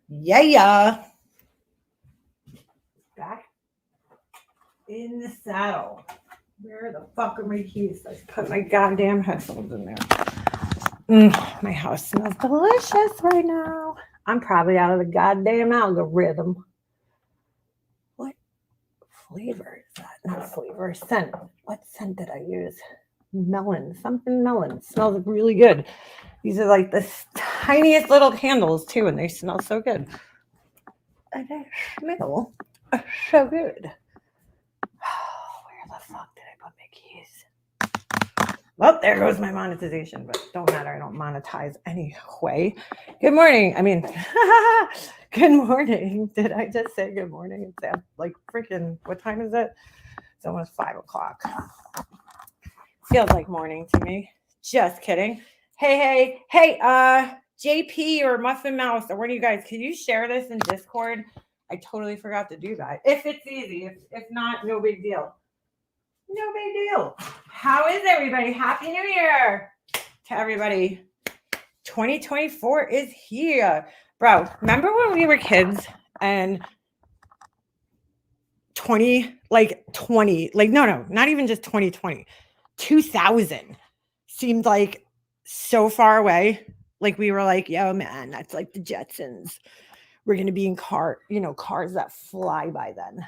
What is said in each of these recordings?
Yeah. Back in the saddle. Where the fuck are my keys? Let's put my goddamn headphones in there. My house smells delicious right now. I'm probably out of the goddamn algorithm. What flavor is that? Not flavor, scent. What scent did I use? Melon, something melon. Smells really good. These are like the tiniest little candles too, and they smell so good. And they smell so good. Where the fuck did I put my keys? Well, there goes my monetization, but don't matter. I don't monetize anyway. Good morning. I mean, good morning. Did I just say good morning? It's like freaking, what time is it? It's almost 5 o'clock. Feels like morning to me. Just kidding. Hey, JP or Muffin Mouse or one of you guys, can you share this in Discord? I totally forgot to do that. If it's easy, if not, no big deal. No big deal. How is everybody? Happy New Year to everybody. 2024 is here. Bro, remember when we were kids and 20, no, not even just 2020, 2000 seemed like so far away. Like we were like, yo, man, that's like the Jetsons. We're going to be in cars that fly by then.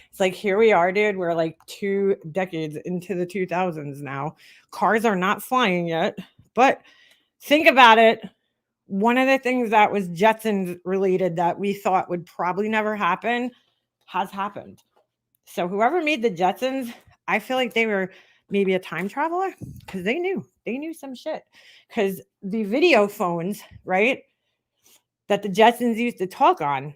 It's like, here we are, dude. We're like 2 decades into the 2000s now. Cars are not flying yet. But think about it. One of the things that was Jetsons related that we thought would probably never happen has happened. So whoever made the Jetsons, I feel like they were maybe a time traveler because they knew some shit. Because the video phones, right, that the Jetsons used to talk on,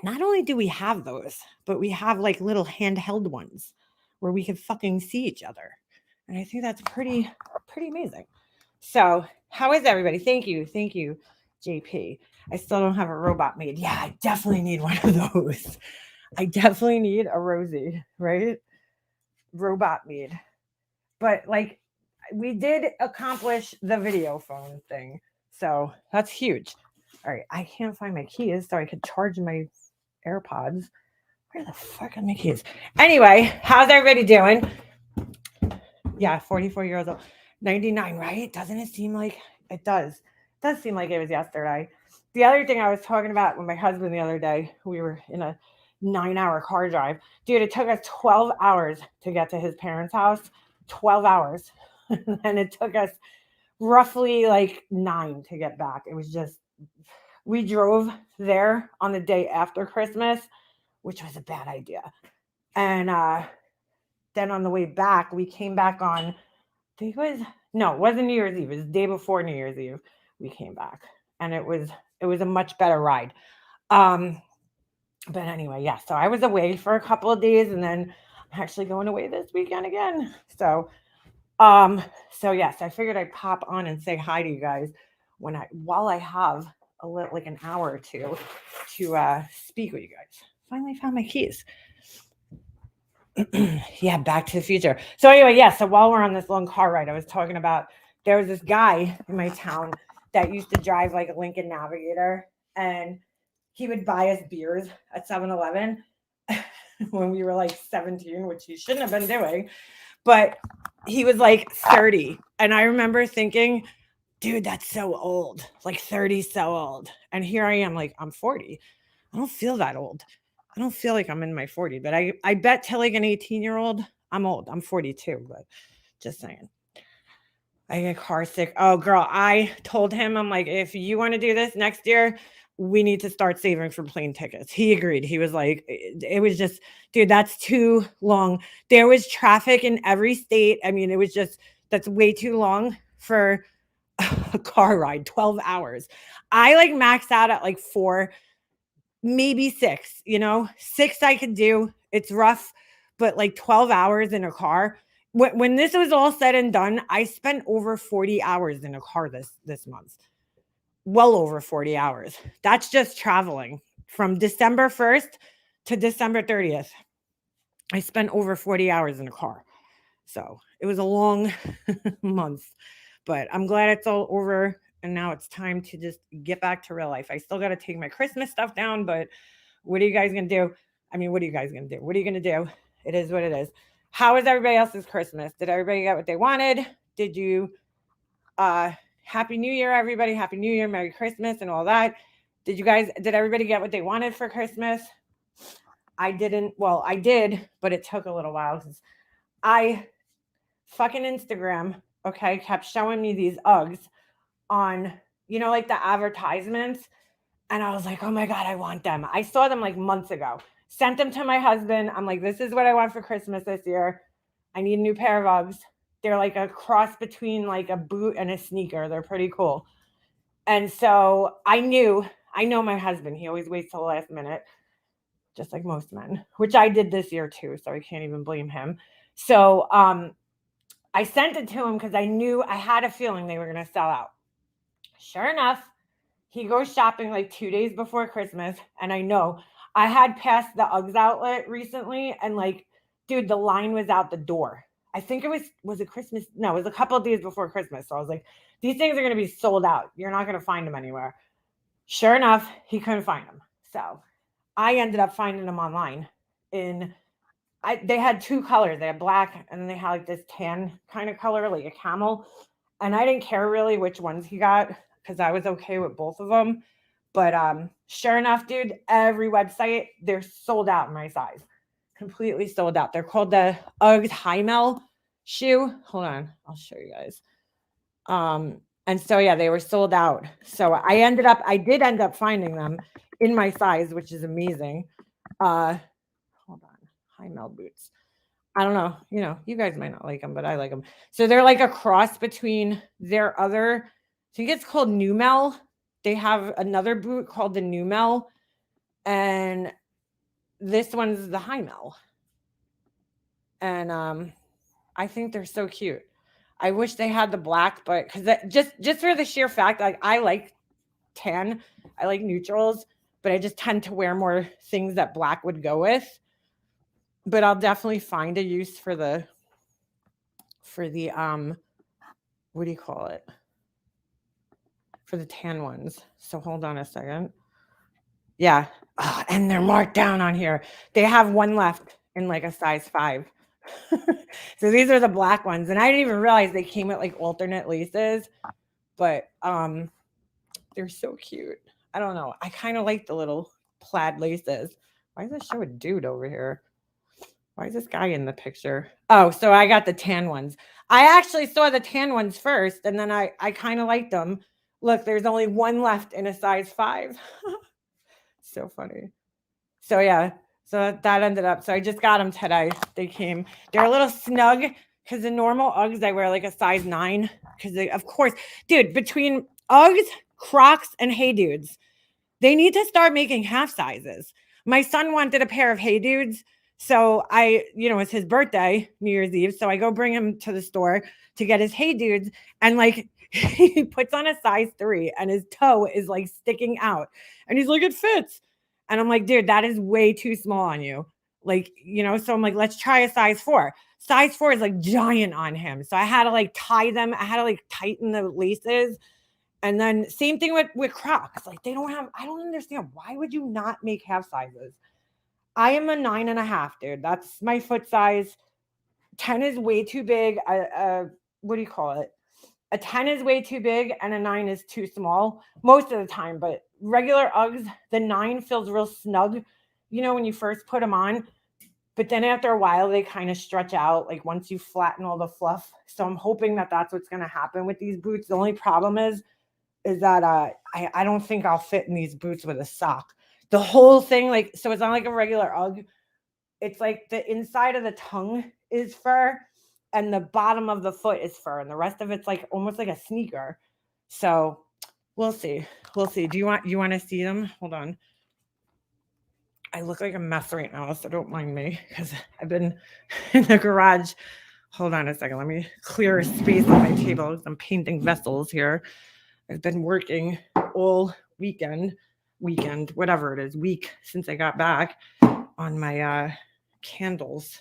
not only do we have those, but we have like little handheld ones where we can fucking see each other. And I think that's pretty amazing. So, how is everybody? Thank you, JP. I still don't have a robot made. Yeah, I definitely need one of those. I definitely need a Rosie, right? Robot made. But like we did accomplish the video phone thing. So that's huge. All right, I can't find my keys so I could charge my AirPods. Where the fuck are my keys? Anyway, how's everybody doing? Yeah, 44 years old. 99, right? Doesn't it seem like it does? It does seem like it was yesterday. The other thing I was talking about with my husband the other day, we were in a 9 hour car drive. Dude, it took us 12 hours to get to his parents' house. 12 hours. And it took us roughly like 9 to get back. It was just, we drove there on the day after Christmas, which was a bad idea. And then on the way back, we came back on, I think it was, no, it wasn't New Year's Eve. It was the day before New Year's Eve. We came back and it was a much better ride. Um, but anyway, yeah, so I was away for a couple of days and then I'm actually going away this weekend again. Um, so yes, I figured I'd pop on and say hi to you guys while I have a little like an hour or two to speak with you guys. Finally found my keys. Yeah, Back to the Future. So anyway, yeah. So while we're on this long car ride, I was talking about there was this guy in my town that used to drive like a Lincoln Navigator, and he would buy us beers at 7-Eleven when we were like 17, which he shouldn't have been doing. But he was like 30, and I remember thinking, dude, that's so old. Like 30 is so old. And here I am, like I'm 40. I don't feel that old. I don't feel like I'm in my 40s, but I bet to like an 18-year-old, I'm old. I'm 42, but just saying. I get car sick. Oh, girl, I told him, I'm like, if you want to do this next year, we need to start saving for plane tickets. He agreed. He was like, it was just, dude, that's too long. There was traffic in every state. I mean, it was just, that's way too long for a car ride, 12 hours. I like maxed out at like 4, maybe 6, 6 I could do. It's rough, but like 12 hours in a car. When this was all said and done, I spent over 40 hours in a car this month. Well over 40 hours. That's just traveling from December 1st to December 30th. I spent over 40 hours in a car. So it was a long month, but I'm glad it's all over. And now it's time to just get back to real life. I still got to take my Christmas stuff down, but what are you guys going to do? I mean, what are you guys going to do? What are you going to do? It is what it is. How was everybody else's Christmas? Did everybody get what they wanted? Did you, Happy New Year, everybody. Happy New Year, Merry Christmas, and all that. Did everybody get what they wanted for Christmas? I didn't. Well, I did, but it took a little while because I fucking Instagram, okay, kept showing me these Uggs on, like the advertisements. And I was like, oh my God, I want them. I saw them like months ago. Sent them to my husband. I'm like, this is what I want for Christmas this year. I need a new pair of Uggs. They're like a cross between like a boot and a sneaker. They're pretty cool. And so I know my husband. He always waits till the last minute, just like most men, which I did this year too. So I can't even blame him. So I sent it to him because I had a feeling they were going to sell out. Sure enough, he goes shopping like 2 days before Christmas. And I know I had passed the Uggs outlet recently. And like, dude, the line was out the door. I think was it Christmas? No, it was a couple of days before Christmas. So I was like, these things are going to be sold out. You're not going to find them anywhere. Sure enough, he couldn't find them. So I ended up finding them online. They had two colors. They had black and then they had like this tan kind of color, like a camel. And I didn't care really which ones he got because I was okay with both of them. But sure enough, dude, every website, they're sold out in my size. Completely sold out. They're called the Uggs Hymel shoe. Hold on. I'll show you guys. And so, yeah, they were sold out. So I did end up finding them in my size, which is amazing. Hold on. Hymel boots. I don't know. You guys might not like them, but I like them. So they're like a cross between their other, I think it's called Numel. They have another boot called the Numel. And this one's the Hymel. And I think they're so cute. I wish they had the black, but because just for the sheer fact, like I like tan, I like neutrals, but I just tend to wear more things that black would go with. But I'll definitely find a use for the what do you call it? For the tan ones. So hold on a second. Yeah. Oh, and they're marked down on here. They have one left in like a size 5. So these are the black ones. And I didn't even realize they came with like alternate laces. But they're so cute. I don't know. I kind of like the little plaid laces. Why does it show a dude over here? Why is this guy in the picture? Oh, so I got the tan ones. I actually saw the tan ones first, and then I kind of liked them. Look, there's only one left in a size 5. So funny. So yeah, so that ended up. So I just got them today. They're a little snug because the normal Uggs I wear like a size 9 because of course, dude, between Uggs, Crocs, and Hey Dudes, they need to start making half sizes. My son wanted a pair of Hey Dudes. So it's his birthday, New Year's Eve. So I go bring him to the store to get his Hey Dudes. And like he puts on a size 3 and his toe is like sticking out. And he's like, it fits. And I'm like, dude, that is way too small on you. Like, so I'm like, let's try a size 4. Size 4 is like giant on him. So I had to like tie them. I had to like tighten the laces. And then same thing with Crocs. Like I don't understand. Why would you not make half sizes? I am a 9.5, dude. That's my foot size. 10 is way too big. What do you call it? A 10 is way too big and a 9 is too small most of the time. But regular Uggs, the 9 feels real snug, when you first put them on. But then after a while, they kind of stretch out, like once you flatten all the fluff. So I'm hoping that that's what's going to happen with these boots. The only problem is that I don't think I'll fit in these boots with a sock. The whole thing, like, so it's not like a regular Ugg. It's like the inside of the tongue is fur and the bottom of the foot is fur. And the rest of it's like almost like a sneaker. So we'll see. We'll see. Do you want to see them? Hold on. I look like a mess right now, so don't mind me because I've been in the garage. Hold on a second. Let me clear a space on my table. I'm painting vessels here. I've been working all weekend, whatever it is, week since I got back on my candles.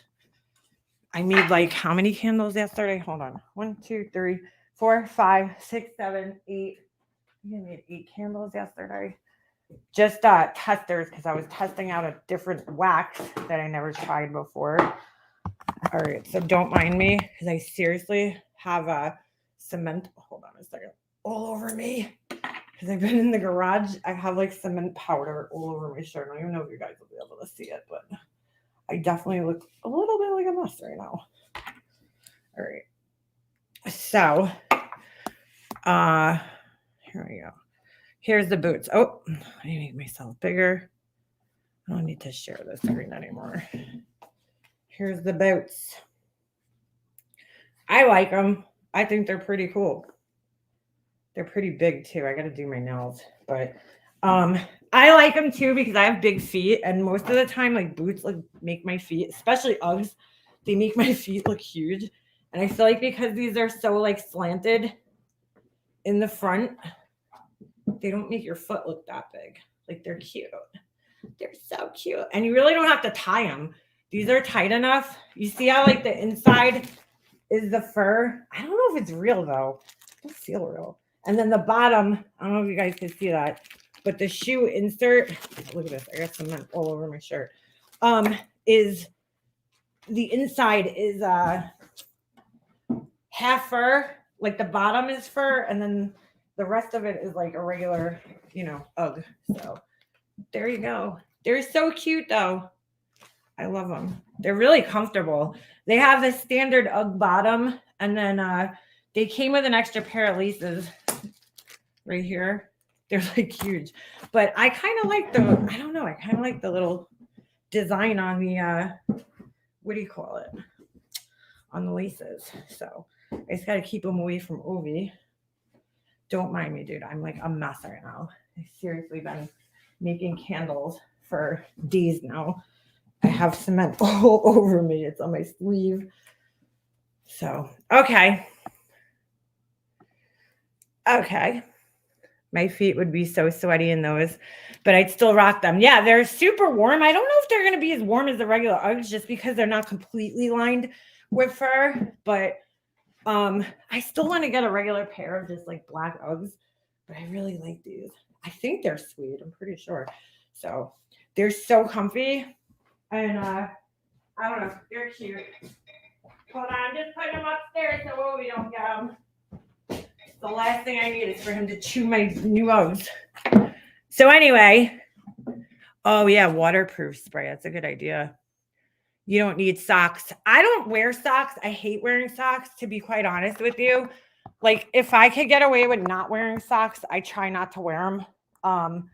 I made like how many candles yesterday? Hold on. 1, 2, 3, 4, 5, 6, 7, 8, I made 8 candles yesterday. Just testers because I was testing out a different wax that I never tried before. All right, so don't mind me because I seriously have a cement. Hold on a second. All over me because I've been in the garage. I have like cement powder all over my shirt. I don't even know if you guys will be able to see it, but I definitely look a little bit like a mess right now. All right. So, here we go. Here's the boots. Oh, I make myself bigger. I don't need to share this screen anymore. Here's the boots. I like them. I think they're pretty cool. They're pretty big too. I got to do my nails, but I like them too because I have big feet, and most of the time, like boots, like make my feet, especially Uggs, they make my feet look huge. And I feel like because these are so like slanted in the front, they don't make your foot look that big. Like they're cute. They're so cute, and you really don't have to tie them. These are tight enough. You see how like the inside is the fur. I don't know if it's real though. It doesn't feel real. And then the bottom, I don't know if you guys can see that, but the shoe insert, look at this, I got cement all over my shirt. Is the inside is half fur, like the bottom is fur, and then the rest of it is like a regular, Ugg. So there you go. They're so cute though. I love them. They're really comfortable. They have the standard Ugg bottom, and then they came with an extra pair of laces right here. They're like huge, but I kind of like I don't know. I kind of like the little design on the what do you call it? On the laces. So I just got to keep them away from Ovi. Don't mind me, dude. I'm like a mess right now. I've seriously been making candles for days now. I have cement all over me. It's on my sleeve. So, okay. Okay. My feet would be so sweaty in those, but I'd still rock them. Yeah, they're super warm. I don't know if they're going to be as warm as the regular Uggs just because they're not completely lined with fur, but I still want to get a regular pair of just like black Uggs, but I really like these. I think they're sweet. I'm pretty sure. So, they're so comfy. And I don't know, they're cute. Hold on, I'm just putting them upstairs so we don't get them. The last thing I need is for him to chew my new Uggs. So anyway, oh yeah, waterproof spray. That's a good idea. You don't need socks. I don't wear socks. I hate wearing socks, to be quite honest with you. Like if I could get away with not wearing socks, I try not to wear them.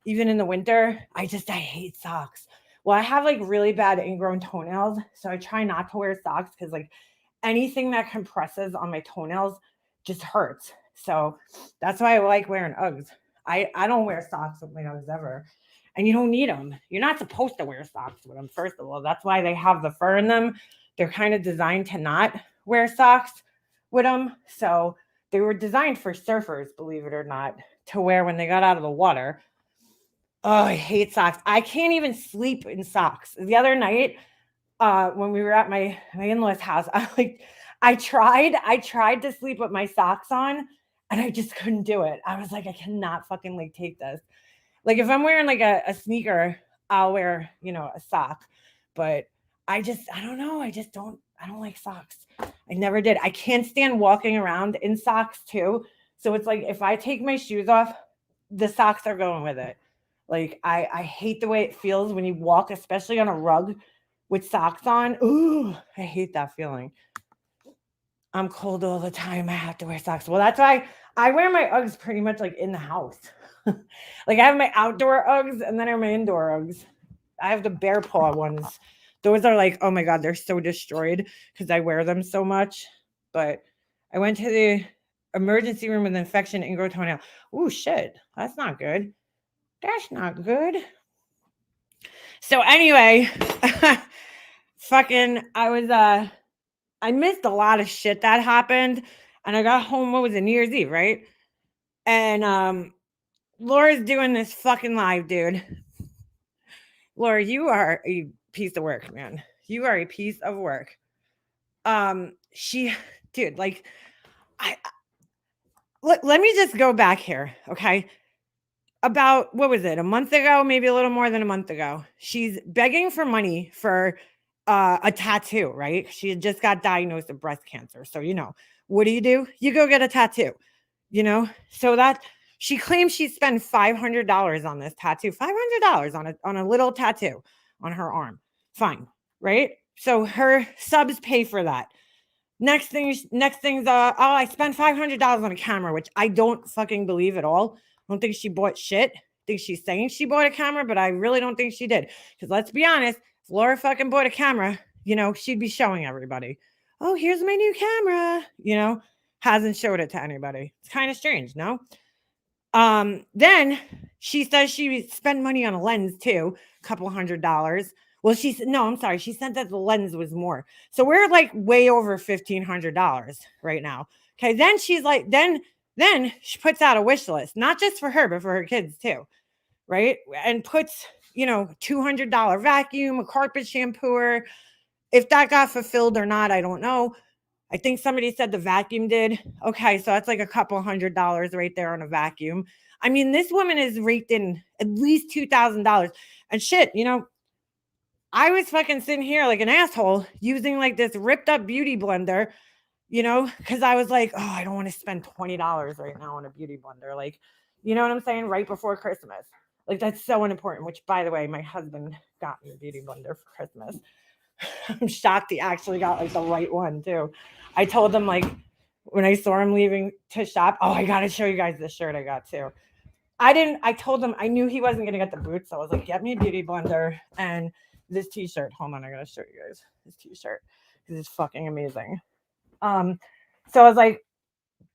Even in the winter, I hate socks. Well, I have like really bad ingrown toenails, so I try not to wear socks because like anything that compresses on my toenails just hurts. So that's why I like wearing Uggs. I don't wear socks with my Uggs ever. And you don't need them. You're not supposed to wear socks with them, first of all. That's why they have the fur in them. They're kind of designed to not wear socks with them. So they were designed for surfers, believe it or not, to wear when they got out of the water. Oh, I hate socks. I can't even sleep in socks. The other night, when we were at my in-laws' house, I tried to sleep with my socks on, and I just couldn't do it. I was like, I cannot fucking like take this. Like if I'm wearing like a sneaker, I'll wear, a sock. But I don't know. I don't like socks. I never did. I can't stand walking around in socks too. So it's like if I take my shoes off, the socks are going with it. Like I hate the way it feels when you walk, especially on a rug with socks on. Ooh, I hate that feeling. I'm cold all the time. I have to wear socks. Well, that's why I wear my Uggs pretty much like in the house. Like I have my outdoor Uggs and then I have my indoor Uggs. I have the bear paw ones. Those are like, oh my God, they're so destroyed because I wear them so much. But I went to the emergency room with infection, ingrown toenail. Ooh, shit. That's not good. That's not good. So anyway, fucking, I missed a lot of shit that happened, and I got home. What was it, New Year's Eve, right? And Laura's doing this fucking live, dude. Laura, you are a piece of work, man. You are a piece of work. Dude, like, let me just go back here, okay? About what was it? A month ago, maybe a little more than a month ago. She's begging for money for a tattoo, right? She had just got diagnosed with breast cancer. So, what do? You go get a tattoo, So that she claims she spent $500 on this tattoo, $500 on a little tattoo on her arm. Fine, right? So her subs pay for that. Next thing's oh, I spent $500 on a camera, which I don't fucking believe at all. I don't think she bought shit. I think she's saying she bought a camera, but I really don't think she did. Because let's be honest, if Laura fucking bought a camera, she'd be showing everybody. Oh, here's my new camera. Hasn't showed it to anybody. It's kind of strange, no? Then she says she spent money on a lens too, a couple $100. Well, she said, no, I'm sorry. She said that the lens was more. So we're like way over $1,500 right now. Okay. Then she's like, then she puts out a wish list, not just for her, but for her kids too. Right. And puts, $200 vacuum, a carpet shampooer. If that got fulfilled or not, I don't know. I think somebody said the vacuum did. Okay, so that's like a couple $100 right there on a vacuum. I mean, this woman is raked in at least $2,000. And shit, I was fucking sitting here like an asshole using like this ripped up beauty blender, because I was like, oh, I don't want to spend $20 right now on a beauty blender. Like, you know what I'm saying? Right before Christmas. Like, that's so important, which, by the way, my husband got me a beauty blender for Christmas. I'm shocked he actually got like the right one too. I told him like when I saw him leaving to shop, oh, I gotta show you guys this shirt I got too. I told him I knew he wasn't gonna get the boots. So I was like, get me a beauty blender and this t-shirt. Hold on, I gotta show you guys this t-shirt. This is fucking amazing. So I was like,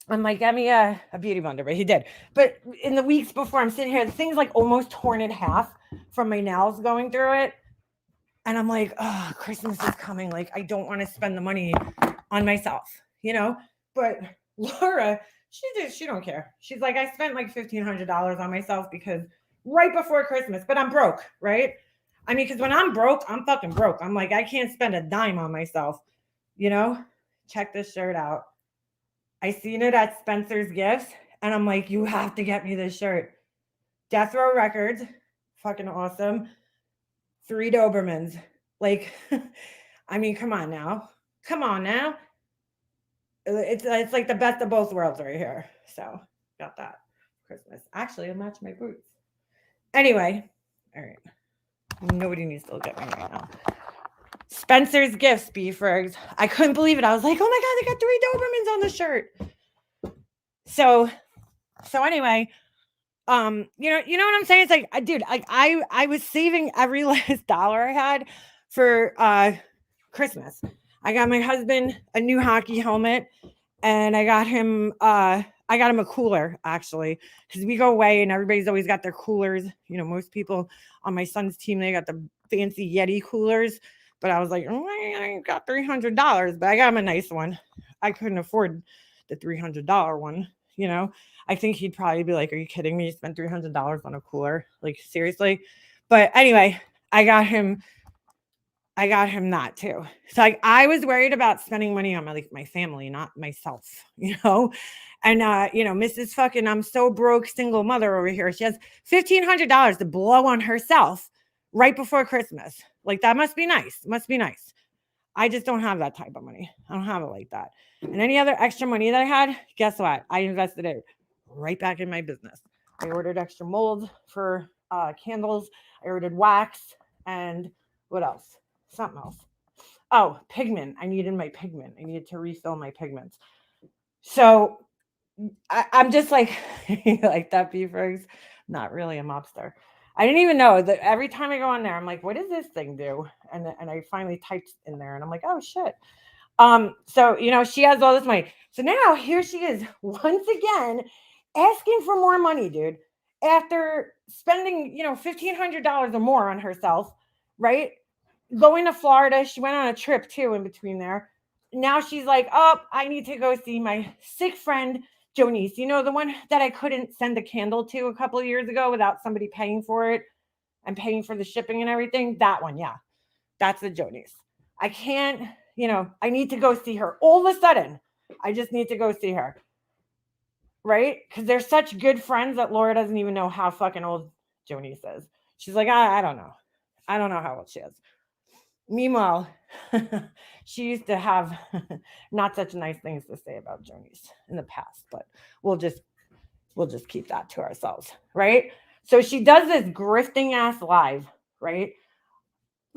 I'm like, get me a beauty blender, but he did. But in the weeks before I'm sitting here, the thing's like almost torn in half from my nails going through it. And I'm like, oh, Christmas is coming. Like, I don't want to spend the money on myself, But Laura, she don't care. She's like, I spent like $1,500 on myself because right before Christmas, but I'm broke, right? I mean, because when I'm broke, I'm fucking broke. I'm like, I can't spend a dime on myself, Check this shirt out. I seen it at Spencer's Gifts, and I'm like, you have to get me this shirt. Death Row Records, fucking awesome. 3 Dobermans. Like, I mean, come on now. It's like the best of both worlds right here. So got that Christmas. Actually, it'll match my boots. Anyway, all right. Nobody needs to look at me right now. Spencer's Gifts, Beefers. I couldn't believe it. I was like, oh my God, they got 3 Dobermans on the shirt. So anyway, you know what I'm saying? It's like, dude, I was saving every last dollar I had for Christmas. I got my husband a new hockey helmet, and I got him a cooler, actually, because we go away and everybody's always got their coolers. Most people on my son's team, they got the fancy Yeti coolers, but I was like, oh, I got $300, but I got him a nice one. I couldn't afford the $300 one. I think he'd probably be like, are you kidding me? You spent $300 on a cooler? Like, seriously? But anyway, I got him that too. So I was worried about spending money on my family, not myself, And Mrs. fucking I'm so broke single mother over here. She has $1,500 to blow on herself right before Christmas. Like, that must be nice. Must be nice. I just don't have that type of money. I don't have it like that. And any other extra money that I had, guess what? I invested it right back in my business. I ordered extra molds for candles. I ordered wax, and what else? Something else. Oh, pigment. I needed my pigment. I needed to refill my pigments. So I'm just like, like that, Beefers. Not really a mobster. I didn't even know that every time I go on there, I'm like, what does this thing do? And I finally typed in there, and I'm like, oh shit. So she has all this money. So now here she is once again asking for more money, dude. After spending, $1,500 or more on herself, right? Going to Florida. She went on a trip too in between there. Now she's like, oh, I need to go see my sick friend, Jonice. The one that I couldn't send a candle to a couple of years ago without somebody paying for it and paying for the shipping and everything. That one, yeah. That's the Jonice. I can't, I need to go see her. All of a sudden, I just need to go see her. right? Because they're such good friends that Laura doesn't even know how fucking old Jonice is. She's like, I don't know. I don't know how old she is. Meanwhile, she used to have not such nice things to say about Jonice in the past, but we'll just we'll just keep that to ourselves, right? So she does this grifting ass live, right?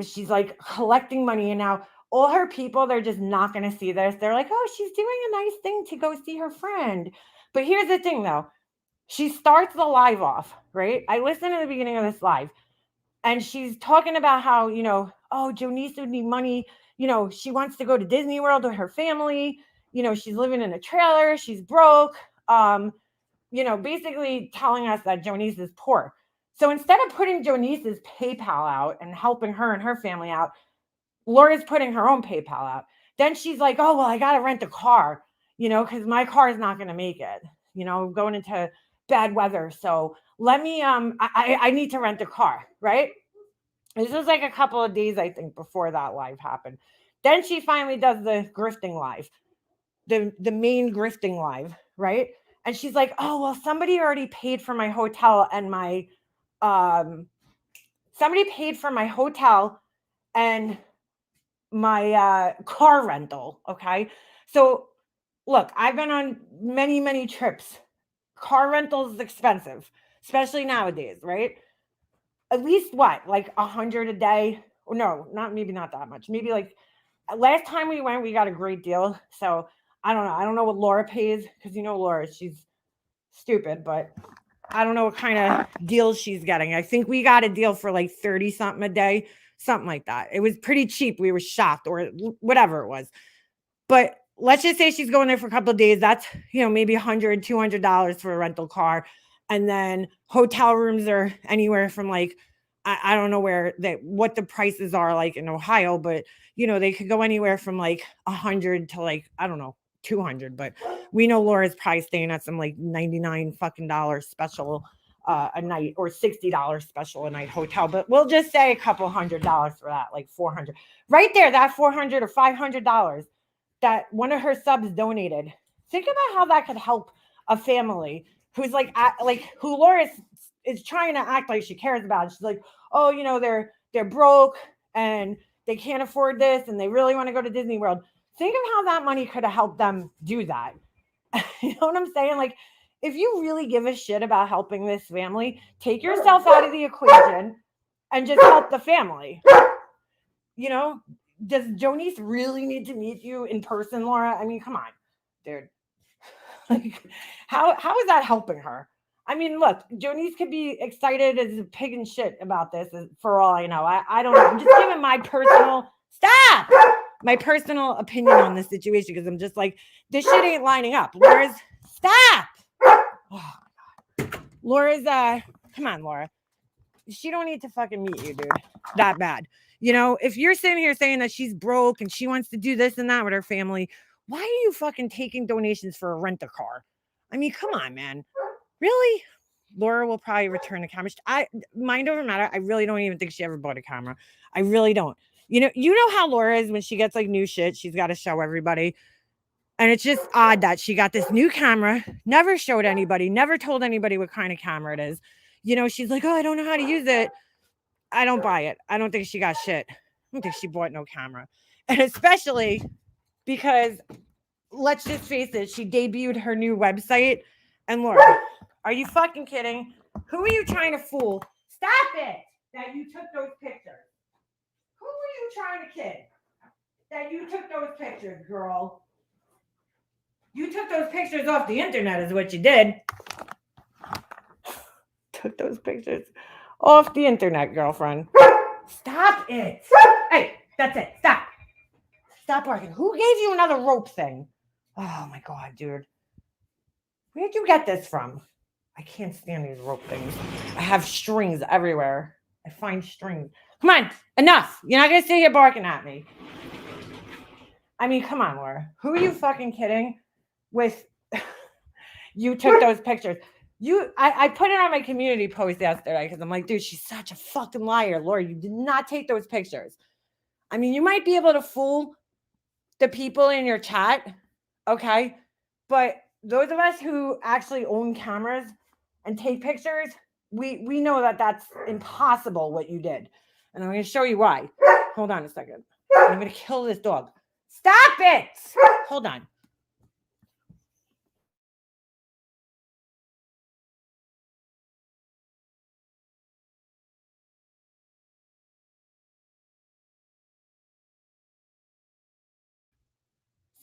She's like collecting money, and now all her people, they're just not going to see this. They're like, oh, she's doing a nice thing to go see her friend. But here's the thing though, she starts the live off, right? I listened to the beginning of this live, and she's talking about how, oh, Jonice would need money. She wants to go to Disney World with her family. She's living in a trailer. She's broke. Basically telling us that Jonice is poor. So instead of putting Jonice's PayPal out and helping her and her family out, Laura's putting her own PayPal out. Then she's like, oh, well, I got to rent a car, because my car is not going to make it, going into bad weather. So let me, I need to rent a car, right? This was like a couple of days, I think, before that live happened. Then she finally does the grifting live, the main grifting live, right? And she's like, oh, well, somebody already paid for my hotel and somebody paid for my hotel and my car rental. Okay. So look, I've been on many, many trips. Car rental is expensive, especially nowadays, right? At least what, like 100 a day? Or no, maybe not that much. Maybe like last time we went, we got a great deal. So I don't know. I don't know what Laura pays because Laura, she's stupid, but I don't know what kind of deals she's getting. I think we got a deal for like 30 something a day, something like that. It was pretty cheap. We were shocked, or whatever it was. But let's just say she's going there for a couple of days. That's, maybe $100, $200 for a rental car. And then hotel rooms are anywhere from like, I don't know what the prices are like in Ohio, but they could go anywhere from like 100 to like, I don't know, 200. But we know Laura's probably staying at some like 99 fucking dollars special a night, or $60 special a night hotel. But we'll just say a couple $100 for that, like 400 right there, that 400 or $500 that one of her subs donated. Think about how that could help a family who's like who Laura is trying to act like she cares about. She's like, oh, they're broke and they can't afford this and they really want to go to Disney World. Think of how that money could have helped them do that. You know what I'm saying? Like, if you really give a shit about helping this family, take yourself out of the equation and just help the family. Does Jonice really need to meet you in person, Laura? I mean, come on, dude. Like, how is that helping her? I mean, look, Jonice could be excited as a pig in shit about this for all I know. I don't know. I'm just giving my personal opinion on this situation because I'm just like, this shit ain't lining up. Laura's, stop. Oh, Laura's, come on, Laura. She don't need to fucking meet you, dude. That bad. If you're sitting here saying that she's broke and she wants to do this and that with her family, why are you fucking taking donations for a rent-a-car? I mean, come on, man. Really? Laura will probably return the camera. Mind over matter, I really don't even think she ever bought a camera. I really don't. You know how Laura is when she gets like new shit, she's got to show everybody. And it's just odd that she got this new camera, never showed anybody, never told anybody what kind of camera it is. She's like, oh, I don't know how to use it. I don't buy it. I don't think she got shit. I don't think she bought no camera. And especially because, let's just face it, she debuted her new website. And Laura, are you fucking kidding? Who are you trying to fool? Stop it that you took those pictures. Who are you trying to kid that you took those pictures, girl? You took those pictures off the internet is what you did. Took those pictures off the internet, girlfriend. Stop it. Hey, that's it. Stop. Stop barking. Who gave you another rope thing? Oh my God, dude. Where'd you get this from? I can't stand these rope things. I have strings everywhere. I find strings. Come on, enough. You're not going to sit here barking at me. I mean, come on, Laura. Who are you fucking kidding with? You took those pictures. I put it on my community post yesterday because I'm like, dude, she's such a fucking liar. Laura, you did not take those pictures. I mean, you might be able to fool the people in your chat, okay? But those of us who actually own cameras and take pictures, we know that that's impossible what you did. And I'm going to show you why. Hold on a second. I'm going to kill this dog. Stop it. Hold on.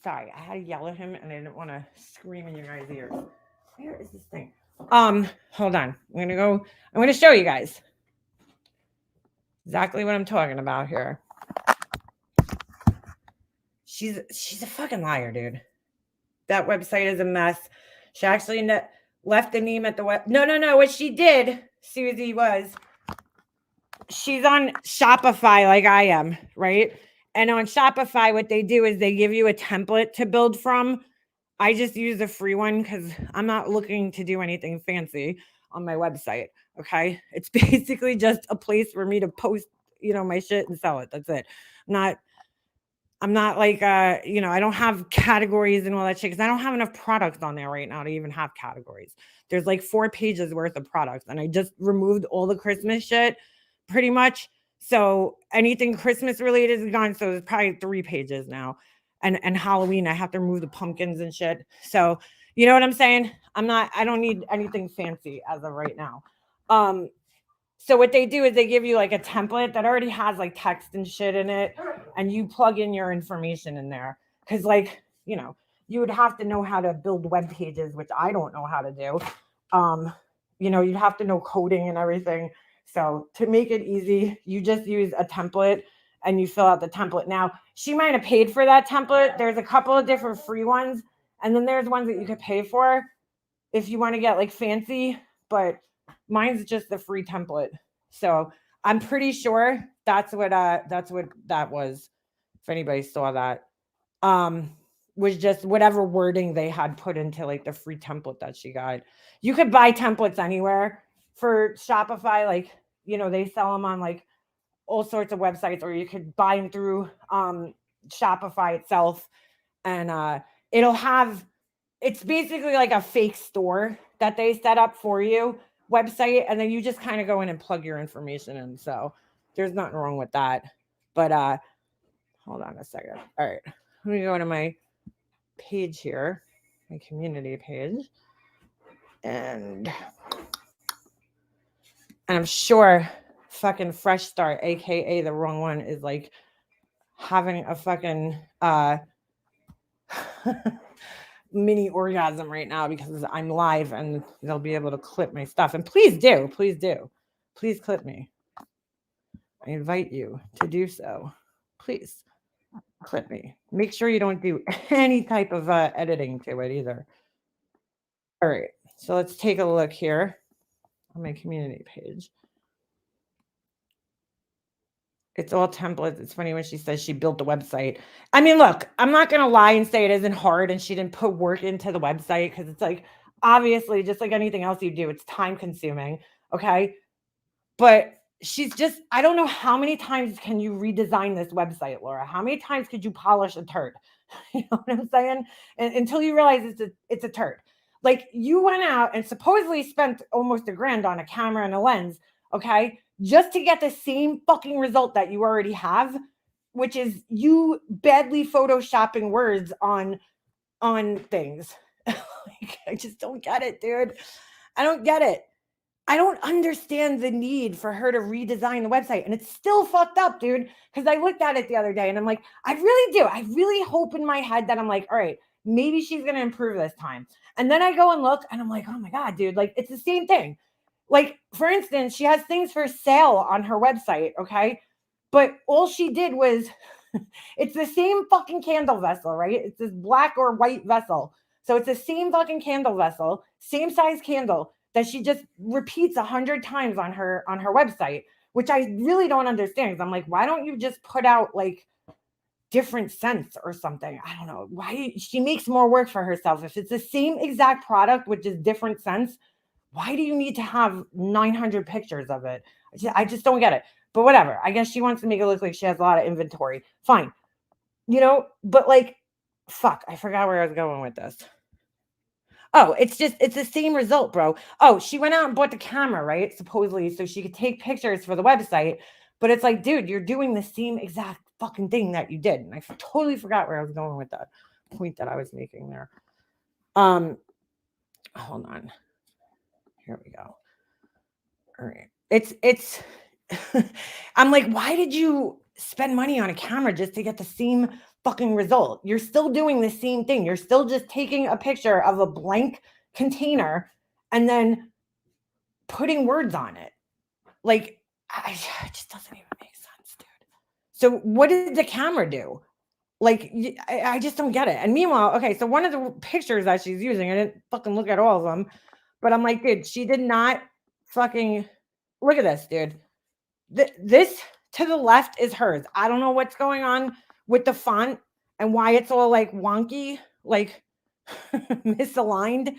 Sorry, I had to yell at him and I didn't want to scream in your guys' ears. Where is this thing? Hold on. I'm gonna show you guys exactly what I'm talking about here. She's a fucking liar, dude. That website is a mess. She actually left the name at the web. No. What she did, Susie, was she's on Shopify like I am, right? And on Shopify, what they do is they give you a template to build from. I just use a free one because I'm not looking to do anything fancy on my website. Okay. It's basically just a place for me to post, my shit and sell it. That's it. I'm not like, I don't have categories and all that shit because I don't have enough products on there right now to even have categories. There's like 4 pages worth of products and I just removed all the Christmas shit pretty much. So anything Christmas related is gone. So there's probably 3 pages now. And Halloween, I have to remove the pumpkins and shit. So you know what I'm saying? I don't need anything fancy as of right now. So what they do is they give you like a template that already has like text and shit in it, and you plug in your information in there. Cause you would have to know how to build web pages, which I don't know how to do. You'd have to know coding and everything. So to make it easy, you just use a template and you fill out the template. Now, she might have paid for that template. There's a couple of different free ones, and then there's ones that you could pay for if you want to get like fancy, but mine's just the free template. So I'm pretty sure that's what that was. If anybody saw that, was just whatever wording they had put into like the free template that she got. You could buy templates anywhere for Shopify. Like, they sell them on like all sorts of websites, or you could buy them through Shopify itself. And it's basically like a fake store that they set up for you website, and then you just kind of go in and plug your information in. So there's nothing wrong with that. But hold on a second. All right, let me go to my page here, my community page, and I'm sure fucking Fresh Start, aka the wrong one, is like having a fucking mini orgasm right now because I'm live and they'll be able to clip my stuff. And please do. Please clip me. I invite you to do so. Please clip me. Make sure you don't do any type of editing to it either. All right. So let's take a look here on my community page. It's all templates. It's funny when she says she built the website. I mean, look, I'm not going to lie and say it isn't hard and she didn't put work into the website, because it's like, obviously, just like anything else you do, it's time consuming. Okay. But I don't know how many times can you redesign this website, Laura? How many times could you polish a turd? You know what I'm saying? And until you realize it's a turd. Like, you went out and supposedly spent almost $1,000 on a camera and a lens. Okay. Just to get the same fucking result that you already have, which is you badly photoshopping words on things. Like, I just don't get it, dude. I don't get it. I don't understand the need for her to redesign the website. And it's still fucked up, dude. Because I looked at it the other day and I'm like, I really do. I really hope in my head that I'm like, all right, maybe she's going to improve this time. And then I go and look and I'm like, oh my God, dude, like, it's the same thing. Like, for instance, she has things for sale on her website, okay? But all she did was, it's the same fucking candle vessel, right? It's this black or white vessel. So it's the same fucking candle vessel, same size candle that she just repeats 100 times on her website, which I really don't understand. Because I'm like, why don't you just put out like different scents or something? I don't know. Why she makes more work for herself if it's the same exact product with just different scents. Why do you need to have 900 pictures of it? I just don't get it. But whatever. I guess she wants to make it look like she has a lot of inventory. Fine. But like, fuck, I forgot where I was going with this. Oh, it's the same result, bro. Oh, she went out and bought the camera, right? Supposedly, so she could take pictures for the website. But it's like, dude, you're doing the same exact fucking thing that you did. And I totally forgot where I was going with that point that I was making there. Hold on. Here we go. All right. It's I'm like, why did you spend money on a camera just to get the same fucking result? You're still doing the same thing. You're still just taking a picture of a blank container and then putting words on it. Like, it just doesn't even make sense, dude. So what did the camera do? Like, I just don't get it. And meanwhile, okay, so one of the pictures that she's using, I didn't fucking look at all of them, but I'm like, dude, she did not fucking look at this, dude. This to the left is hers. I don't know what's going on with the font and why it's all like wonky, like misaligned.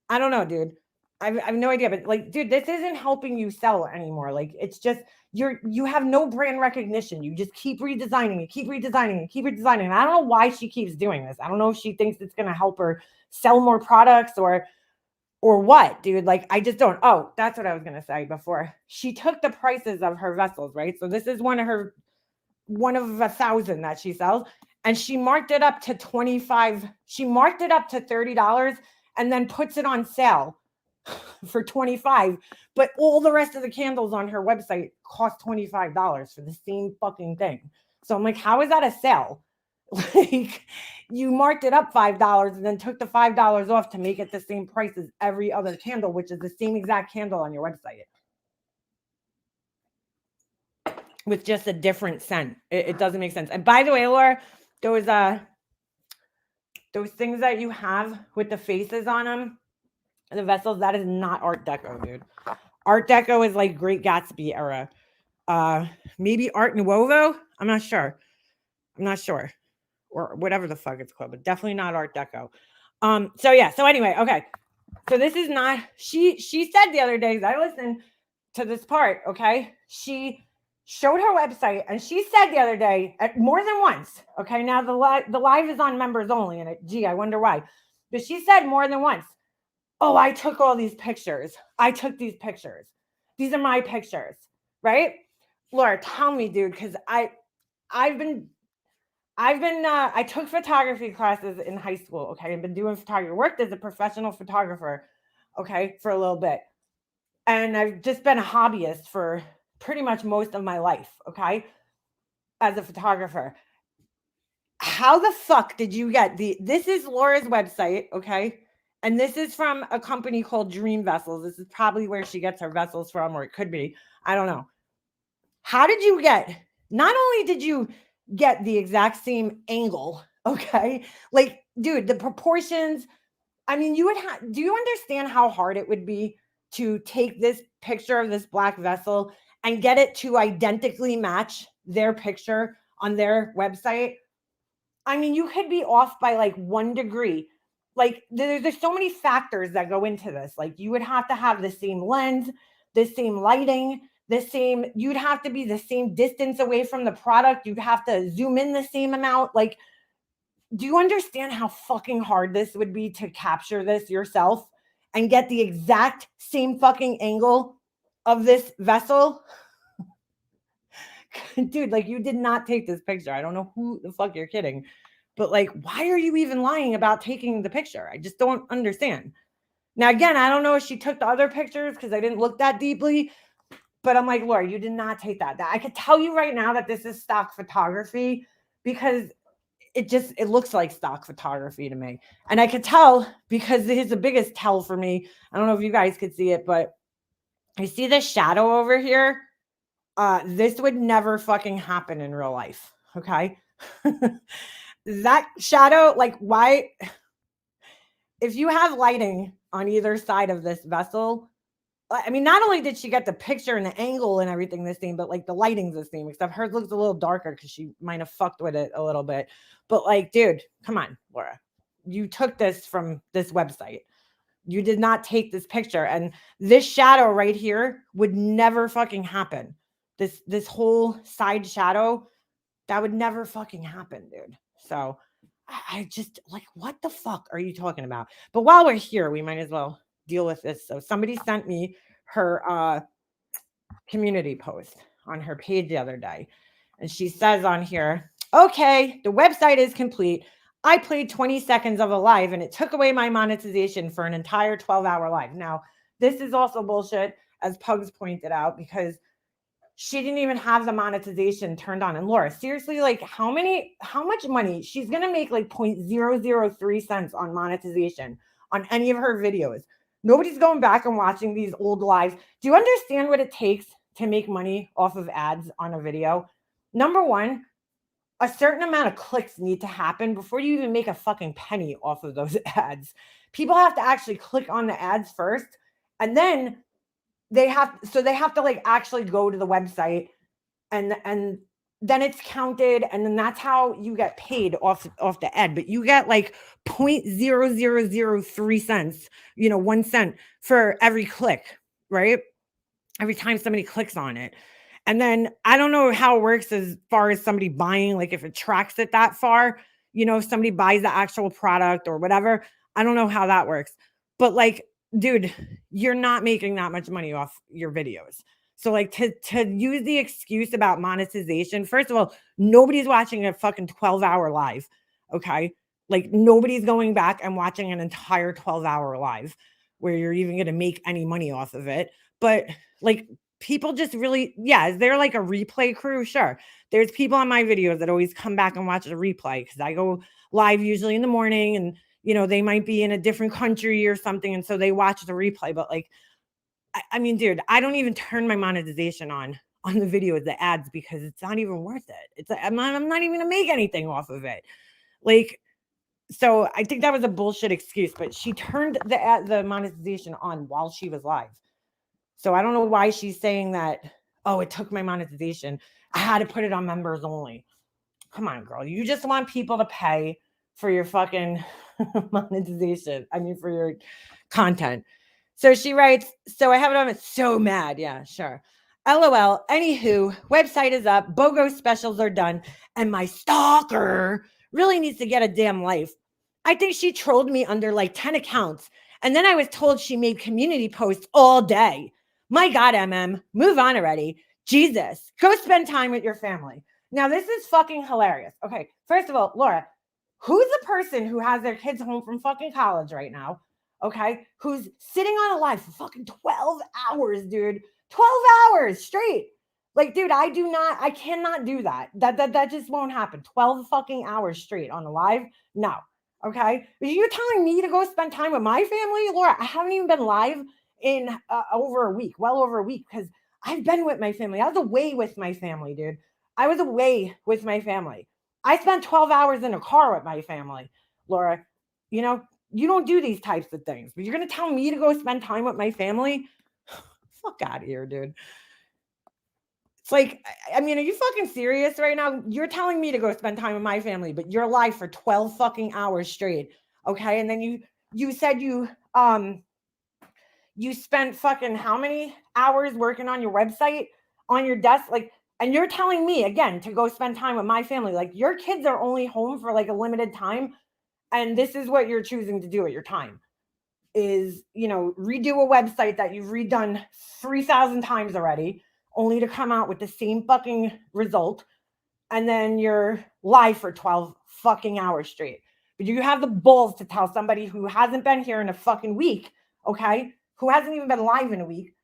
I don't know, dude. I have no idea, but like, dude, this isn't helping you sell anymore. Like, it's just you have no brand recognition. You just keep redesigning and keep redesigning and keep redesigning. And I don't know why she keeps doing this. I don't know if she thinks it's gonna help her sell more products or what, dude. Like, I just don't. Oh, that's what I was gonna say before. She took the prices of her vessels, right? So this is one of 1,000 that she sells, and she marked it up to 25. She marked it up to $30 and then puts it on sale for 25. But all the rest of the candles on her website cost $25 for the same fucking thing. So I'm like, how is that a sale? Like, you marked it up $5 and then took the $5 off to make it the same price as every other candle, which is the same exact candle on your website with just a different scent. It doesn't make sense. And by the way, Laura, those things that you have with the faces on them, the vessels, that is not Art Deco, dude. Art Deco is like Great Gatsby era. Maybe Art Nouveau. I'm not sure. Or whatever the fuck it's called, but definitely not Art Deco. So yeah. So anyway, okay. So this is not. She said the other day, I listened to this part. Okay, she showed her website, and she said the other day, more than once. Okay, now the live is on members only, and gee, I wonder why. But she said more than once, oh, I took all these pictures. I took these pictures. These are my pictures, right? Laura, tell me, dude, because I took photography classes in high school. Okay, I've been doing photography. Worked as a professional photographer. Okay, for a little bit, and I've just been a hobbyist for pretty much most of my life. Okay, as a photographer. How the fuck did you get this is Laura's website, okay? And this is from a company called Dream Vessels. This is probably where she gets her vessels from, or it could be. I don't know. How did you get, not only did you get the exact same angle, okay? Like, dude, the proportions, I mean, you would have, do you understand how hard it would be to take this picture of this black vessel and get it to identically match their picture on their website? I mean, you could be off by like 1 degree. Like, there's so many factors that go into this. Like, you would have to have the same lens, the same lighting, you'd have to be the same distance away from the product. You'd have to zoom in the same amount. Like, do you understand how fucking hard this would be to capture this yourself and get the exact same fucking angle of this vessel? Dude, like, you did not take this picture. I don't know who the fuck you're kidding. But like, why are you even lying about taking the picture? I just don't understand. Now, again, I don't know if she took the other pictures because I didn't look that deeply. But I'm like, Laura, you did not take that. I could tell you right now that this is stock photography because it looks like stock photography to me. And I could tell because it is the biggest tell for me. I don't know if you guys could see it, but I see this shadow over here. This would never fucking happen in real life. Okay. That shadow, like, why? If you have lighting on either side of this vessel, I mean, not only did she get the picture and the angle and everything the same, but like the lighting's the same, except hers looks a little darker because she might have fucked with it a little bit. But like, dude, come on, Laura. You took this from this website. You did not take this picture. And this shadow right here would never fucking happen. This whole side shadow, that would never fucking happen, dude. So I just like, what the fuck are you talking about? But while we're here, we might as well deal with this. So somebody sent me her community post on her page the other day. And she says on here, okay, the website is complete. I played 20 seconds of a live and it took away my monetization for an entire 12-hour live. Now, this is also bullshit, as Pugs pointed out, because she didn't even have the monetization turned on. And Laura, seriously, like how much money? She's going to make like 0.003 cents on monetization on any of her videos. Nobody's going back and watching these old lives. Do you understand what it takes to make money off of ads on a video? Number one, a certain amount of clicks need to happen before you even make a fucking penny off of those ads. People have to actually click on the ads first, and then they have to like actually go to the website, and then it's counted, and then that's how you get paid off the ad. But you get like 0.0003 cents, 1 cent for every click, right? Every time somebody clicks on it. And then I don't know how it works as far as somebody buying, like if it tracks it that far, if somebody buys the actual product or whatever. I don't know how that works. But like, dude, you're not making that much money off your videos. So like to use the excuse about monetization, first of all, nobody's watching a fucking 12-hour live. Okay. Like nobody's going back and watching an entire 12-hour live where you're even going to make any money off of it. But like people just really, yeah, is there like a replay crew? Sure. There's people on my videos that always come back and watch the replay because I go live usually in the morning, and they might be in a different country or something, and so they watch the replay. But like, I mean, dude, I don't even turn my monetization on the videos, the ads, because it's not even worth it. It's like, I'm not even gonna make anything off of it. Like, so I think that was a bullshit excuse, but she turned the monetization on while she was live. So I don't know why she's saying that, oh, it took my monetization. I had to put it on members only. Come on, girl. You just want people to pay for your fucking monetization. I mean, for your content. So she writes, so I have it on. It's so mad. Yeah, sure. LOL. Anywho, website is up. BOGO specials are done. And my stalker really needs to get a damn life. I think she trolled me under like 10 accounts. And then I was told she made community posts all day. My God, move on already. Jesus, go spend time with your family. Now, this is fucking hilarious. Okay, first of all, Laura, who's the person who has their kids home from fucking college right now? Okay, who's sitting on a live for fucking 12 hours, dude. 12 hours straight. Like, dude, I cannot do that. That just won't happen. 12 fucking hours straight on a live? No. Okay. But you're telling me to go spend time with my family? Laura, I haven't even been live in over a week, well over a week, because I've been with my family. I was away with my family, dude. I was away with my family. I spent 12 hours in a car with my family, Laura. You don't do these types of things, but you're going to tell me to go spend time with my family? Fuck out of here, dude. It's like, I mean, are you fucking serious right now? You're telling me to go spend time with my family, but you're live for 12 fucking hours straight. Okay. And then you said you spent fucking how many hours working on your website on your desk? Like, and you're telling me again to go spend time with my family. Like, your kids are only home for like a limited time. And this is what you're choosing to do at your time is, redo a website that you've redone 3,000 times already, only to come out with the same fucking result. And then you're live for 12 fucking hours straight. But you have the balls to tell somebody who hasn't been here in a fucking week, okay, who hasn't even been live in a week,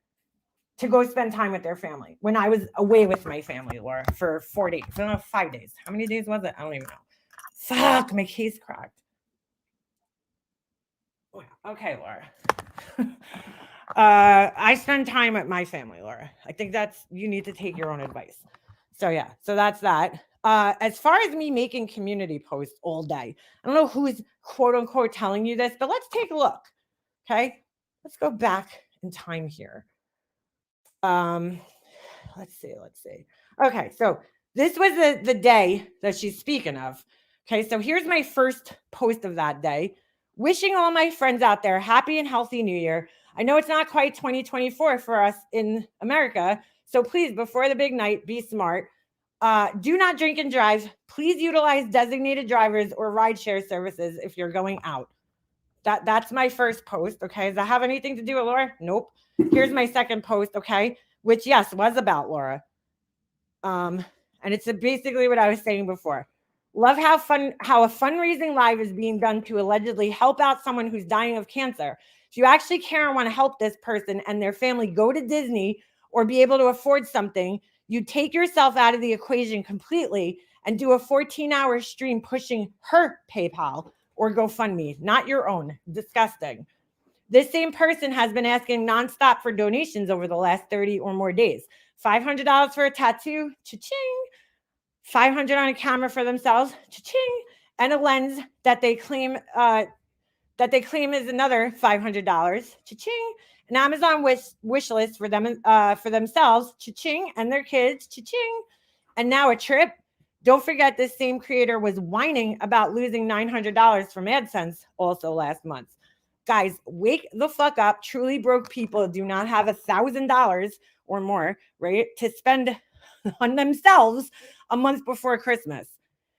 to go spend time with their family when I was away with my family, Laura, for 4 days. No, 5 days. How many days was it? I don't even know. Fuck, my case cracked. Okay, Laura. I spend time with my family, Laura. I think you need to take your own advice. So yeah, so that's that. As far as me making community posts all day, I don't know who's quote unquote telling you this, but let's take a look. Okay, let's go back in time here. Let's see. Okay, so this was the day that she's speaking of. Okay, so here's my first post of that day. Wishing all my friends out there happy and healthy New Year. I know it's not quite 2024 for us in America, so please, before the big night, be smart. Do not drink and drive. Please utilize designated drivers or rideshare services if you're going out. That's my first post. Okay. Does that have anything to do with Laura? Nope. Here's my second post. Okay. Which, yes, was about Laura. And it's basically what I was saying before. Love how a fundraising live is being done to allegedly help out someone who's dying of cancer. If you actually care and want to help this person and their family go to Disney or be able to afford something, you take yourself out of the equation completely and do a 14-hour stream pushing her PayPal or GoFundMe, not your own. Disgusting. This same person has been asking nonstop for donations over the last 30 or more days. $500 for a tattoo, cha-ching. $500 on a camera for themselves, cha-ching. And a lens that they claim is another $500, cha-ching. An Amazon wish list for them for themselves, cha-ching, and their kids, cha-ching. And now a trip. Don't forget, this same creator was whining about losing $900 from AdSense also last month. Guys, wake the fuck up. Truly broke people do not have $1,000 or more, right, to spend on themselves a month before Christmas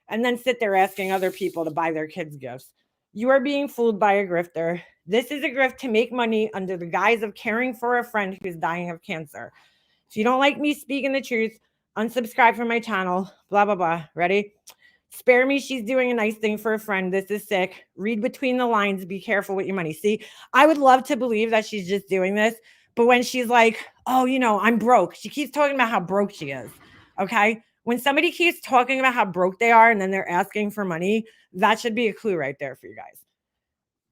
and then sit there asking other people to buy their kids gifts. You are being fooled by a grifter. This is a grift to make money under the guise of caring for a friend who's dying of cancer. If you don't like me speaking the truth, unsubscribe from my channel, blah, blah, blah. Ready? Spare me. She's doing a nice thing for a friend. This is sick. Read between the lines. Be careful with your money. See, I would love to believe that she's just doing this. But when she's like, oh, I'm broke, she keeps talking about how broke she is. Okay. When somebody keeps talking about how broke they are and then they're asking for money, that should be a clue right there for you guys.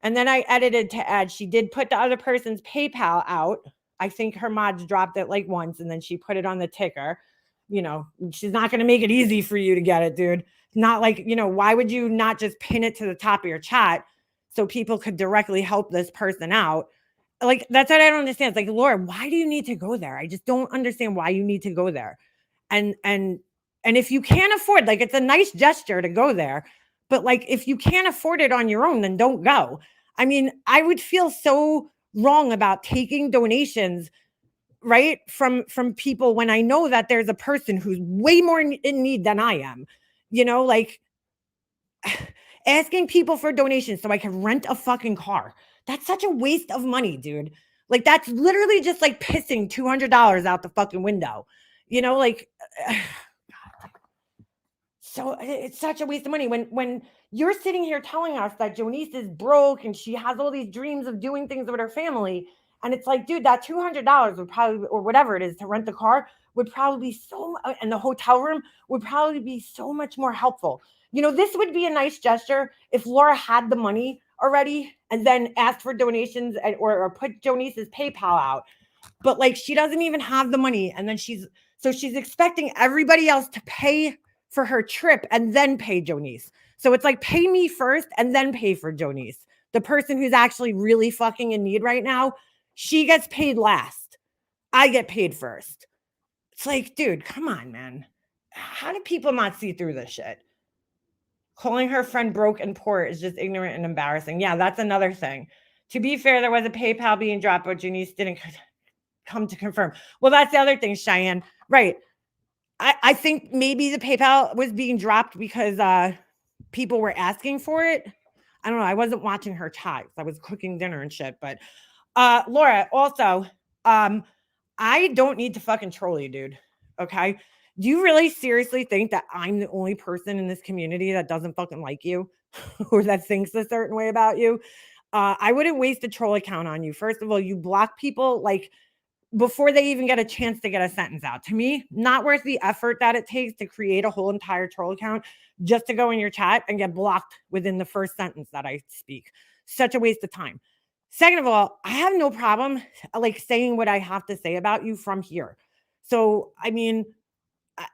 And then I edited to add, she did put the other person's PayPal out. I think her mods dropped it like once and then she put it on the ticker. She's not going to make it easy for you to get it, dude. Not like, why would you not just pin it to the top of your chat so people could directly help this person out? Like, that's what I don't understand. It's like, Laura, why do you need to go there? I just don't understand why you need to go there. And if you can't afford, like, it's a nice gesture to go there, but like, if you can't afford it on your own, then don't go. I mean, I would feel so wrong about taking donations, right, from people when I know that there's a person who's way more in need than I am, like asking people for donations so I can rent a fucking car. That's such a waste of money, dude. Like, that's literally just like pissing $200 out the fucking window, like, so it's such a waste of money when you're sitting here telling us that Jonice is broke and she has all these dreams of doing things with her family. And it's like, dude, that $200 would probably, or whatever it is to rent the car, would probably be and the hotel room would probably be so much more helpful. This would be a nice gesture if Laura had the money already and then asked for donations or put Jonice's PayPal out. But like, she doesn't even have the money. And then she's expecting everybody else to pay for her trip and then pay Jonice. So it's like, pay me first and then pay for Jonice. The person who's actually really fucking in need right now, she gets paid last. I get paid first. It's like, dude, come on, man. How do people not see through this shit? Calling her friend broke and poor is just ignorant and embarrassing. Yeah, that's another thing. To be fair, there was a PayPal being dropped, but Jonice didn't come to confirm. Well, that's the other thing, Cheyenne. Right. I think maybe the PayPal was being dropped because people were asking for it. I don't know. I wasn't watching her chat. I was cooking dinner and shit. But Laura, also, I don't need to fucking troll you, dude. Okay. Do you really seriously think that I'm the only person in this community that doesn't fucking like you or that thinks a certain way about you? I wouldn't waste a troll account on you. First of all, you block people like before they even get a chance to get a sentence out. To me, not worth the effort that it takes to create a whole entire troll account just to go in your chat and get blocked within the first sentence that I speak. Such a waste of time. Second of all, I have no problem like saying what I have to say about you from here. So, I mean,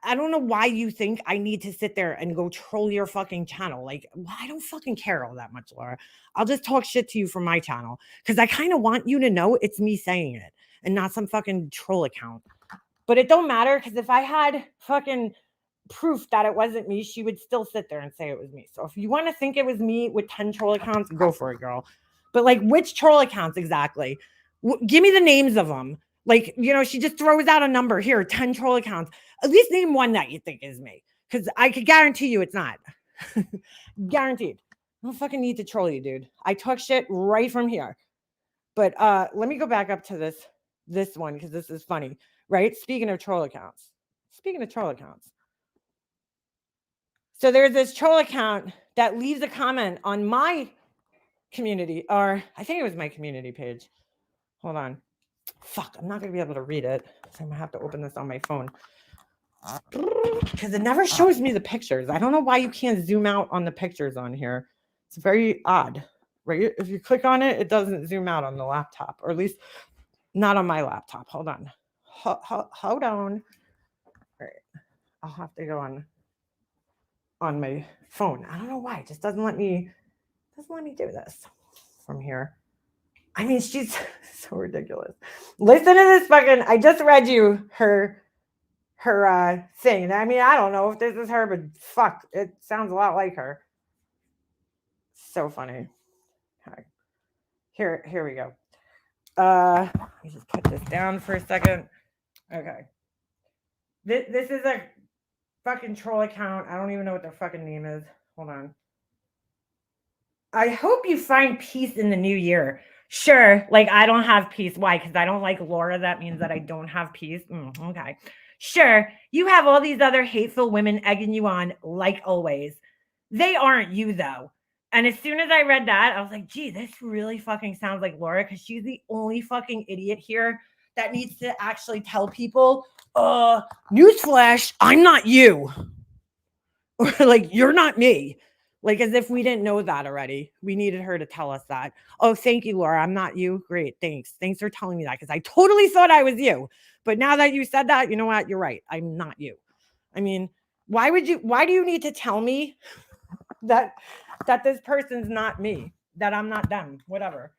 I don't know why you think I need to sit there and go troll your fucking channel. Like, I don't fucking care all that much, Laura. I'll just talk shit to you from my channel because I kind of want you to know it's me saying it and not some fucking troll account. But it don't matter because if I had fucking proof that it wasn't me, she would still sit there and say it was me. So if you want to think it was me with 10 troll accounts, go for it, girl. But like, which troll accounts exactly? Give me the names of them. Like, she just throws out a number here, 10 troll accounts. At least name one that you think is me, because I could guarantee you it's not. Guaranteed. I don't fucking need to troll you, dude. I talk shit right from here. But let me go back up to this one because this is funny, right? Speaking of troll accounts. So there's this troll account that leaves a comment on my community, or I think it was my community page. Hold on. Fuck, I'm not going to be able to read it. So I'm going to have to open this on my phone. Because it never shows me the pictures. I don't know why you can't zoom out on the pictures on here. It's very odd, right? If you click on it, it doesn't zoom out on the laptop, or at least not on my laptop. Hold on. Hold on. All right. I'll have to go on my phone. I don't know why. It just doesn't let me do this from here. I mean, she's so ridiculous. Listen to this fucking, I just read you her thing. I mean, I don't know if this is her, but fuck, it sounds a lot like her. So funny. Okay. Here we go. Let me just put this down for a second. Okay. This is a fucking troll account. I don't even know what their fucking name is. Hold on. I hope you find peace in the new year. Sure, like I don't have peace. Why? Because I don't like Laura. That means that I don't have peace. Okay. Sure, you have all these other hateful women egging you on, like always. They aren't you, though. And as soon as I read that, I was like, gee, this really fucking sounds like Laura, because she's the only fucking idiot here that needs to actually tell people, newsflash, I'm not you. Or like, you're not me. Like, as if we didn't know that already. We needed her to tell us that. Oh, thank you, Laura. I'm not you. Great. Thanks. Thanks for telling me that, because I totally thought I was you. But now that you said that, you know what? You're right. I'm not you. I mean, why do you need to tell me that this person's not me, that I'm not them, whatever?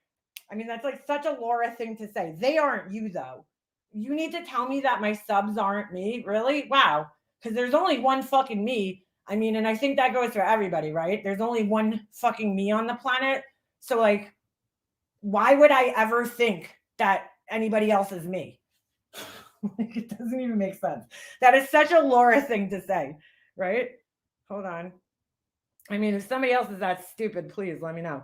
I mean, that's like such a Laura thing to say. They aren't you, though. You need to tell me that my subs aren't me? Really? Wow. Because there's only one fucking me. I mean, and I think that goes for everybody, right? There's only one fucking me on the planet. So, like, why would I ever think that anybody else is me? It doesn't even make sense. That is such a Laura thing to say, right? Hold on. I mean, if somebody else is that stupid, please let me know.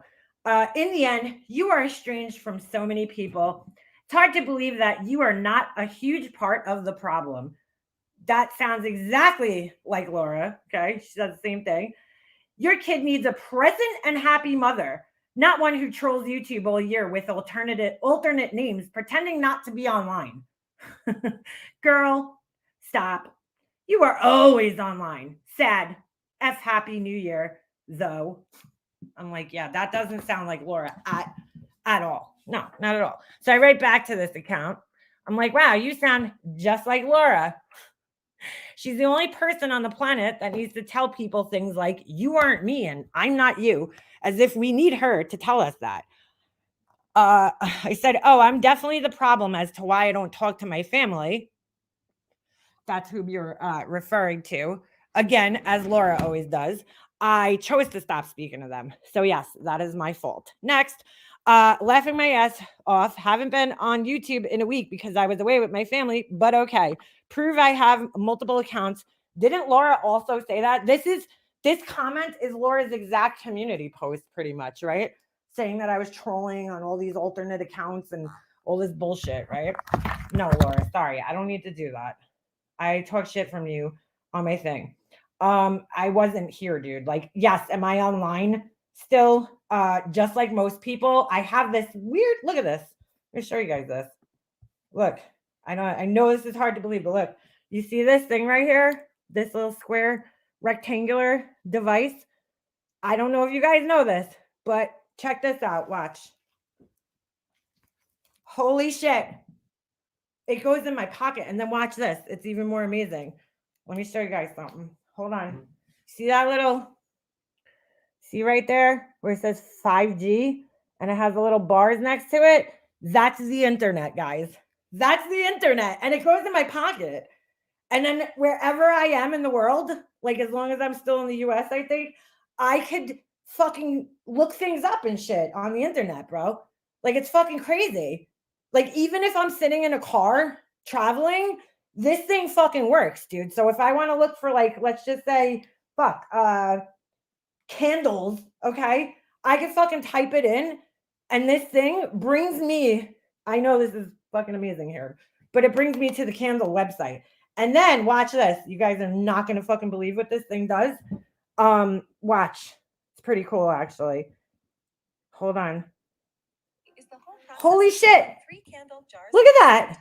In the end, you are estranged from so many people. It's hard to believe that you are not a huge part of the problem. That sounds exactly like Laura. Okay. She does the same thing. Your kid needs a present and happy mother, not one who trolls YouTube all year with alternate names, pretending not to be online. Girl, stop. You are always online. Sad. F happy new year, though. I'm like, yeah, that doesn't sound like Laura at all. No, not at all. So I write back to this account. I'm like, wow, you sound just like Laura. She's the only person on the planet that needs to tell people things like, you aren't me and I'm not you, as if we need her to tell us that. I said, oh, I'm definitely the problem as to why I don't talk to my family. That's who you're referring to. Again, as Laura always does, I chose to stop speaking to them. So yes, that is my fault. Next, laughing my ass off. Haven't been on YouTube in a week because I was away with my family, but okay. Prove I have multiple accounts. Didn't Laura also say that? This comment is Laura's exact community post, pretty much, right? Saying that I was trolling on all these alternate accounts and all this bullshit, right? No, Laura, sorry. I don't need to do that. I talk shit from you on my thing. I wasn't here, dude. Like, yes, am I online still? Just like most people, I have this weird, look at this. Let me show you guys this. Look, I know this is hard to believe, but look, you see this thing right here? This little square rectangular device. I don't know if you guys know this, but check this out. Watch. Holy shit. It goes in my pocket. And then watch this. It's even more amazing. Let me show you guys something. Hold on. See that see right there where it says 5G and it has the little bars next to it? That's the internet, guys. That's the internet. And it goes in my pocket. And then wherever I am in the world, like as long as I'm still in the US, I think, I could fucking look things up and shit on the internet, bro. Like it's fucking crazy. Like even if I'm sitting in a car traveling, This thing fucking works, dude. So if I want to look for like, let's just say, candles, okay? I can fucking type it in and this thing brings me, I know this is fucking amazing here, but it brings me to the candle website. And then watch this. You guys are not going to fucking believe what this thing does. Watch. It's pretty cool actually. Hold on. Holy shit. Look at that.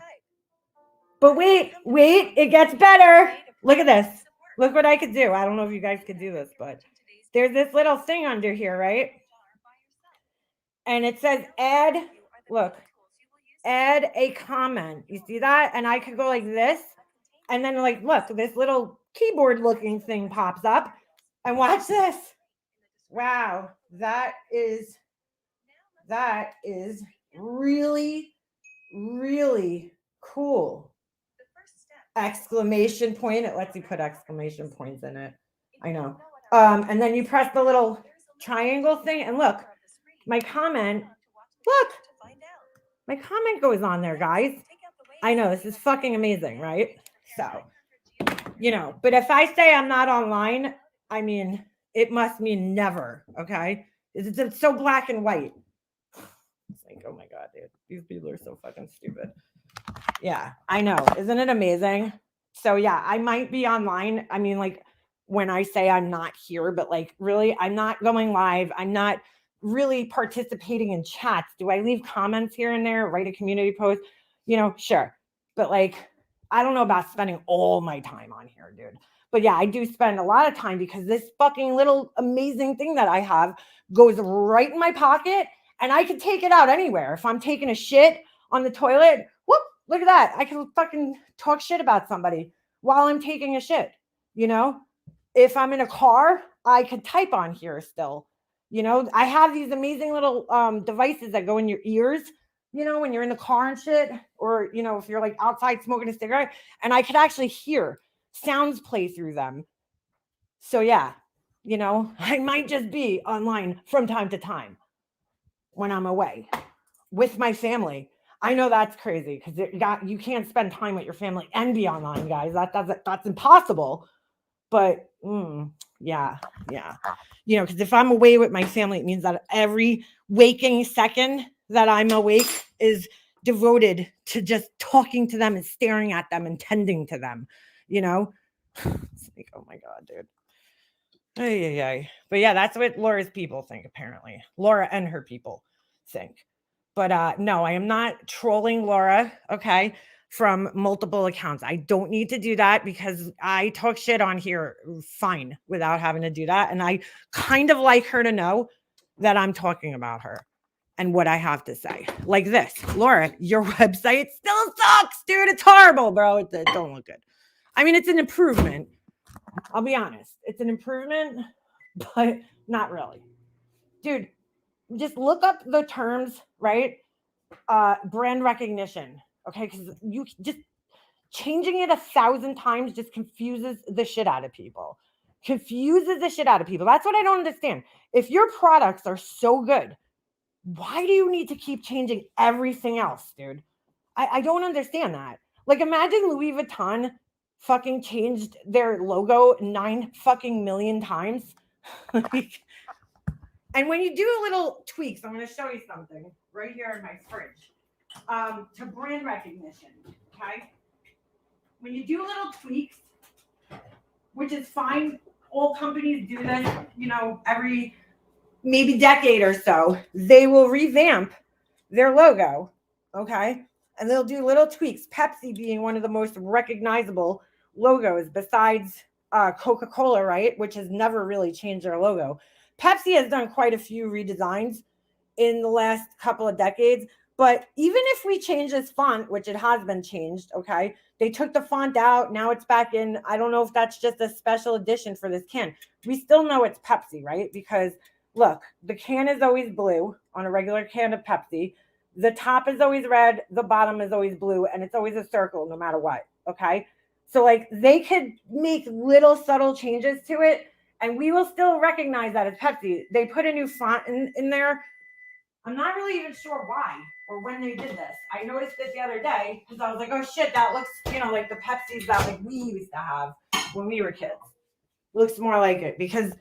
But wait, it gets better. Look at this. Look what I could do. I don't know if you guys could do this, but there's this little thing under here, right? And it says add, look, add a comment. You see that? And I could go like this. And then like, look, this little keyboard looking thing pops up. And watch this. Wow. That is really, really cool. Exclamation point. It lets you put exclamation points in it. I know. And then you press the little triangle thing and look, my comment goes on there, guys. I know this is fucking amazing, right? So, but if I say I'm not online, I mean, it must mean never, okay? It's so black and white. It's like, oh my God, dude, these people are so fucking stupid. Yeah, I know. Isn't it amazing? So yeah, I might be online. I mean, like when I say I'm not here, but like really, I'm not going live. I'm not really participating in chats. Do I leave comments here and there, write a community post? Sure. But like, I don't know about spending all my time on here, dude. But yeah, I do spend a lot of time because this fucking little amazing thing that I have goes right in my pocket and I can take it out anywhere. If I'm taking a shit on the toilet, whoop, look at that. I can fucking talk shit about somebody while I'm taking a shit. If I'm in a car, I could type on here still. I have these amazing little devices that go in your ears, when you're in the car and shit, or, if you're like outside smoking a cigarette, and I could actually hear sounds play through them. So yeah, I might just be online from time to time when I'm away with my family. I know that's crazy because you can't spend time with your family and be online, guys. That's impossible. But yeah. Because if I'm away with my family, it means that every waking second that I'm awake is devoted to just talking to them and staring at them and tending to them. It's like, oh my God, dude. Ay. But yeah, that's what Laura's people think, apparently. Laura and her people think. But no, I am not trolling Laura, okay, from multiple accounts. I don't need to do that because I talk shit on here fine without having to do that. And I kind of like her to know that I'm talking about her and what I have to say. Like this, Laura, your website still sucks, dude. It's horrible, bro. It don't look good. I mean, it's an improvement. I'll be honest. It's an improvement, but not really. Dude, just look up the terms, right? Brand recognition. Okay, because you just changing it 1,000 times just confuses the shit out of people. That's what I don't understand. If your products are so good, why do you need to keep changing everything else, dude? I don't understand that. Like, imagine Louis Vuitton fucking changed their logo 9 fucking million times. And when you do little tweaks, I'm going to show you something right here in my fridge. To brand recognition, okay? When you do little tweaks, which is fine, all companies do this, every maybe decade or so, they will revamp their logo, okay? And they'll do little tweaks, Pepsi being one of the most recognizable logos besides Coca-Cola, right? Which has never really changed their logo. Pepsi has done quite a few redesigns in the last couple of decades. But even if we change this font, which it has been changed, okay, they took the font out. Now it's back in. I don't know if that's just a special edition for this can. We still know it's Pepsi, right? Because look, the can is always blue on a regular can of Pepsi. The top is always red. The bottom is always blue. And it's always a circle no matter what, okay? So like they could make little subtle changes to it and we will still recognize that as Pepsi. They put a new font in there I'm not really even sure why or when they did this. I noticed it the other day because I was like, oh shit, that looks, like the Pepsis that like we used to have when we were kids. Looks more like it because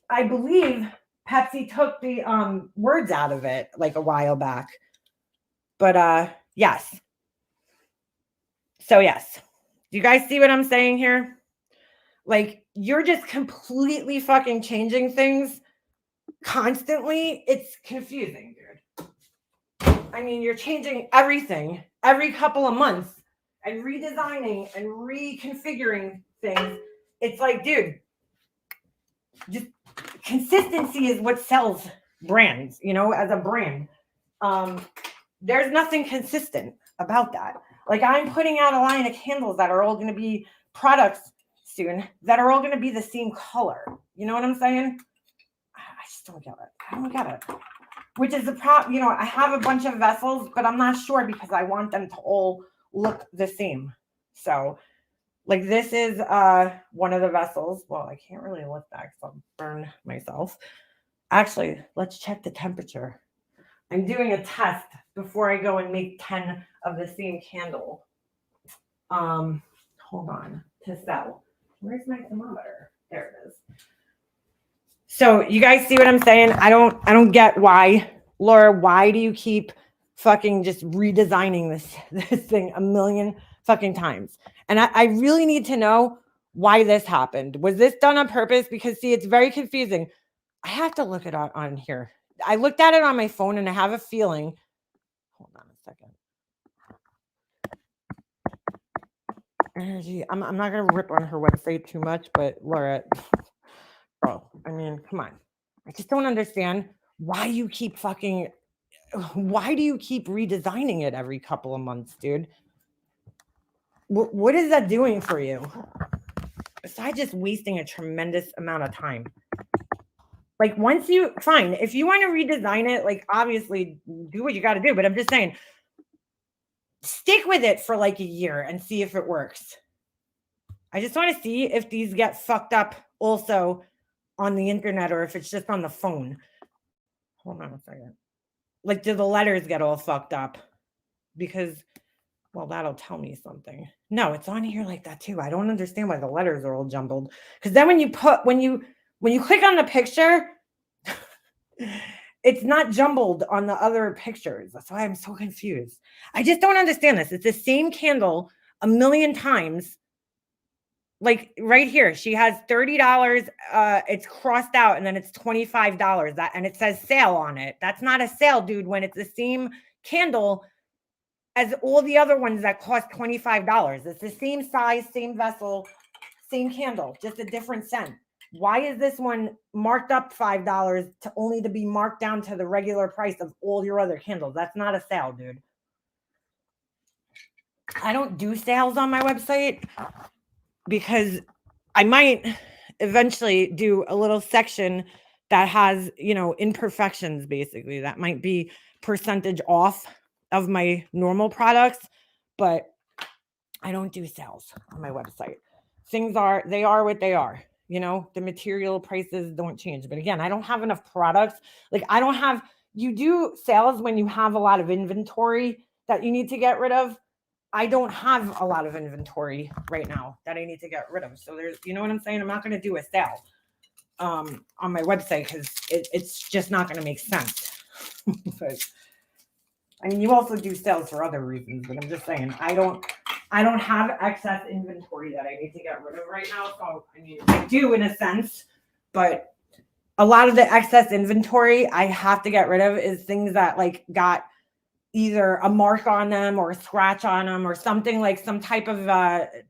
I believe Pepsi took the words out of it like a while back. But yes. So yes. Do you guys see what I'm saying here? Like you're just completely fucking changing things constantly. It's confusing, dude. I mean, you're changing everything every couple of months and redesigning and reconfiguring things. It's like, dude, just consistency is what sells brands, as a brand. There's nothing consistent about that. Like I'm putting out a line of candles that are all going to be products soon that are all going to be the same color. You know what I'm saying? I just don't get it. I don't get it. Which is the problem. I have a bunch of vessels, but I'm not sure because I want them to all look the same. So like this is one of the vessels. Well, I can't really look back, so I'll burn myself. Actually, let's check the temperature. I'm doing a test before I go and make 10 of the same candle. Hold on, to sell. Where's my thermometer? There it is. So you guys see what I'm saying? I don't get why, Laura, why do you keep fucking just redesigning this thing a million fucking times? And I really need to know why this happened. Was this done on purpose? Because see, it's very confusing. I have to look it up on here. I looked at it on my phone and I have a feeling. Hold on a second. Energy. I'm not gonna rip on her website too much, but Laura, bro, I mean, come on. I just don't understand why do you keep redesigning it every couple of months, dude? What is that doing for you? Besides just wasting a tremendous amount of time. Like fine, if you want to redesign it, like obviously do what you got to do. But I'm just saying, stick with it for like a year and see if it works. I just want to see if these get fucked up also on the internet or if it's just on the phone. Hold on a second. Like, do the letters get all fucked up? Because, well, that'll tell me something. No, it's on here like that too. I don't understand why the letters are all jumbled. Because then when you click on the picture, it's not jumbled on the other pictures. That's why I'm so confused. I just don't understand this. It's the same candle a million times. Like right here, she has $30. It's crossed out and then it's $25. And it says sale on it. That's not a sale, dude, when it's the same candle as all the other ones that cost $25. It's the same size, same vessel, same candle, just a different scent. Why is this one marked up $5 to be marked down to the regular price of all your other candles? That's not a sale, dude. I don't do sales on my website because I might eventually do a little section that has, imperfections, basically. That might be percentage off of my normal products, but I don't do sales on my website. They are what they are. The material prices don't change. But again, I don't have enough products. Like you do sales when you have a lot of inventory that you need to get rid of. I don't have a lot of inventory right now that I need to get rid of. So there's, you know what I'm saying? I'm not going to do a sale on my website because it's just not going to make sense. But I mean, you also do sales for other reasons, but I'm just saying, I don't have excess inventory that I need to get rid of right now. So, I mean, I do in a sense, but a lot of the excess inventory I have to get rid of is things that like got either a mark on them or a scratch on them or something, like some type of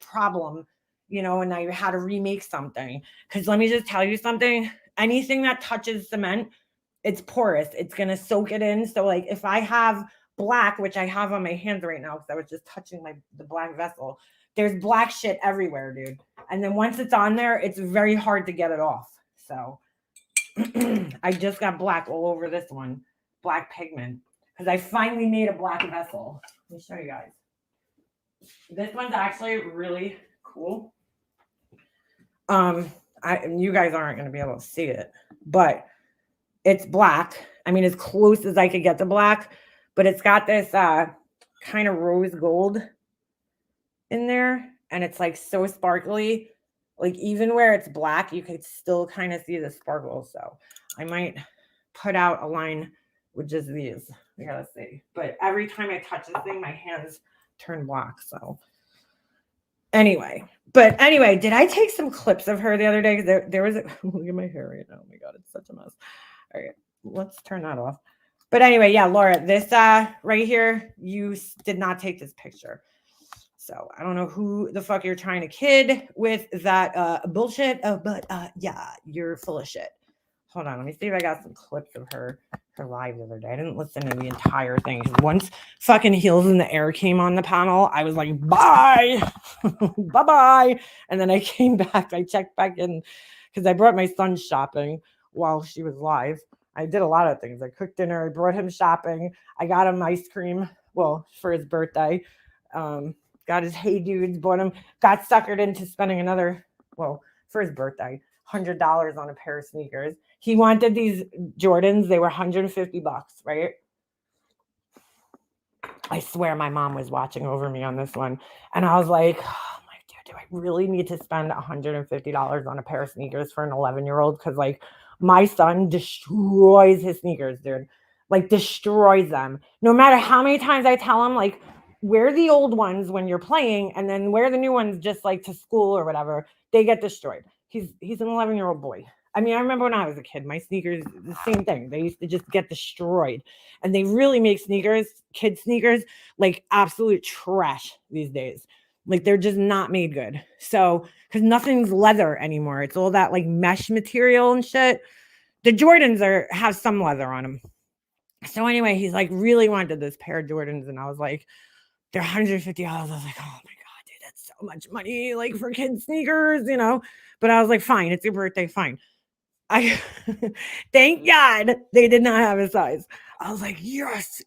problem, and now you had to remake something. Because let me just tell you something, anything that touches cement, it's porous. It's going to soak it in. So like if I have black, which I have on my hands right now because I was just touching the black vessel, there's black shit everywhere, dude. And then once it's on there, it's very hard to get it off. So I just got black all over this one, black pigment, because I finally made a black vessel. Let me show you guys. This one's actually really cool. You guys aren't going to be able to see it, but it's black I mean, as close as I could get to black, but it's got this kind of rose gold in there, and it's like so sparkly. Like even where it's black, you could still kind of see the sparkles. So I might put out a line with just these. We gotta see. But every time I touch this thing, my hands turn black. So anyway, did I take some clips of her the other day? There was a look at my hair right now. Oh my god, it's such a mess. All right, let's turn that off. But anyway, yeah, Laura, this right here, you did not take this picture. So I don't know who the fuck you're trying to kid with that bullshit. But yeah, you're full of shit. Hold on, let me see if I got some clips of her live the other day. I didn't listen to the entire thing. Once fucking Heels in the Air came on the panel, I was like, bye, bye bye. And then I came back. I checked back in because I brought my son shopping while she was live. I did a lot of things. I cooked dinner. I brought him shopping. I got him ice cream. Well, for his birthday. Got his Hey Dudes, bought him, got suckered into spending another, well, for his birthday, $100 on a pair of sneakers. He wanted these Jordans. They were $150, right? I swear my mom was watching over me on this one. And I was like, oh my God, do I really need to spend $150 on a pair of sneakers for an 11-year-old? Because like my son destroys his sneakers, dude. Like destroys them. No matter how many times I tell him, like, wear the old ones when you're playing and then wear the new ones just like to school or whatever, they get destroyed. He's an 11-year-old boy. I mean, I remember when I was a kid, my sneakers, the same thing. They used to just get destroyed. And they really make sneakers, kid sneakers, like absolute trash these days. Like they're just not made good. So, because nothing's leather anymore. It's all that like mesh material and shit. The Jordans have some leather on them. So anyway, he's like really wanted this pair of Jordans. And I was like, they're $150. I was like, oh my God, dude, that's so much money, like for kids sneakers, you know? But I was like, fine, it's your birthday, fine. I thank God they did not have a size. I was like, yes.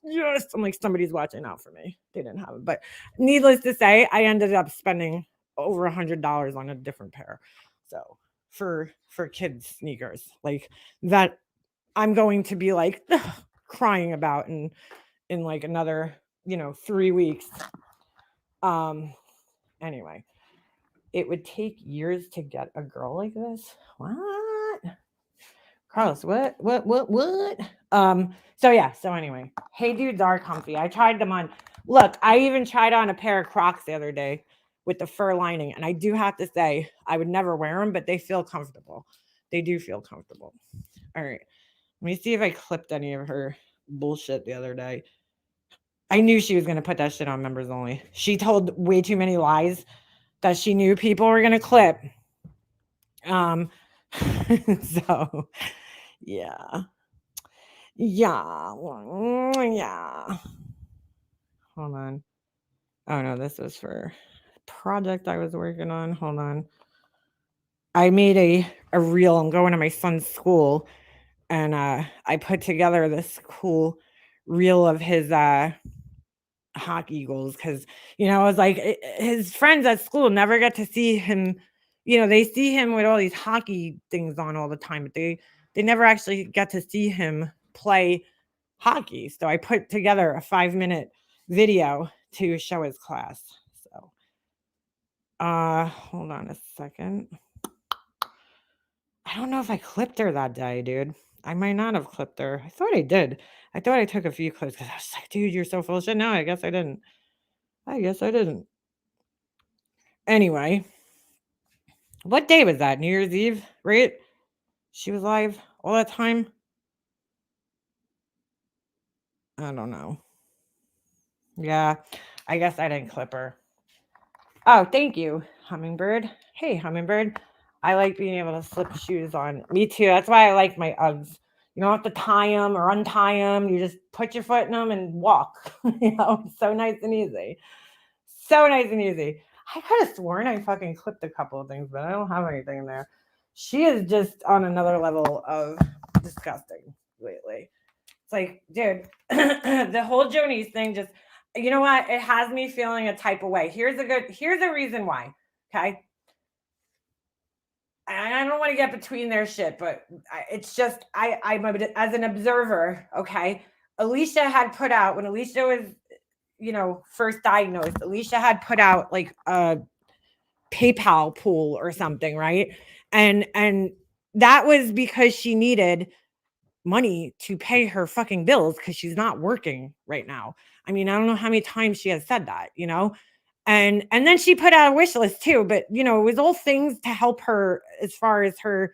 I'm like, somebody's watching out for me. They didn't have it. But needless to say, I ended up spending over $100 on a different pair. So for kids sneakers, like that I'm going to be like crying about in like another 3 weeks. Anyway, it would take years to get a girl like this. What? Carlos, what? So anyway, Hey Dudes are comfy. I tried them on. Look, I even tried on a pair of Crocs the other day with the fur lining. And I do have to say, I would never wear them, but they feel comfortable. They do feel comfortable. All right. Let me see if I clipped any of her bullshit the other day. I knew she was going to put that shit on members only. She told way too many lies that she knew people were going to clip. So yeah. Hold on. Oh no, this was for a project I was working on. Hold on. I made a reel. I'm going to my son's school, and I put together this cool reel of his hockey goals because I was like his friends at school never get to see him. They see him with all these hockey things on all the time, but they never actually get to see him play hockey. So I put together a 5-minute video to show his class. So hold on a second. I don't know if I clipped her that day, dude. I might not have clipped her. I thought I did. I thought I took a few clips because I was like, dude, you're so full of shit. No, I guess I didn't. Anyway, what day was that? New Year's Eve, right? She was live all that time. I don't know. Yeah, I guess I didn't clip her. Oh, thank you, Hummingbird. Hey, Hummingbird. I like being able to slip shoes on. Me too. That's why I like my Uggs. You don't have to tie them or untie them. You just put your foot in them and walk. So nice and easy. So nice and easy. I could have sworn I fucking clipped a couple of things, but I don't have anything in there. She is just on another level of disgusting lately. It's like, dude, the whole Jonice thing just, you know what? It has me feeling a type of way. Here's a reason why. Okay. I don't want to get between their shit, but it's just I'm as an observer. Okay, Alicia had put out when Alicia was first diagnosed. Alicia had put out like a PayPal pool or something, right? And that was because she needed money to pay her fucking bills because she's not working right now. I mean, I don't know how many times she has said that, and then she put out a wish list too, but it was all things to help her as far as her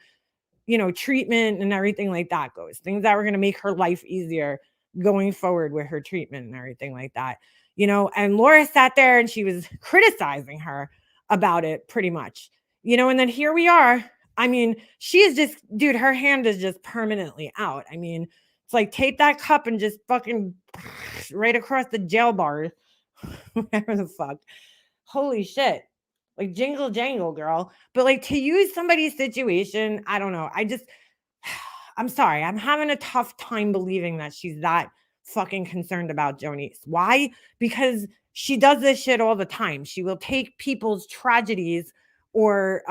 treatment and everything like that goes. Things that were going to make her life easier going forward with her treatment and everything like that. And Laura sat there and she was criticizing her about it pretty much. And then here we are. I mean, she is just, dude, her hand is just permanently out. I mean, it's like take that cup and just fucking right across the jail bar. Whatever the fuck. Holy shit. Like jingle jangle, girl. But like to use somebody's situation, I don't know. I'm sorry. I'm having a tough time believing that she's that fucking concerned about Jonice. Why? Because she does this shit all the time. She will take people's tragedies or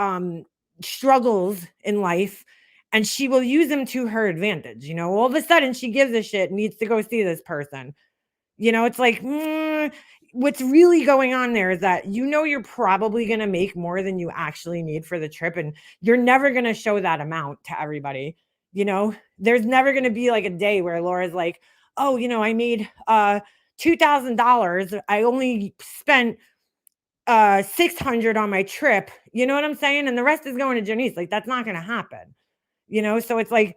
struggles in life and she will use them to her advantage. All of a sudden she gives a shit, needs to go see this person. It's like, what's really going on there is that you're probably going to make more than you actually need for the trip. And you're never going to show that amount to everybody. There's never going to be like a day where Laura's like, oh, I made $2,000. I only spent $600 on my trip. You know what I'm saying? And the rest is going to Janice. Like, that's not going to happen. So it's like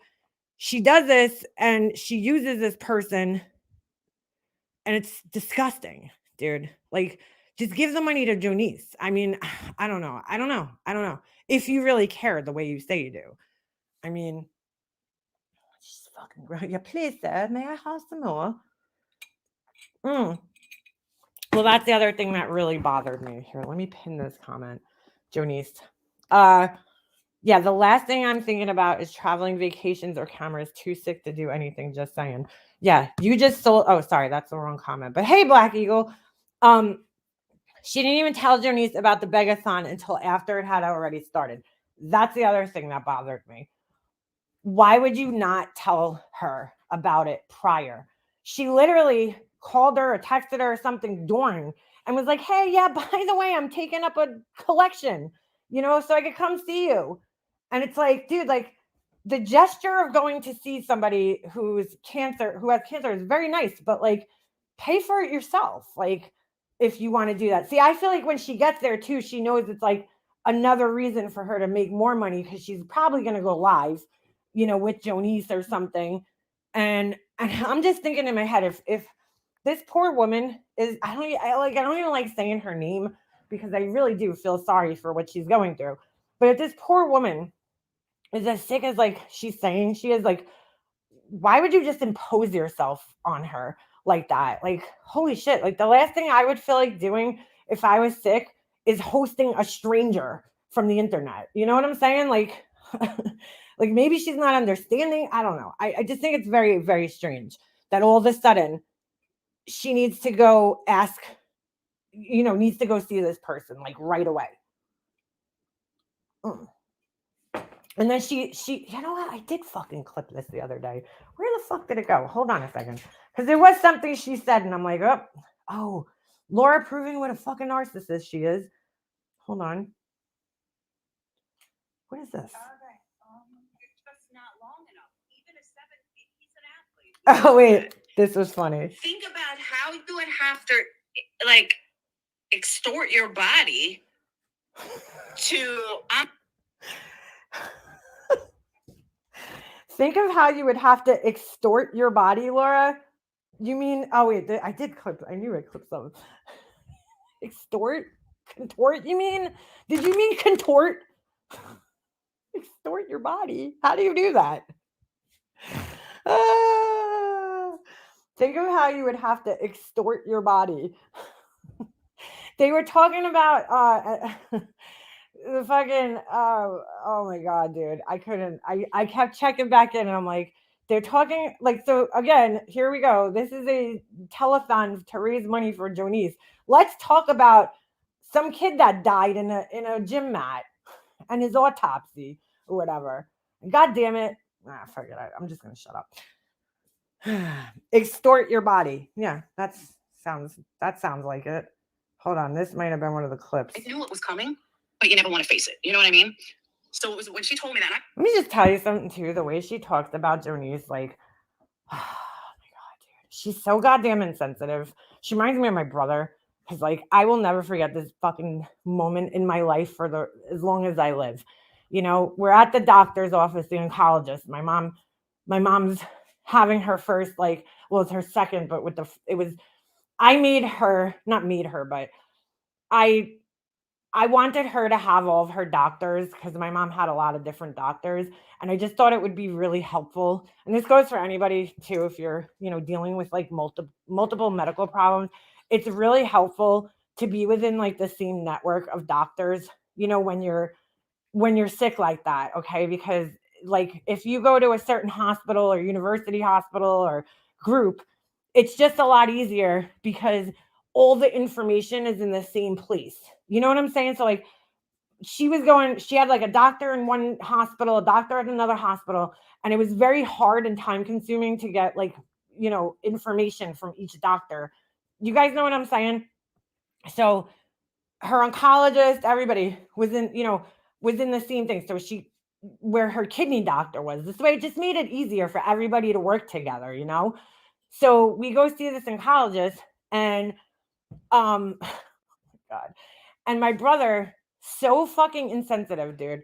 she does this and she uses this person. And it's disgusting, dude. Like, just give the money to Jonice. I mean, I don't know. If you really care the way you say you do. I mean, she's fucking gross. Yeah, please, sir. May I have some more? Well, that's the other thing that really bothered me. Here, let me pin this comment. Jonice. Yeah, the last thing I'm thinking about is traveling, vacations, or cameras. Too sick to do anything. Just saying. Yeah, you just sold. Oh, sorry, that's the wrong comment. But hey, Black Eagle. She didn't even tell Jonice about the Begathon until after it had already started. That's the other thing that bothered me. Why would you not tell her about it prior? She literally called her or texted her or something during and was like, hey, yeah, by the way, I'm taking up a collection, so I could come see you. And it's like, dude, like the gesture of going to see somebody who has cancer is very nice, but like pay for it yourself. Like, if you want to do that. See, I feel like when she gets there too, she knows it's like another reason for her to make more money because she's probably going to go live, with Jonice or something. And I'm just thinking in my head, if this poor woman is, I don't even like saying her name because I really do feel sorry for what she's going through. But if this poor woman is as sick as like she's saying she is, like, why would you just impose yourself on her like that? Like, holy shit. Like, the last thing I would feel like doing if I was sick is hosting a stranger from the internet. You know what I'm saying? Like, like maybe she's not understanding. I don't know. I just think it's very, very strange that all of a sudden she needs to go ask, needs to go see this person like right away. And then she, you know what? I did fucking clip this the other day. Where the fuck did it go? Hold on a second. Because there was something she said, and I'm like, oh, Laura proving what a fucking narcissist she is. Hold on. What is this? Just not long enough. Even a 7, he's an athlete. Oh, wait. This was funny. Think about how you would have to, like, extort your body to... Think of how you would have to extort your body, Laura. You mean, oh wait, I did clip, I knew I clipped some. Extort? Contort, you mean? Did you mean contort? Extort your body? How do you do that? Think of how you would have to extort your body. They were talking about the fucking oh my god, dude, I couldn't. I kept checking back in and I'm like, they're talking like, so again, here we go. This is a telethon to raise money for Jonice. Let's talk about some kid that died in a gym mat. and his autopsy or whatever. And God damn it. Forget it. I'm just gonna shut up. Extort your body. Yeah, that sounds like it. Hold on, this might have been one of the clips. I knew it was coming, but you never want to face it. You know what I mean? So it was when she told me that. Let me just tell you something too. The way she talks about Jonice, like, oh my god, dude, she's so goddamn insensitive. She reminds me of my brother because, like, I will never forget this fucking moment in my life for as long as I live. You know, we're at the doctor's office, the oncologist. My mom's having her first, like, well, it's her second, but I made her, not made her, but I wanted her to have all of her doctors because my mom had a lot of different doctors. And I just thought it would be really helpful. And this goes for anybody too, if you're, dealing with like multiple medical problems. It's really helpful to be within like the same network of doctors, when you're sick like that. Okay. Because like if you go to a certain hospital or university hospital or group, it's just a lot easier because all the information is in the same place. You know what I'm saying? So like she had like a doctor in one hospital, a doctor at another hospital, and it was very hard and time consuming to get like, information from each doctor. You guys know what I'm saying? So her oncologist, everybody was in the same thing. So where her kidney doctor was, this way it just made it easier for everybody to work together. So we go see this oncologist and God. And my brother, so fucking insensitive, dude,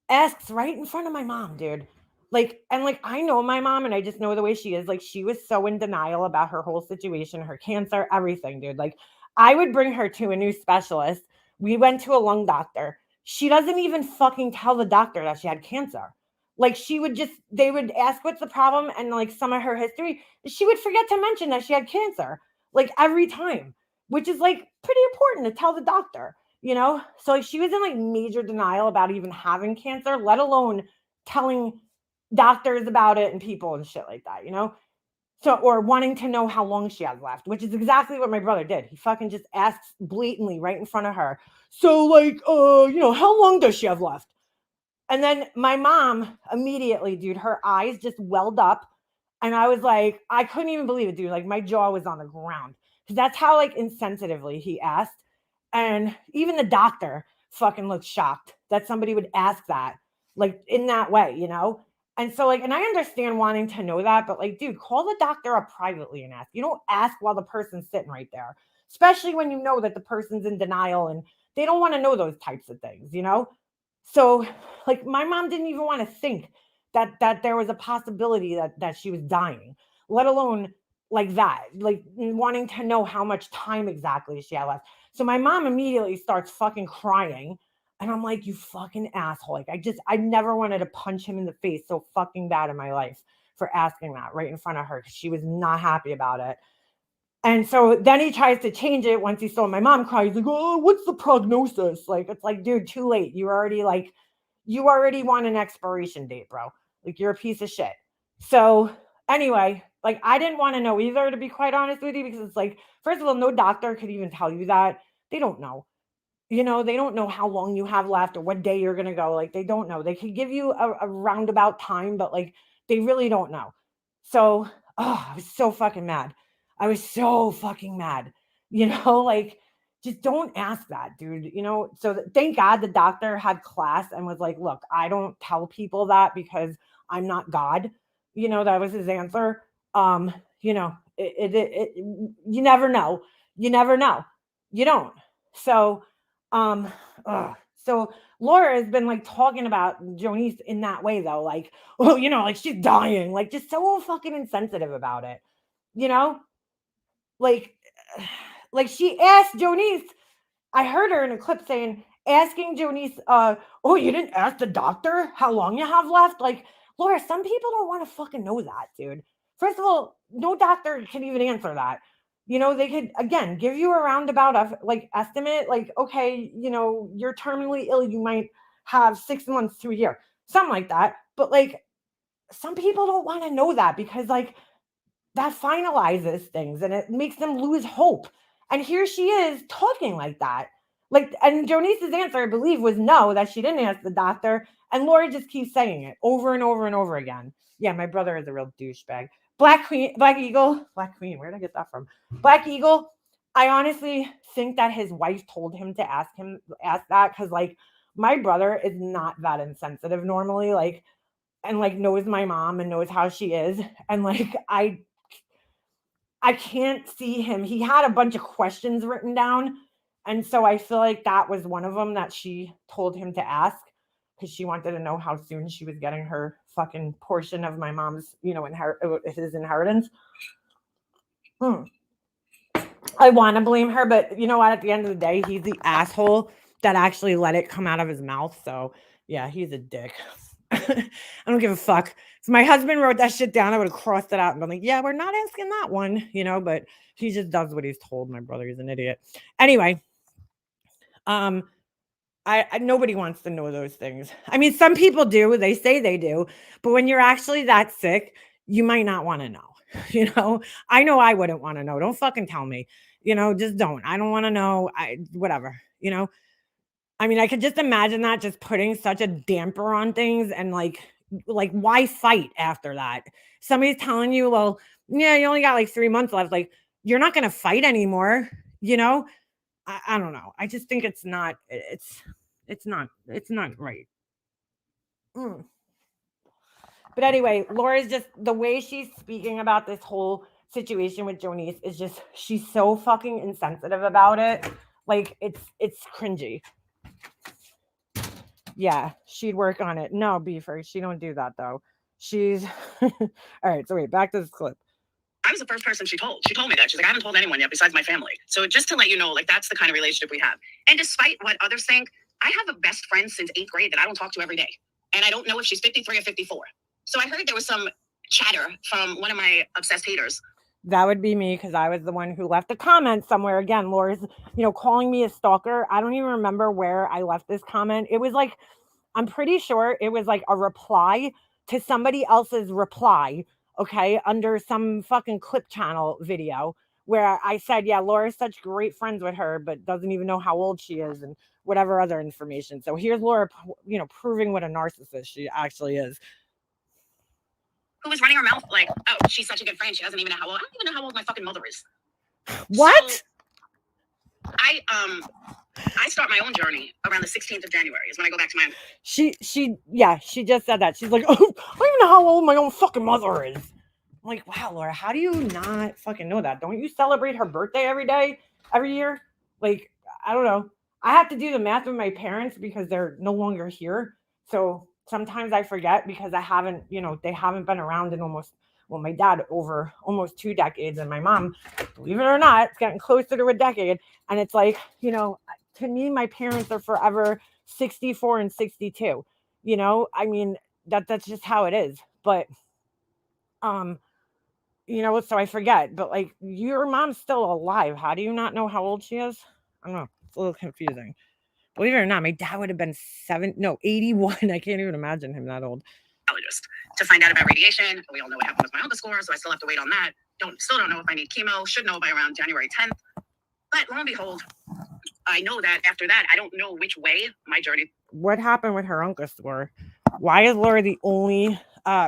asks right in front of my mom, dude. Like I know my mom and I just know the way she is. Like she was so in denial about her whole situation, her cancer, everything, dude. Like I would bring her to a new specialist. We went to a lung doctor. She doesn't even fucking tell the doctor that she had cancer. Like they would ask what's the problem and like some of her history. She would forget to mention that she had cancer, like every time, which is like pretty important to tell the doctor. So like she was in like major denial about even having cancer, let alone telling doctors about it and people and shit like that. So or wanting to know how long she has left, which is exactly what my brother did. He fucking just asks blatantly right in front of her, so like how long does she have left? And then my mom immediately, dude, her eyes just welled up. And I was like, I couldn't even believe it, dude. Like my jaw was on the ground. Because that's how like insensitively he asked. And even the doctor fucking looked shocked that somebody would ask that, like in that way. And so like, and I understand wanting to know that, but like, dude, call the doctor up privately and ask. You don't ask while the person's sitting right there, especially when you know that the person's in denial and they don't want to know those types of things. So like my mom didn't even want to think that there was a possibility that she was dying, let alone like that, like wanting to know how much time exactly she had left. So my mom immediately starts fucking crying. And I'm like, you fucking asshole. Like I never wanted to punch him in the face so fucking bad in my life for asking that right in front of her because she was not happy about it. And so then he tries to change it once he saw my mom cry. He's like, oh, what's the prognosis? Like, it's like, dude, too late. You already want an expiration date, bro. Like, you're a piece of shit. So anyway, like, I didn't want to know either, to be quite honest with you, because it's like, first of all, no doctor could even tell you that. They don't know. They don't know how long you have left or what day you're going to go. Like, they don't know. They could give you a roundabout time, but like, they really don't know. So, I was so fucking mad. I was so fucking mad. Like, just don't ask that, dude. So thank God the doctor had class and was like, look, I don't tell people that because I'm not God. That was his answer. You never know. You never know. You don't. So, um, so Laura has been like talking about Jonice in that way though, like, well, like she's dying, like just so fucking insensitive about it, you know, like, like she asked Jonice. I heard her in a clip asking Jonice, oh, you didn't ask the doctor how long you have left? Like, Laura, some people don't want to fucking know that, dude. First of all, no doctor can even answer that. They could, again, give you a roundabout of like estimate, like, okay, you're terminally ill, you might have 6 months to a year, something like that. But like, some people don't want to know that because like that finalizes things and it makes them lose hope. And here she is talking like that. Like, and Jonice's answer, I believe, was no, that she didn't ask the doctor. And Lori just keeps saying it over and over and over again. Yeah, my brother is a real douchebag. Black Queen, where did I get that from? Black Eagle, I honestly think that his wife told him to ask that because, like, my brother is not that insensitive normally, like, and like knows my mom and knows how she is. And like, I can't see him. He had a bunch of questions written down. And so I feel like that was one of them that she told him to ask because she wanted to know how soon she was getting her fucking portion of my mom's, his inheritance. I want to blame her, but you know what? At the end of the day, he's the asshole that actually let it come out of his mouth. So yeah, he's a dick. I don't give a fuck. If my husband wrote that shit down, I would have crossed it out and been like, yeah, we're not asking that one, but he just does what he's told. My brother is an idiot. Anyway, I nobody wants to know those things. I mean, some people do, they say they do, but when you're actually that sick, you might not want to know. I know I wouldn't want to know. Don't fucking tell me. Just don't. I don't want to know. Whatever. I mean, I could just imagine that just putting such a damper on things and like why fight after that? Somebody's telling you, well, yeah, you only got like 3 months left. Like, you're not gonna fight anymore, you know? I don't know. I just think it's not right. Mm. But anyway, Laura's just the way she's speaking about this whole situation with Jonice is just she's so fucking insensitive about it. Like it's cringy. Yeah, she'd work on it. No, Beaver, she don't do that though. She's all right. So wait, back to this clip. I was the first person she told. She told me that. She's like, I haven't told anyone yet besides my family. So just to let you know, like, that's the kind of relationship we have. And despite what others think, I have a best friend since 8th grade that I don't talk to every day. And I don't know if she's 53 or 54. So I heard there was some chatter from one of my obsessed haters. That would be me because I was the one who left a comment somewhere. Again, Laura's, calling me a stalker. I don't even remember where I left this comment. It was like, I'm pretty sure it was like a reply to somebody else's reply, okay, under some fucking clip channel video where I said, yeah, Laura's such great friends with her, but doesn't even know how old she is and whatever other information. So here's Laura, proving what a narcissist she actually is. Who was running her mouth like, oh, she's such a good friend. She doesn't even know how old. I don't even know how old my fucking mother is. What? So, I start my own journey around the 16th of January is when I go back to my. She just said that. She's like, oh, I don't even know how old my own fucking mother is. I'm like, wow, Laura, how do you not fucking know that? Don't you celebrate her birthday every year? Like, I don't know. I have to do the math with my parents because they're no longer here. So sometimes I forget because they haven't been around in my dad over almost 2 decades, and my mom, believe it or not, it's getting closer to a decade. And it's like, to me, my parents are forever 64 and 62. I mean, that's just how it is. But so I forget. But like, your mom's still alive. How do you not know how old she is? I don't know. It's a little confusing. Believe it or not, my dad would have been 81. I can't even imagine him that old. To find out about radiation. We all know what happened with my uncle score, so I still have to wait on that. Still don't know if I need chemo. Should know by around January 10th. But lo and behold, I know that after that, I don't know which way my journey. What happened with her uncle score? Why is Laura the only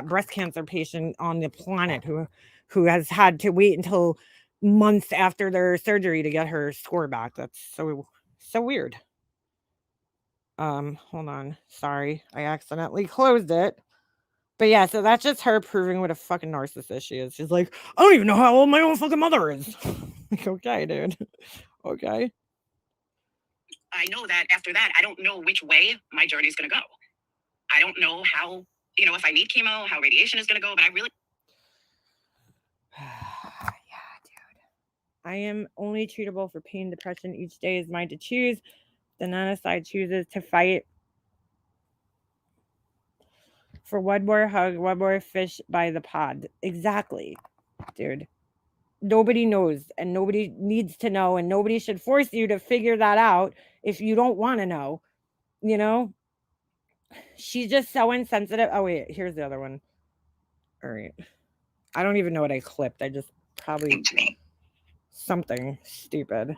breast cancer patient on the planet who has had to wait until months after their surgery to get her score back? That's so weird. Hold on. Sorry, I accidentally closed it. But yeah, so that's just her proving what a fucking narcissist she is. She's like, I don't even know how old my own fucking mother is. Like, okay, dude. Okay. I know that after that, I don't know which way my journey is going to go. I don't know how, if I need chemo, how radiation is going to go, but I really. Yeah, dude. I am only treatable for pain, depression. Each day is mine to choose. The Nana side chooses to fight for one more hug, one more fish by the pod. Exactly, dude. Nobody knows, and nobody needs to know, and nobody should force you to figure that out if you don't want to know. She's just so insensitive. Oh wait, here's the other one. All right, I don't even know what I clipped. I just probably something stupid.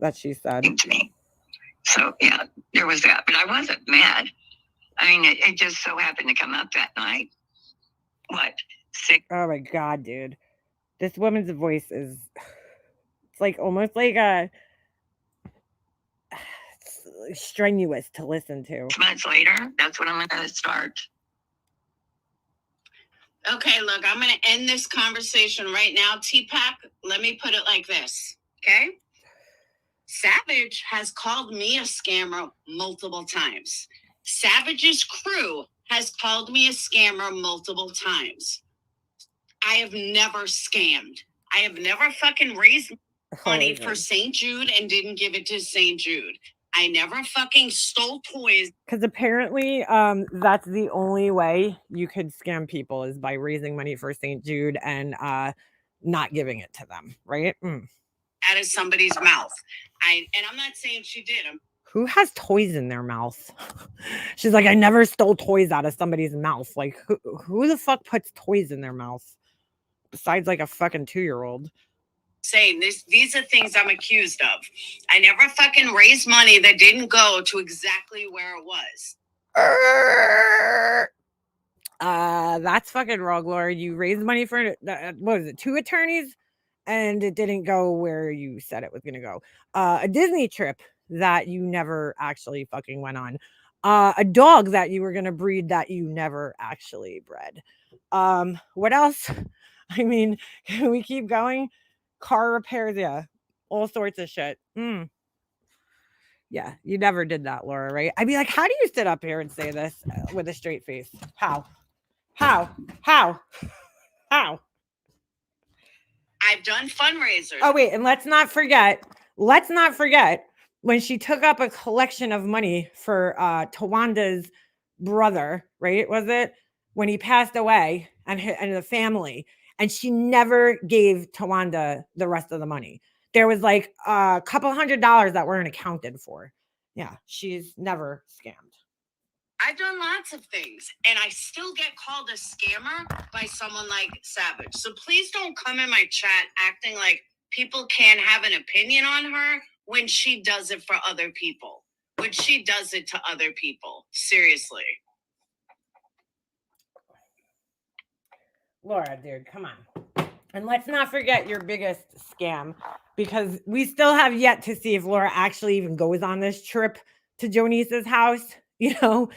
that she said. To me. So, yeah, there was that. But I wasn't mad. I mean, it just so happened to come up that night. What? 6? Oh my God, dude. This woman's voice is, it's like almost like a strenuous to listen to. 6 months later, that's when I'm going to start. Okay, look, I'm going to end this conversation right now. T-Pack, let me put it like this, okay? Savage has called me a scammer multiple times. Savage's crew has called me a scammer multiple times. I have never scammed. I have never fucking raised money for St. Jude and didn't give it to St. Jude. I never fucking stole toys. Because apparently that's the only way you could scam people is by raising money for St. Jude and not giving it to them, right? Out of somebody's mouth. And I'm not saying she did. Who has toys in their mouth? She's like, I never stole toys out of somebody's mouth. Like, who the fuck puts toys in their mouth? Besides like a fucking 2-year-old. Saying these are things I'm accused of. I never fucking raised money that didn't go to exactly where it was. That's fucking wrong, Laura. You raised money for what was it, 2 attorneys, and it didn't go where you said it was gonna go. A Disney trip that you never actually fucking went on. A dog that you were gonna breed that you never actually bred. What else? I mean, can we keep going? Car repairs, yeah, all sorts of shit. Yeah, you never did that, Laura, right? I'd be like, how do you sit up here and say this with a straight face? How? I've done fundraisers. Oh, wait, and let's not forget when she took up a collection of money for Tawanda's brother, right? Was it when he passed away and the family, and she never gave Tawanda the rest of the money. There was like a couple $100 that weren't accounted for. Yeah, she's never scammed. I've done lots of things, and I still get called a scammer by someone like Savage. So please don't come in my chat acting like people can't have an opinion on her when she does it for other people. When she does it to other people. Seriously. Laura, dude, come on. And let's not forget your biggest scam, because we still have yet to see if Laura actually even goes on this trip to Jonice's house. You know,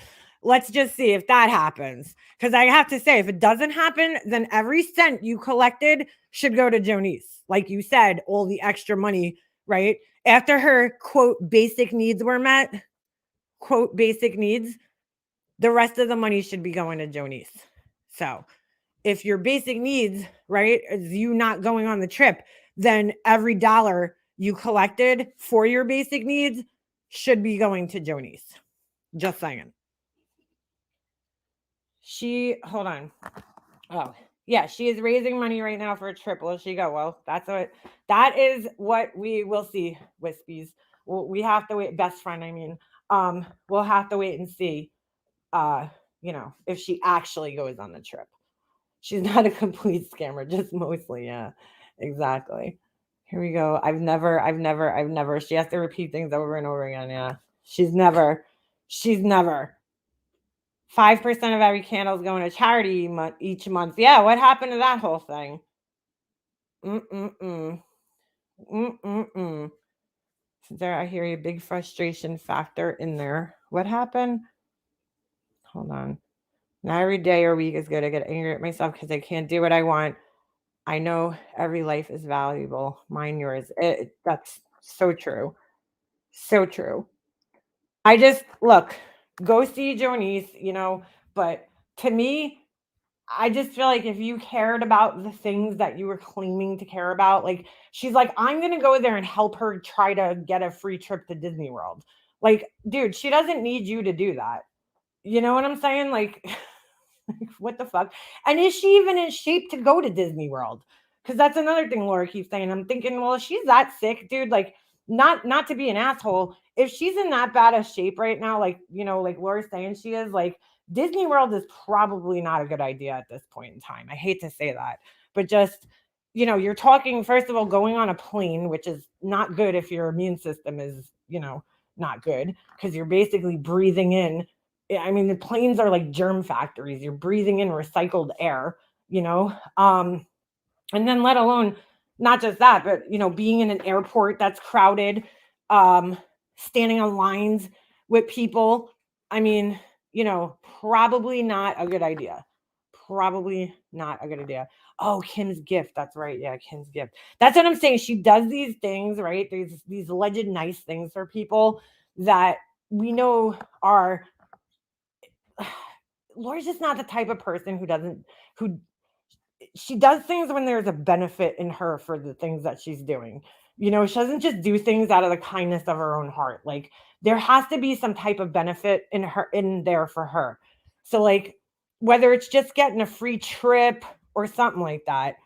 let's just see if that happens. Because I have to say, if it doesn't happen, then every cent you collected should go to Jonice. Like you said, all the extra money, right? After her, quote, basic needs were met, quote, basic needs, the rest of the money should be going to Jonice. So if your basic needs, right, is you not going on the trip, then every dollar you collected for your basic needs should be going to Jonice. Just saying. Hold on. Oh, yeah, she is raising money right now for a trip. Will she go? Well, that is what we will see, Wispies. We have to wait, best friend, I mean. We'll have to wait and see, if she actually goes on the trip. She's not a complete scammer, just mostly. Yeah, exactly. Here we go. I've never. She has to repeat things over and over again. Yeah. She's never. 5% of every candle is going to charity each month. Yeah. What happened to that whole thing? I hear a big frustration factor in there. What happened? Hold on. Not every day or week is good. I get angry at myself because I can't do what I want. I know every life is valuable. Mine, yours. That's so true. So true. I just, look, go see Jonice, but to me, I just feel like if you cared about the things that you were claiming to care about, like she's like, I'm going to go there and help her try to get a free trip to Disney World. Like, dude, she doesn't need you to do that. You know what I'm saying? Like, what the fuck? And is she even in shape to go to Disney World? Because that's another thing Laura keeps saying. I'm thinking, well, if she's that sick, dude, like not to be an asshole. If she's in that bad of shape right now, like, like Laura's saying she is, like Disney World is probably not a good idea at this point in time. I hate to say that, but just, you're talking, first of all, going on a plane, which is not good if your immune system is, not good, because you're basically breathing in. I mean, the planes are like germ factories. You're breathing in recycled air, and then let alone not just that, but being in an airport that's crowded, um, standing on lines with people. I mean, probably not a good idea. Probably not a good idea. Oh, Kim's gift. That's right. Yeah, Kim's gift. That's what I'm saying. She does these things, right? There's these alleged nice things for people that we know are. Laura's just not the type of person who she does things when there's a benefit in her for the things that she's doing. She doesn't just do things out of the kindness of her own heart. Like, there has to be some type of benefit in there for her. So, like, whether it's just getting a free trip or something like that.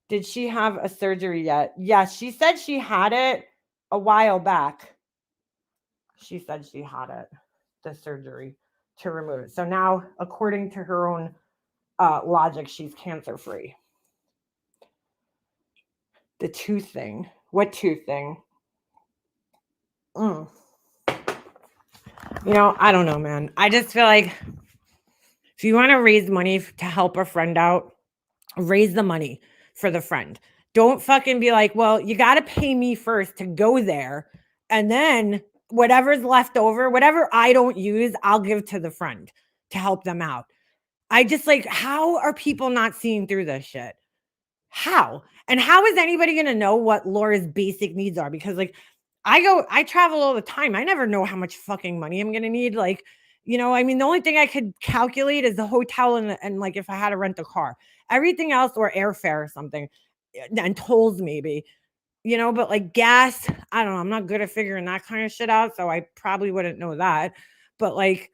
Did she have a surgery yet? Yes, she said she had it a while back. She said she had it, the surgery to remove it. So now, according to her own logic, she's cancer free. The tooth thing. What tooth thing? I don't know, man. I just feel like if you want to raise money to help a friend out, raise the money for the friend. Don't fucking be like, well, you got to pay me first to go there. And then whatever's left over, whatever I don't use, I'll give to the friend to help them out. I just like, how are people not seeing through this shit? How? And how is anybody going to know what Laura's basic needs are? Because like, I travel all the time. I never know how much fucking money I'm going to need. Like, I mean, the only thing I could calculate is the hotel and like if I had to rent a car. Everything else, or airfare or something, and tolls maybe, but like gas, I don't know. I'm not good at figuring that kind of shit out. So I probably wouldn't know that. But like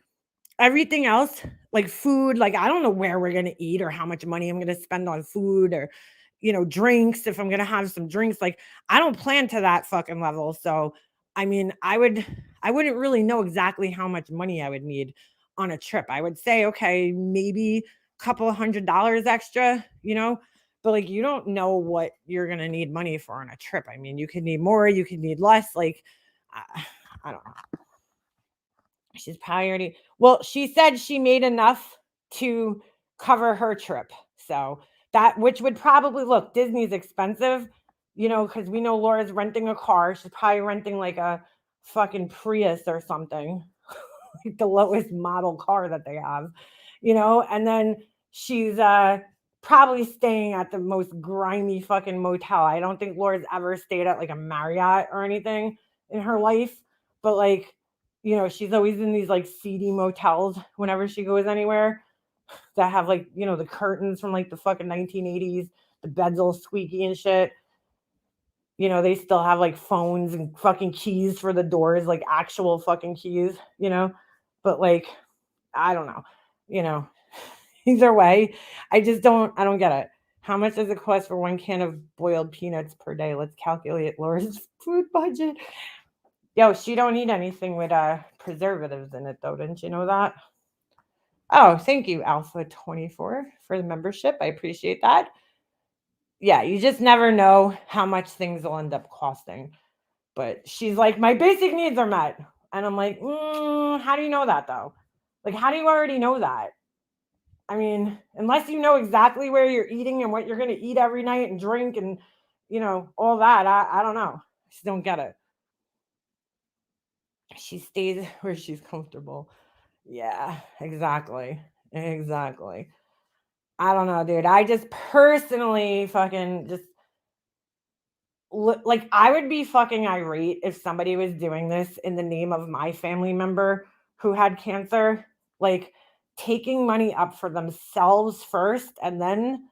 everything else, like food, like I don't know where we're going to eat or how much money I'm going to spend on food or, drinks, if I'm going to have some drinks. Like I don't plan to that fucking level. So, I mean, I wouldn't really know exactly how much money I would need on a trip. I would say, okay, maybe a couple of $100 extra, but like you don't know what you're going to need money for on a trip. I mean, you could need more, you could need less. Like, I don't know. She's probably already, well, she said she made enough to cover her trip. So that, which would probably, look, Disney's expensive, because we know Laura's renting a car. She's probably renting like a fucking Prius or something, like the lowest model car that they have, and then she's probably staying at the most grimy fucking motel. I don't think Laura's ever stayed at like a Marriott or anything in her life, but like, she's always in these like seedy motels whenever she goes anywhere that have like, the curtains from like the fucking 1980s, the beds all squeaky and shit. They still have like phones and fucking keys for the doors, like actual fucking keys, but like, I don't know, either way, I don't get it. How much does it cost for one can of boiled peanuts per day? Let's calculate Laura's food budget. Yo, she don't need anything with preservatives in it though. Didn't you know that? Oh, thank you, Alpha24, for the membership. I appreciate that. Yeah, you just never know how much things will end up costing. But she's like, my basic needs are met. And I'm like, how do you know that though? Like, how do you already know that? I mean, unless you know exactly where you're eating and what you're going to eat every night and drink and, all that, I don't know. I just don't get it. She stays where she's comfortable. Yeah, exactly. Exactly. I don't know, dude. I just personally fucking just like I would be fucking irate if somebody was doing this in the name of my family member who had cancer, like taking money up for themselves first and then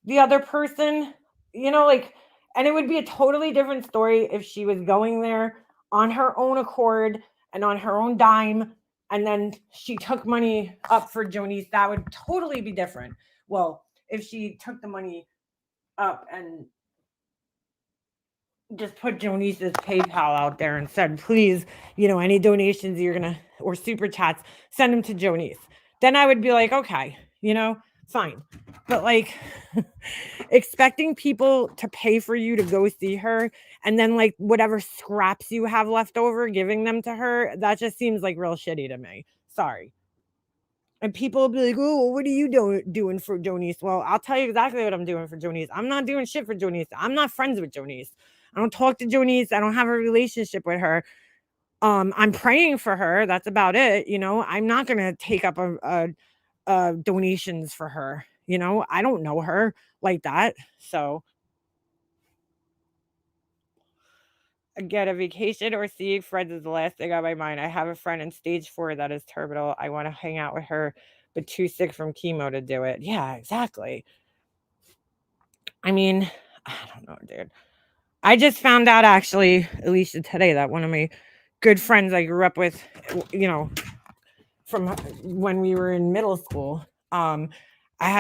the other person, like, and it would be a totally different story if she was going there on her own accord and on her own dime, and then she took money up for Jonice. That would totally be different. Well, if she took the money up and just put Jonice's PayPal out there and said, please, any donations you're gonna or super chats, send them to Jonice. Then I would be like, okay, fine. But like expecting people to pay for you to go see her and then like whatever scraps you have left over, giving them to her, that just seems like real shitty to me. Sorry. And people will be like, oh, what are you doing for Jonice? Well, I'll tell you exactly what I'm doing for Jonice. I'm not doing shit for Jonice. I'm not friends with Jonice. I don't talk to Jonice. I don't have a relationship with her. I'm praying for her. That's about it. You know, I'm not going to take up donations for her. You know, I don't know her like that. So get a vacation or seeing friends is the last thing on my mind. I have a friend in stage 4 that is terminal. I want to hang out with her, but too sick from chemo to do it. Yeah, exactly. I mean, I don't know, dude. I just found out actually, Alicia, today that one of my good friends I grew up with, you know, from when we were in middle school,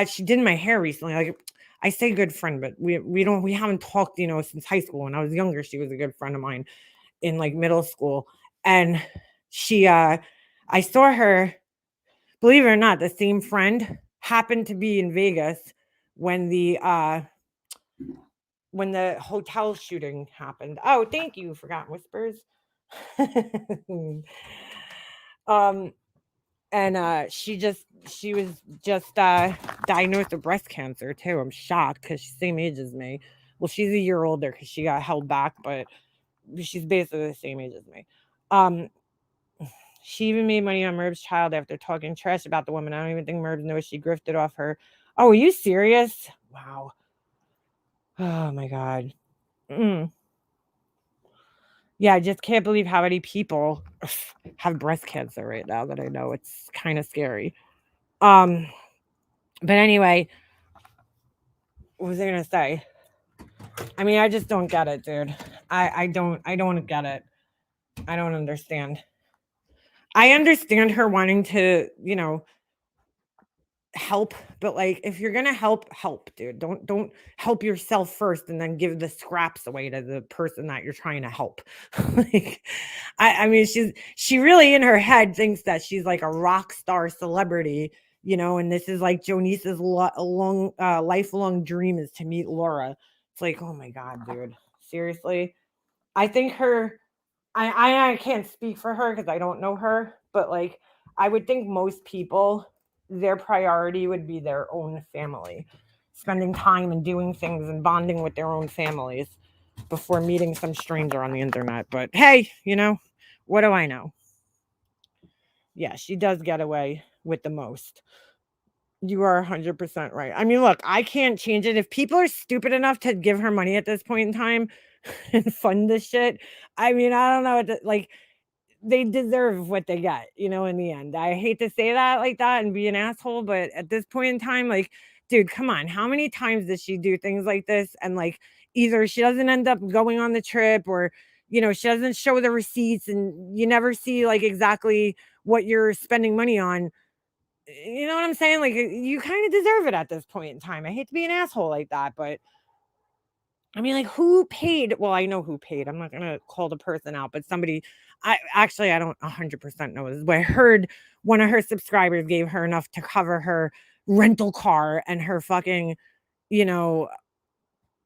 she did my hair recently. Like I say good friend, but we haven't talked, you know, since high school. When I was younger, she was a good friend of mine in like middle school. And I saw her, believe it or not, the same friend happened to be in Vegas when the hotel shooting happened. Oh, thank you, Forgotten Whispers. um and she was just diagnosed with breast cancer too. I'm shocked because she's the same age as me. Well, she's a year older because she got held back, but she's basically the same age as me. um she even made money on Merb's child after talking trash about the woman. I don't even think Merb knows she grifted off her. Oh, are you serious? Wow. Oh my god. Yeah, I just can't believe how many people have breast cancer right now that I know. It's kind of scary. But anyway, what was I gonna say? I mean, I just don't get it, dude. I don't get it. I don't understand. I understand her wanting to, you know, help, but like if you're gonna help, dude. Don't help yourself first and then give the scraps away to the person that you're trying to help. Like I mean she really in her head thinks that she's like a rock star celebrity, you know, and this is like Jonice's lifelong dream is to meet Laura. It's like, oh my god, dude, seriously. I think her I can't speak for her because I don't know her, but like I would think most people, their priority would be their own family, spending time and doing things and bonding with their own families before meeting some stranger on the internet. But hey, you know, what do I know? Yeah, she does get away with the most. You are 100% right. I mean, look, I can't change it. If people are stupid enough to give her money at this point in time and fund this shit, I mean, I don't know what like they deserve what they get, you know, in the end. I hate to say that like that and be an asshole, but at this point in time, like, dude, come on. How many times does she do things like this? And like, either she doesn't end up going on the trip or, you know, she doesn't show the receipts and you never see like exactly what you're spending money on. You know what I'm saying? Like, you kind of deserve it at this point in time. I hate to be an asshole like that, but I mean, like, who paid? Well, I know who paid. I'm not gonna call the person out, but somebody. I don't 100% know this, but I heard one of her subscribers gave her enough to cover her rental car and her fucking, you know,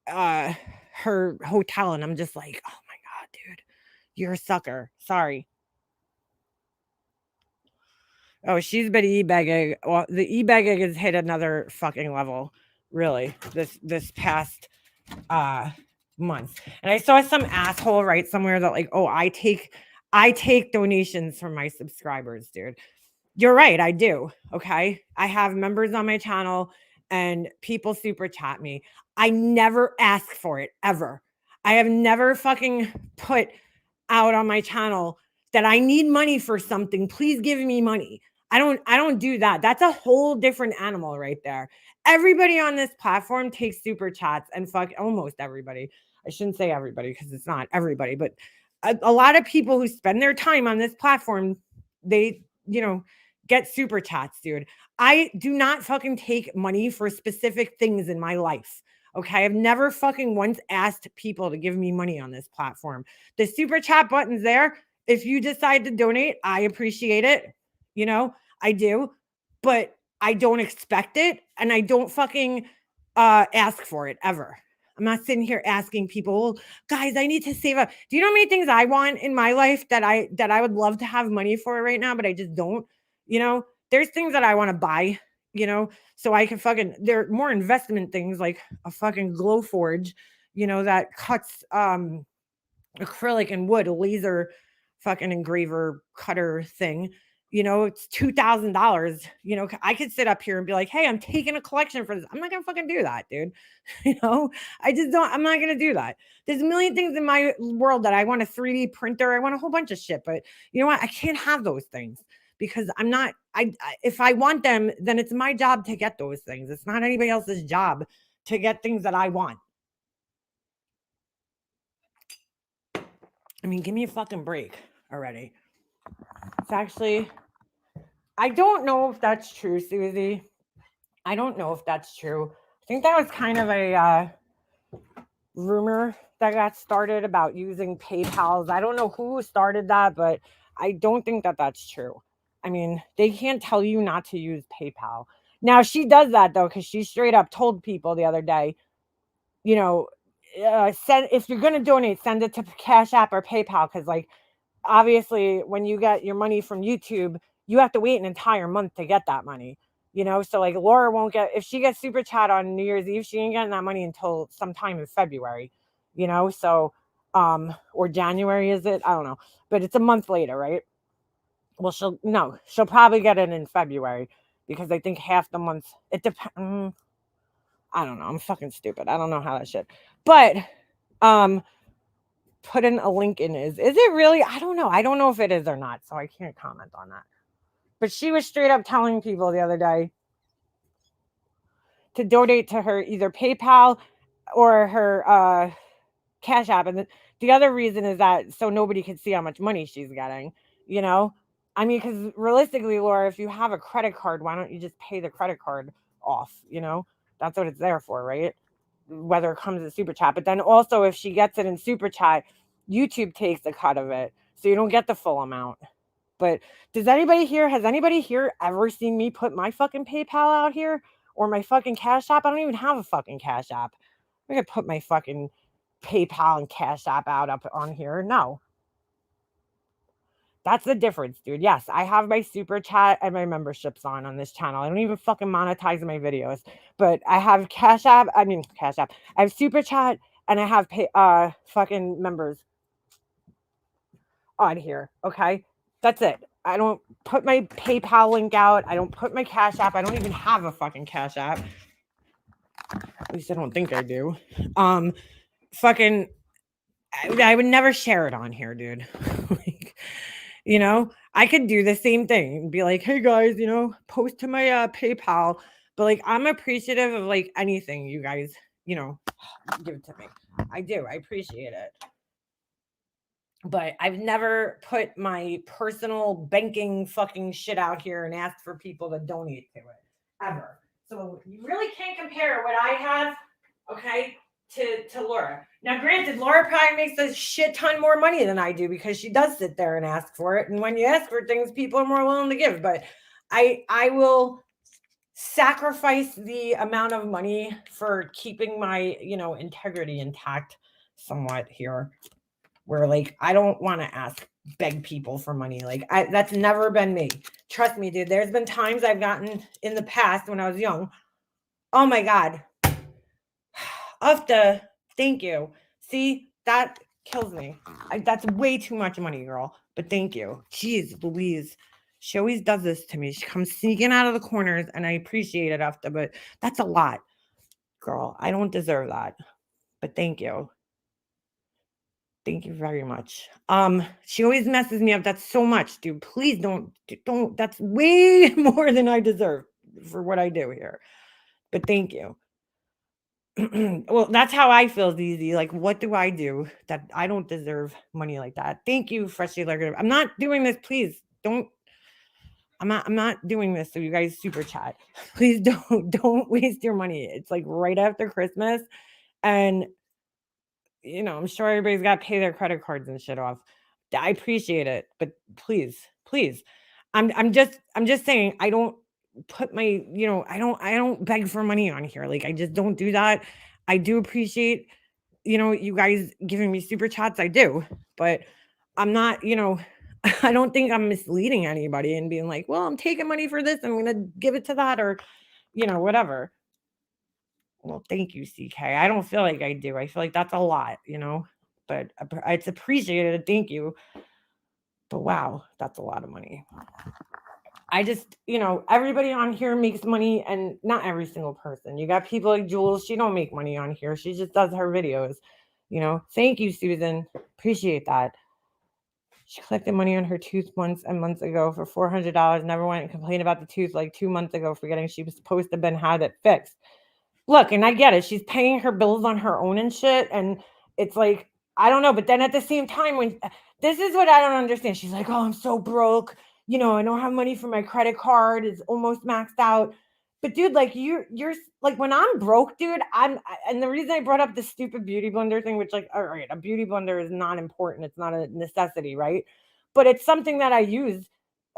uh, her hotel, and I'm just like, oh my god, dude, you're a sucker. Sorry. Oh, she's been e-begging. Well, the e-begging has hit another fucking level, really. This past month. And I saw some asshole write somewhere that like, oh, I take donations from my subscribers, dude. You're right, I do. Okay. I have members on my channel and people super chat me. I never ask for it ever. I have never fucking put out on my channel that I need money for something. Please give me money. I don't do that. That's a whole different animal right there. Everybody on this platform takes super chats and fuck almost everybody. I shouldn't say everybody because it's not everybody, but a lot of people who spend their time on this platform, they, you know, get super chats, dude. I do not fucking take money for specific things in my life. Okay. I've never fucking once asked people to give me money on this platform. The super chat button's there. If you decide to donate, I appreciate it. You know, I do. But I don't expect it, and I don't fucking ask for it ever. I'm not sitting here asking people, guys, I need to save up. Do you know how many things I want in my life that I would love to have money for right now, but I just don't? You know, there's things that I want to buy, so I can fucking there are more investment things like a fucking glow forge, that cuts acrylic and wood, a laser fucking engraver cutter thing. It's $2,000. I could sit up here and be like, hey, I'm taking a collection for this. I'm not gonna fucking do that, dude. you know, I just don't, I'm not gonna do that. There's a million things in my world that I want a 3D printer. I want a whole bunch of shit, but you know what? I can't have those things because I'm not, if I want them, then it's my job to get those things. It's not anybody else's job to get things that I want. I mean, give me a fucking break already. It's actually, I don't know if that's true, Susie. I don't know if that's true. I think that was kind of a rumor that got started about using PayPals. I don't know who started that, but I don't think that that's true. I mean, they can't tell you not to use PayPal. Now, she does that, though, because she straight up told people the other day, send if you're going to donate, send it to Cash App or PayPal because, like, obviously when you get your money from YouTube, you have to wait an entire month to get that money. So like Laura won't get if she gets super chat on New Year's Eve, she ain't getting that money until sometime in February, so or January is it? I don't know. But it's a month later, right? Well, she'll probably get it in February because I think half the month it depends. I don't know. I'm fucking stupid. I don't know how that shit. But put in a link in is it really? I don't know. I don't know if it is or not, so I can't comment on that. But she was straight up telling people the other day to donate to her either PayPal or her Cash App. And the other reason is that so nobody can see how much money she's getting, I mean, because realistically, Laura, if you have a credit card, why don't you just pay the credit card off? That's what it's there for, right? Whether it comes in super chat. But then also if she gets it in super chat, YouTube takes a cut of it. So you don't get the full amount. But has anybody here ever seen me put my fucking PayPal out here or my fucking Cash App? I don't even have a fucking Cash App. I'm gonna put my fucking PayPal and Cash App up on here. No. That's the difference, dude. Yes, I have my super chat and my memberships on this channel. I don't even fucking monetize my videos, but I have Cash App. I have super chat and I have fucking members on here. Okay. That's it. I don't put my PayPal link out. I don't put my Cash App. I don't even have a fucking Cash App. At least I don't think I do. Fucking I would never share it on here, dude. Like, I could do the same thing and be like, hey guys, post to my PayPal. But like, I'm appreciative of like anything you guys, give to me. I do. I appreciate it. But I've never put my personal banking fucking shit out here and asked for people to donate to it. Ever. So you really can't compare what I have, okay, to Laura. Now, granted, Laura probably makes a shit ton more money than I do because she does sit there and ask for it. And when you ask for things, people are more willing to give. But I will sacrifice the amount of money for keeping my, integrity intact somewhat here. Where like I don't want to beg people for money. Like that's never been me. Trust me, dude. There's been times I've gotten in the past when I was young. Oh my God. Thank you. See, that kills me. That's way too much money, girl. But thank you. Jeez Louise. She always does this to me. She comes sneaking out of the corners and I appreciate it after, but that's a lot. Girl, I don't deserve that. But thank you. Thank you very much. She always messes me up. That's so much, dude. Please don't. That's way more than I deserve for what I do here. But thank you. Well, that's how I feel, Easy. Like, what do I do that I don't deserve money like that? Thank you, Freshly Legged. I'm not doing this. Please don't. I'm not doing this. So you guys super chat. Please don't waste your money. It's like right after Christmas, and I'm sure everybody's got to pay their credit cards and shit off. I appreciate it, but please, I'm just saying I don't put my, I don't beg for money on here. Like I just don't do that. I do appreciate, you guys giving me super chats. I do, but I'm not, I don't think I'm misleading anybody and being like, well, I'm taking money for this. I'm going to give it to that or, whatever. Well, thank you, CK. I don't feel like I do. I feel like that's a lot, but it's appreciated. Thank you. But wow, that's a lot of money. I just, everybody on here makes money and not every single person. You got people like Jules, she don't make money on here. She just does her videos. Thank you, Susan. Appreciate that. She collected money on her tooth months and months ago for $400. Never went and complained about the tooth like 2 months ago, forgetting she was supposed to have been had it fixed. Look, and I get it. She's paying her bills on her own and shit. And it's like, I don't know. But then at the same time, when this is what I don't understand. She's like, oh, I'm so broke. I don't have money for my credit card. It's almost maxed out. But dude, like you're like when I'm broke, dude, and the reason I brought up the stupid beauty blender thing, which like, all right, a beauty blender is not important. It's not a necessity, right? But it's something that I use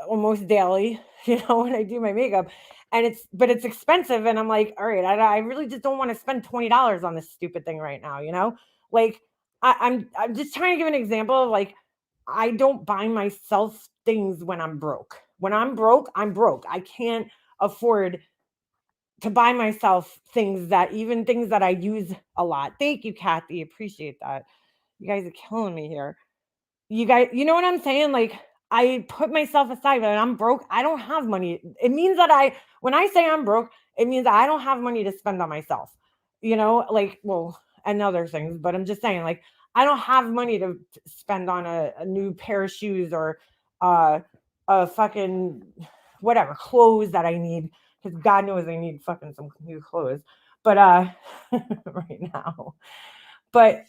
almost daily, when I do my makeup. And it's expensive. And I'm like, all right, I really just don't want to spend $20 on this stupid thing right now, Like I'm just trying to give an example of like I don't buy myself things when I'm broke. When I'm broke, I'm broke. I can't afford to buy myself even things that I use a lot. Thank you, Kathy. Appreciate that. You guys are killing me here. You guys, you know what I'm saying? Like I put myself aside when I'm broke. I don't have money. It means that when I say I'm broke, it means I don't have money to spend on myself. Like, well, and other things, but I'm just saying, like, I don't have money to spend on a new pair of shoes or uh, a fucking whatever clothes that I need because God knows I need fucking some new clothes. But right now, but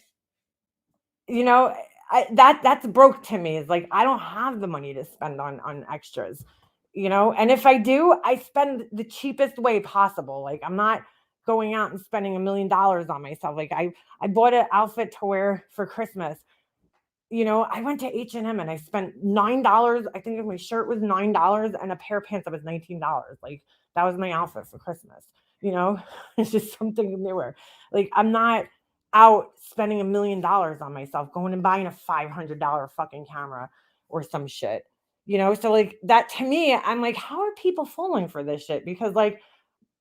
you know that's broke to me. Is like I don't have the money to spend on extras, and if I do, I spend the cheapest way possible. Like I'm not going out and spending $1 million on myself. Like I bought an outfit to wear for Christmas. I went to H&M and I spent $9. I think my shirt was $9 and a pair of pants that was $19. Like that was my outfit for Christmas. You know, it's just something newer. Like I'm not out spending $1 million on myself, going and buying a $500 fucking camera or some shit. So like that to me, I'm like, how are people falling for this shit? Because like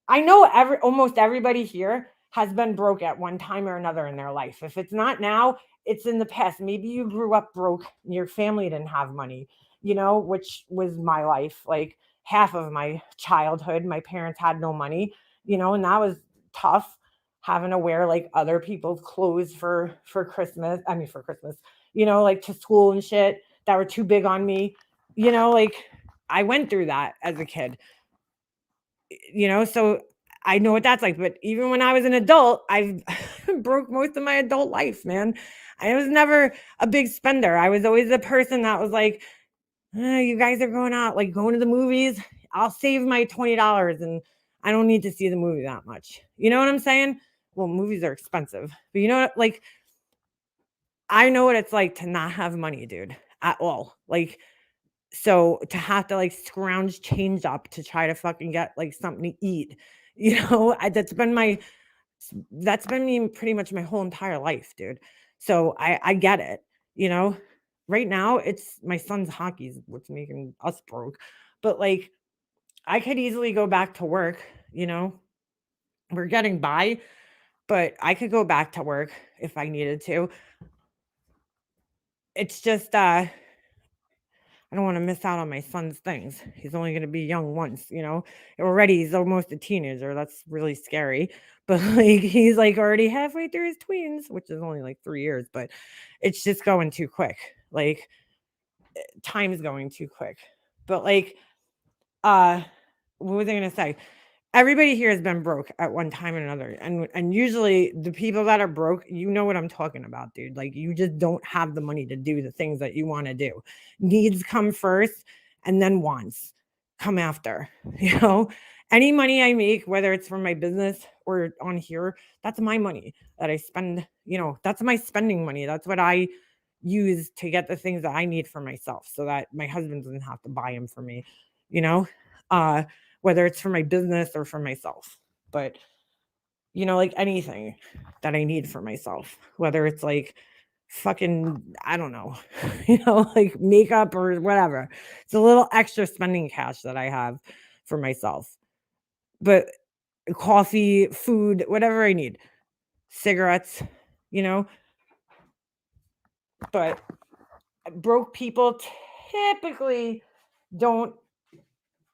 I know almost everybody here has been broke at one time or another in their life. If it's not now, it's in the past. Maybe you grew up broke and your family didn't have money, which was my life. Like half of my childhood, my parents had no money, and that was tough having to wear like other people's clothes for Christmas. I mean for Christmas, like to school and shit that were too big on me. Like I went through that as a kid. So I know what that's like. But even when I was an adult, I broke most of my adult life, man. I was never a big spender. I was always the person that was like, you guys are going out, like going to the movies. I'll save my $20 and I don't need to see the movie that much. You know what I'm saying? Well, movies are expensive, but like, I know what it's like to not have money, dude, at all. Like, so to have to like scrounge change up to try to fucking get like something to eat, that's been me pretty much my whole entire life, dude. So I get it, you know. Right now it's my son's hockey's what's making us broke. But like I could easily go back to work, you know. We're getting by, but I could go back to work if I needed to. It's just I don't want to miss out on my son's things. He's only going to be young once, Already he's almost a teenager. That's really scary. But like he's like already halfway through his tweens, which is only like 3 years, but it's just going too quick. Like time's going too quick. But like uh what was I going to say? Everybody here has been broke at one time or another. And usually the people that are broke, you know what I'm talking about, dude. Like you just don't have the money to do the things that you want to do. Needs come first and then wants come after. You know, any money I make, whether it's from my business or on here, that's my money that I spend, that's my spending money. That's what I use to get the things that I need for myself so that my husband doesn't have to buy them for me, you know? whether it's for my business or for myself. But like anything that I need for myself, whether it's like fucking, I don't know, like makeup or whatever. It's a little extra spending cash that I have for myself. But coffee, food, whatever I need, cigarettes, you know, but broke people typically don't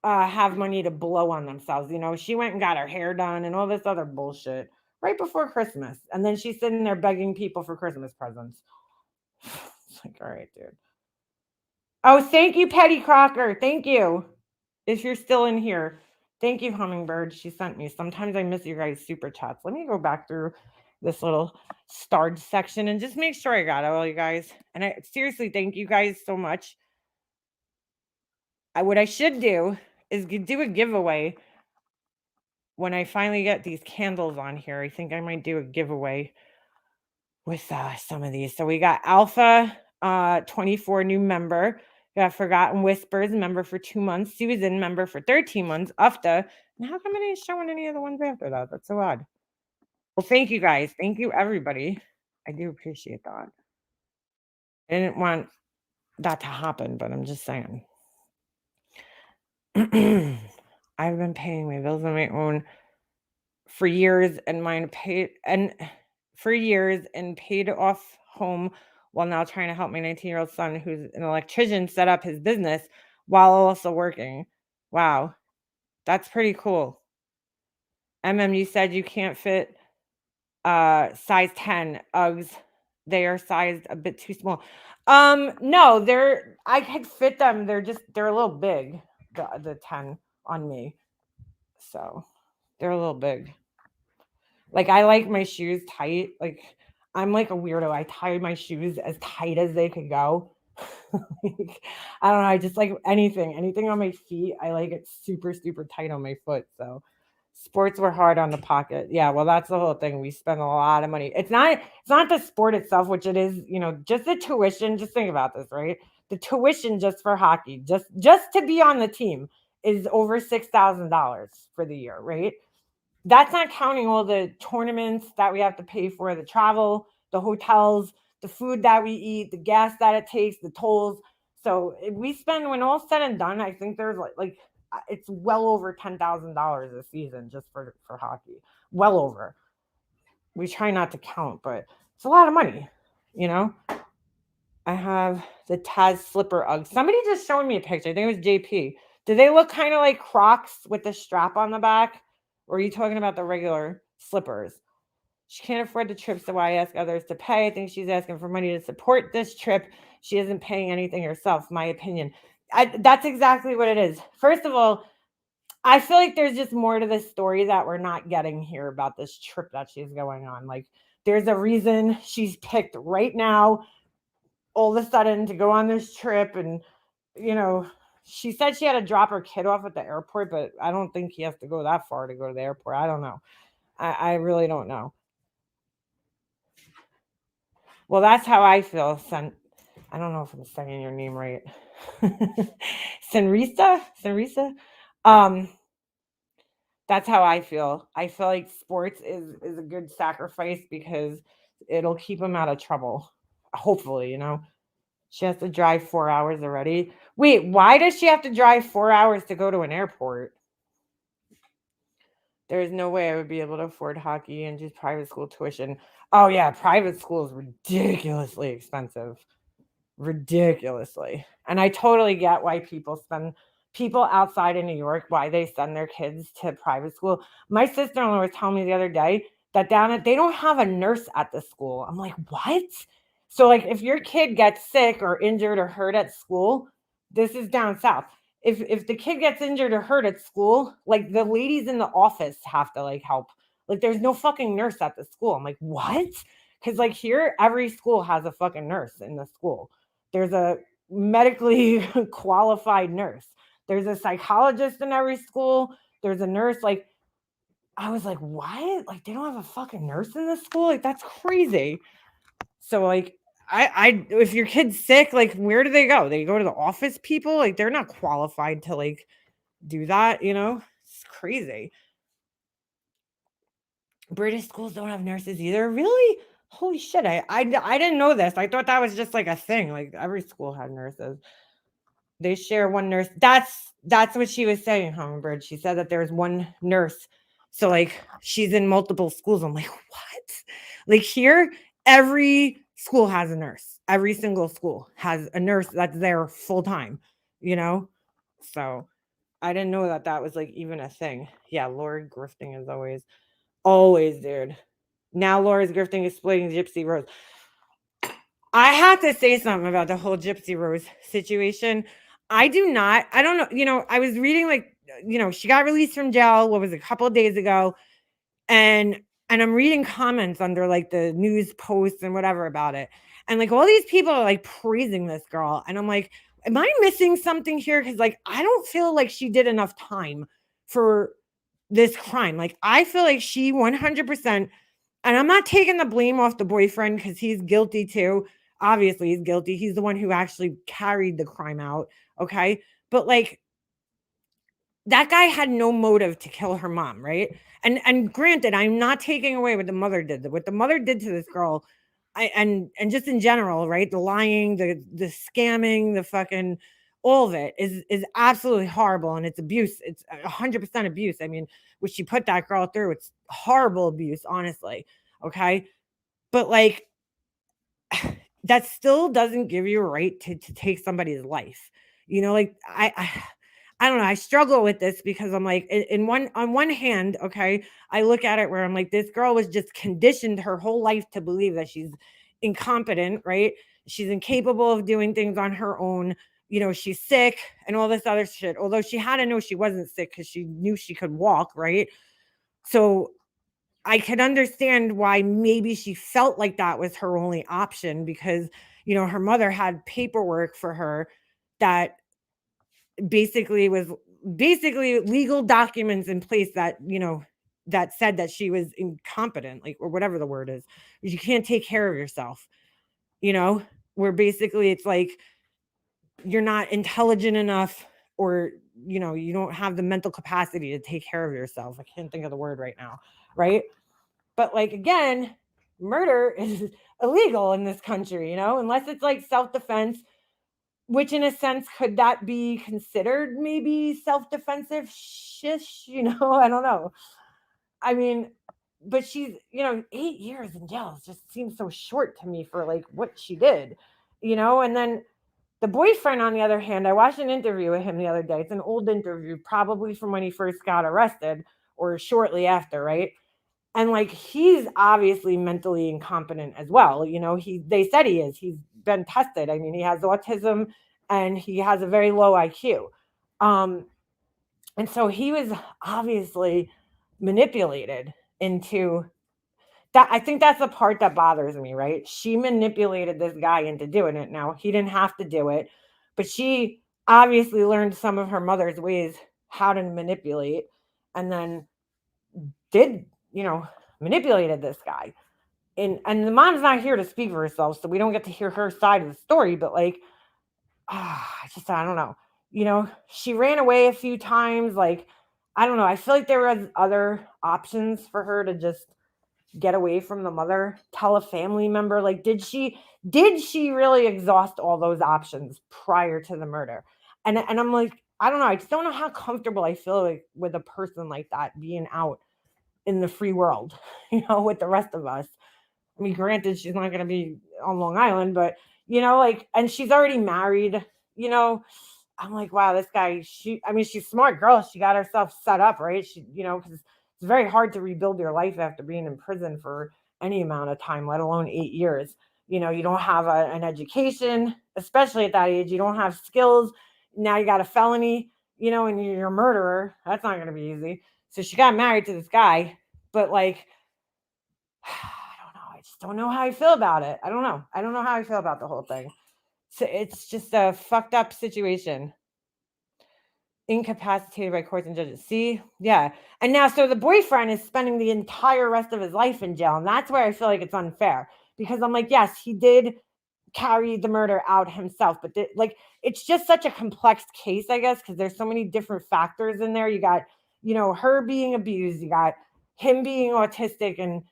have money to blow on themselves. She went and got her hair done and all this other bullshit right before Christmas. And then she's sitting there begging people for Christmas presents. It's like, all right, dude. Oh, thank you, Petty Crocker. Thank you. If you're still in here. Thank you, Hummingbird. She sent me. Sometimes I miss you guys' super chats. Let me go back through this little starred section and just make sure I got all you guys. And I seriously thank you guys so much. What I should do is do a giveaway when I finally get these candles on here. I think I might do a giveaway with some of these. So we got Alpha 24 new member. We got Forgotten Whispers member for 2 months. Susan member for 13 months. Ufta. And how come it ain't showing any of the ones after that? That's so odd. Well, thank you guys. Thank you, everybody. I do appreciate that. I didn't want that to happen, but I'm just saying. I've been paying my bills on my own for years and paid off home while now trying to help my 19-year-old son, who's an electrician, set up his business while also working. Wow. That's pretty cool. You said you can't fit size 10 Uggs. They are sized a bit too small. No, I could fit them. They're a little big, the 10 on me. So they're a little big. Like, I like my shoes tight. Like, I'm like a weirdo. I tie my shoes as tight as they could go. Like, I don't know. I just like anything on my feet. I like it super, super tight on my foot. So sports were hard on the pocket. Yeah, well, that's the whole thing. We spend a lot of money. It's not the sport itself, which it is, just the tuition. Just think about this, right? The tuition just for hockey, just to be on the team is over $6,000 for the year, right? That's not counting all the tournaments that we have to pay for, the travel, the hotels, the food that we eat, the gas that it takes, the tolls. So if we spend, when all said and done, I think there's like it's well over $10,000 a season just for hockey. Well over. We try not to count, but it's a lot of money, I have the Taz slipper Uggs. Somebody just showed me a picture. I think it was JP. Do they look kind of like Crocs with the strap on the back? Or are you talking about the regular slippers? She can't afford the trip, so why ask others to pay? I think she's asking for money to support this trip. She isn't paying anything herself, my opinion. That's exactly what it is. First of all, I feel like there's just more to this story that we're not getting here about this trip that she's going on. Like, there's a reason she's picked right now, all of a sudden, to go on this trip. And, she said she had to drop her kid off at the airport, but I don't think he has to go that far to go to the airport. I don't know. I really don't know. Well, that's how I feel. I don't know if I'm saying your name right. Senrisa? That's how I feel. I feel like sports is a good sacrifice because it'll keep them out of trouble. Hopefully, She has to drive 4 hours already. Wait, why does she have to drive 4 hours to go to an airport? There's no way I would be able to afford hockey and just private school tuition. Oh, yeah, private school is ridiculously expensive. Ridiculously. And I totally get why people outside of New York, why they send their kids to private school. My sister-in-law was telling me the other day that they don't have a nurse at the school. I'm like, what? So, like, if your kid gets sick or injured or hurt at school, this is down south. If the kid gets injured or hurt at school, like, the ladies in the office have to like help. Like, there's no fucking nurse at the school. I'm like, what? Because like here, every school has a fucking nurse in the school. There's a medically qualified nurse. There's a psychologist in every school. There's a nurse. Like, I was like, what? Like, they don't have a fucking nurse in the school? Like, that's crazy. So, like, if your kid's sick, like, where do they go? They go to the office people? Like, they're not qualified to, like, do that, you know? It's crazy. British schools don't have nurses either. Really? Holy shit. I didn't know this. I thought that was just like a thing. Like every school had nurses. They share one nurse. That's what she was saying, Hummingbird. She said that there's one nurse. So like she's in multiple schools. I'm like, what? Like here, every school has a nurse. Every single school has a nurse that's there full time, you know? So I didn't know that that was like even a thing. Yeah, Laura grifting is always, dude. Now Laura's grifting exploiting Gypsy Rose. I have to say something about the whole Gypsy Rose situation. I don't know, I was reading like, she got released from jail, what was it, a couple of days ago, and I'm reading comments under like the news posts and whatever about it. And like all these people are like praising this girl. And I'm like, am I missing something here? Because like I don't feel like she did enough time for this crime. Like I feel like she 100%, and I'm not taking the blame off the boyfriend because he's guilty too. Obviously, he's guilty. He's the one who actually carried the crime out. Okay. But like that guy had no motive to kill her mom, right? And granted, I'm not taking away what the mother did. What the mother did to this girl, and just in general, right? The lying, the scamming, the fucking all of it is absolutely horrible, and it's abuse. It's 100% abuse. I mean, what she put that girl through, it's horrible abuse, honestly. Okay, but like that still doesn't give you a right to take somebody's life. Like I don't know. I struggle with this because I'm like, on one hand, okay, I look at it where I'm like, this girl was just conditioned her whole life to believe that she's incompetent, right? She's incapable of doing things on her own. She's sick and all this other shit. Although she had to know she wasn't sick because she knew she could walk, right? So I could understand why maybe she felt like that was her only option because, her mother had paperwork for her that basically legal documents in place that, that said that she was incompetent, like, or whatever the word is. You can't take care of yourself, you know, where basically it's like you're not intelligent enough or, you don't have the mental capacity to take care of yourself. I can't think of the word right now. Right. But like again, murder is illegal in this country, unless it's like self-defense, which in a sense could that be considered maybe self-defensive shish, I don't know. I mean, but she's, 8 years in jail just seems so short to me for like what she did, and then the boyfriend, on the other hand, I watched an interview with him the other day. It's an old interview, probably from when he first got arrested or shortly after, right? And like he's obviously mentally incompetent as well. They said he is. He's been tested. I mean, he has autism and he has a very low IQ. Um, and so he was obviously manipulated into that. I think that's the part that bothers me, right? She manipulated this guy into doing it. Now, he didn't have to do it, but she obviously learned some of her mother's ways how to manipulate and then did, manipulated this guy. And the mom's not here to speak for herself, so we don't get to hear her side of the story, but like I don't know. She ran away a few times. Like, I don't know. I feel like there was other options for her to just get away from the mother, tell a family member. Like, did she really exhaust all those options prior to the murder? And I'm like, I don't know. I just don't know how comfortable I feel like with a person like that being out in the free world, with the rest of us. I mean, granted, she's not going to be on Long Island, but like, and she's already married. You know, I'm like, wow, this guy. I mean, she's a smart girl. She got herself set up, right? Because it's very hard to rebuild your life after being in prison for any amount of time, let alone 8 years. You don't have an education, especially at that age. You don't have skills. Now you got a felony, and you're a murderer. That's not going to be easy. So she got married to this guy, but like, I don't know. I just don't know how I feel about it. I don't know. I don't know how I feel about the whole thing. So it's just a fucked up situation. Incapacitated by courts and judges. See? Yeah. And now, so the boyfriend is spending the entire rest of his life in jail. And that's where I feel like it's unfair because I'm like, yes, he did carry the murder out himself. But like, it's just such a complex case, I guess, because there's so many different factors in there. You got, her being abused, you got him being autistic and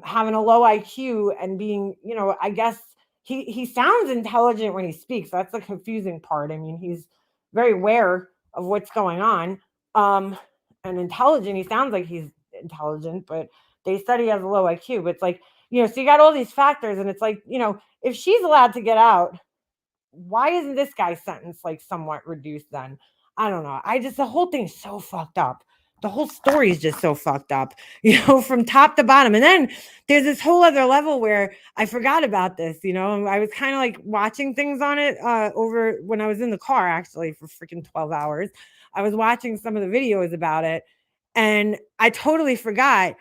having a low IQ and being, I guess he sounds intelligent when he speaks. That's the confusing part. I mean, he's very aware of what's going on, and intelligent. He sounds like he's intelligent, but they said he has a low IQ. But it's like, so you got all these factors, and it's like, if she's allowed to get out, why isn't this guy's sentence like somewhat reduced then? I don't know. The whole thing's so fucked up. The whole story is just so fucked up, from top to bottom. And then there's this whole other level where I forgot about this, I was kind of like watching things on it over when I was in the car, actually, for freaking 12 hours. I was watching some of the videos about it, and I totally forgot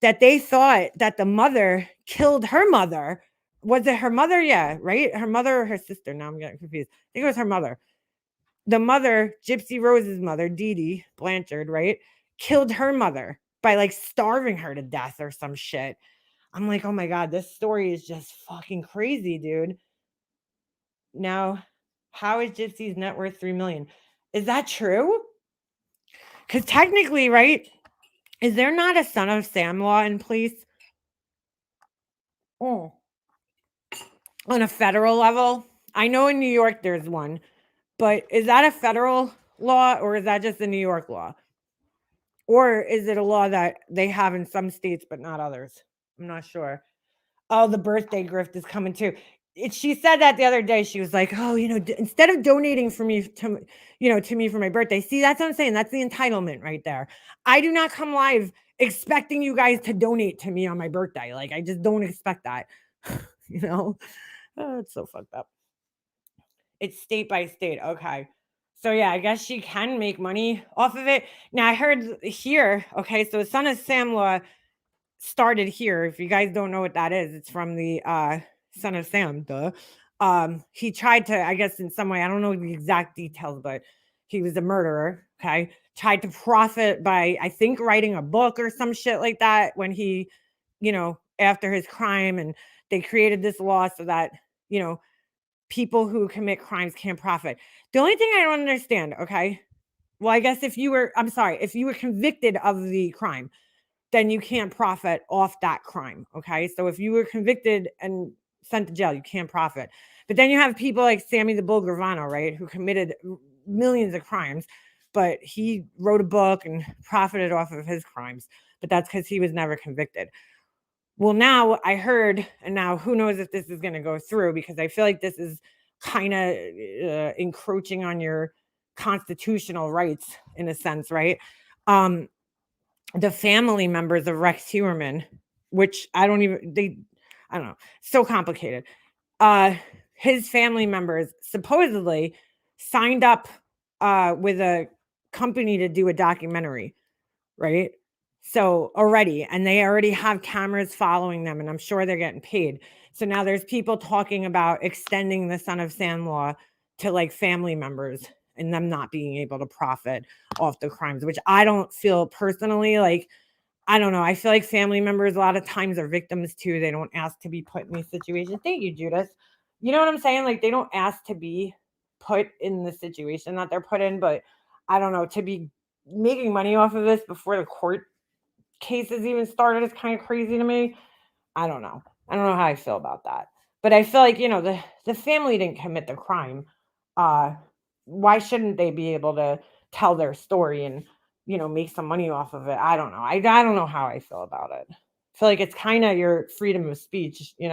that they thought that the mother killed her mother. Was it her mother? Yeah, right? Her mother or her sister? Now I'm getting confused. I think it was her mother. The mother, Gypsy Rose's mother, Dee Dee Blanchard, right? Killed her mother by like starving her to death or some shit. I'm like, oh my God, this story is just fucking crazy, dude. Now, how is Gypsy's net worth $3 million? Is that true? Because technically, right? Is there not a son of Sam law in place? Oh. On a federal level? I know in New York there's one, but is that a federal law or is that just a New York law? Or is it a law that they have in some states but not others? I'm not sure. Oh, the birthday grift is coming too. She said that the other day. She was like, "Oh, instead of donating for me to me for my birthday, see, that's what I'm saying. That's the entitlement right there. I do not come live expecting you guys to donate to me on my birthday. Like, I just don't expect that. you know, oh, it's so fucked up. It's state by state. Okay. So yeah, I guess she can make money off of it. Now I heard here, okay, so Son of Sam Law started here. If you guys don't know what that is, it's from the Son of Sam, duh. He tried to, I guess in some way, I don't know the exact details, but he was a murderer, okay? Tried to profit by, I think, writing a book or some shit like that when he, after his crime, and they created this law so that, people who commit crimes can't profit. The only thing I don't understand, okay? Well, I guess if you were convicted of the crime, then you can't profit off that crime, okay? So if you were convicted and sent to jail, you can't profit. But then you have people like Sammy the Bull Gravano, right, who committed millions of crimes, but he wrote a book and profited off of his crimes. But that's because he was never convicted. Well, now I heard, and now who knows if this is going to go through, because I feel like this is kind of encroaching on your constitutional rights in a sense, right? The family members of Rex Heuermann, which I don't know, so complicated. His family members supposedly signed up with a company to do a documentary, right? So already, and they already have cameras following them, and I'm sure they're getting paid. So now there's people talking about extending the Son of Sam law to like family members and them not being able to profit off the crimes, which I don't feel personally like. I don't know. I feel like family members a lot of times are victims too. They don't ask to be put in these situations. Thank you, Judith. You know what I'm saying? Like, they don't ask to be put in the situation that they're put in, but I don't know, to be making money off of this before the court cases even started is kind of crazy to me. I don't know. I don't know how I feel about that. But I feel like, the family didn't commit the crime. Why shouldn't they be able to tell their story and, make some money off of it? I don't know. I don't know how I feel about it. I feel like it's kind of your freedom of speech, in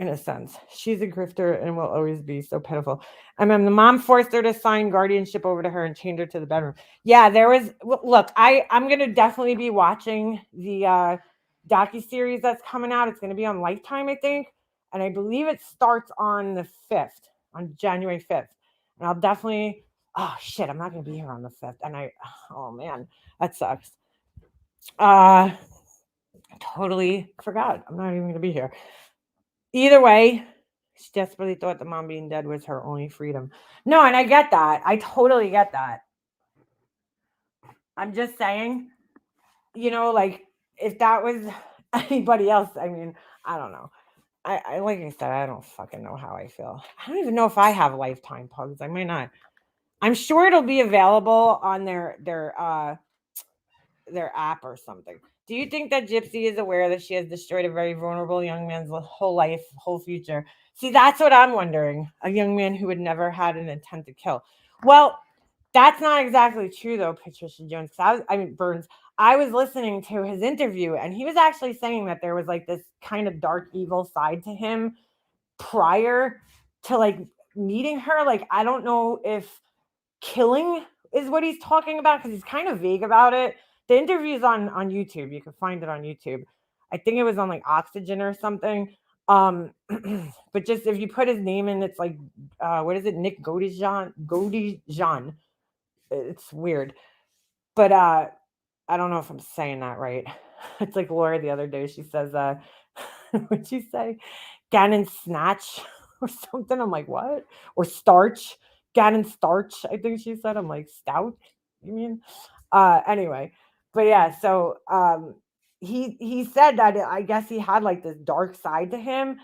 a sense. She's a grifter and will always be so pitiful. And then the mom forced her to sign guardianship over to her and chained her to the bedroom. Yeah, there was, look, I'm going to definitely be watching the docuseries that's coming out. It's going to be on Lifetime, I think. And I believe it starts on the 5th, on January 5th. And I'll definitely, oh shit, I'm not going to be here on the 5th. And oh man, that sucks. Totally forgot. I'm not even going to be here. Either way, she desperately thought the mom being dead was her only freedom. No, and I get that. I totally get that. I'm just saying, like, if that was anybody else, I mean, I don't know. I like I said, I don't fucking know how I feel. I don't even know if I have lifetime pugs. I might not. I'm sure it'll be available on their app or something. Do you think that Gypsy is aware that she has destroyed a very vulnerable young man's whole life, whole future? See, that's what I'm wondering. A young man who had never had an intent to kill. Well, that's not exactly true, though, Patricia Jones. Burns. I was listening to his interview, and he was actually saying that there was like this kind of dark, evil side to him prior to like meeting her. Like, I don't know if killing is what he's talking about because he's kind of vague about it. The interview's on YouTube. You can find it on YouTube. I think it was on like Oxygen or something. But just if you put his name in, it's like what is it? Nick Godijan. It's weird. But I don't know if I'm saying that right. It's like Laura the other day. She says, what'd she say? Gannon Snatch or something. I'm like, what? Or Starch. Gannon Starch, I think she said. I'm like, stout? You mean? Anyway. But yeah, so he said that I guess he had like this dark side to him.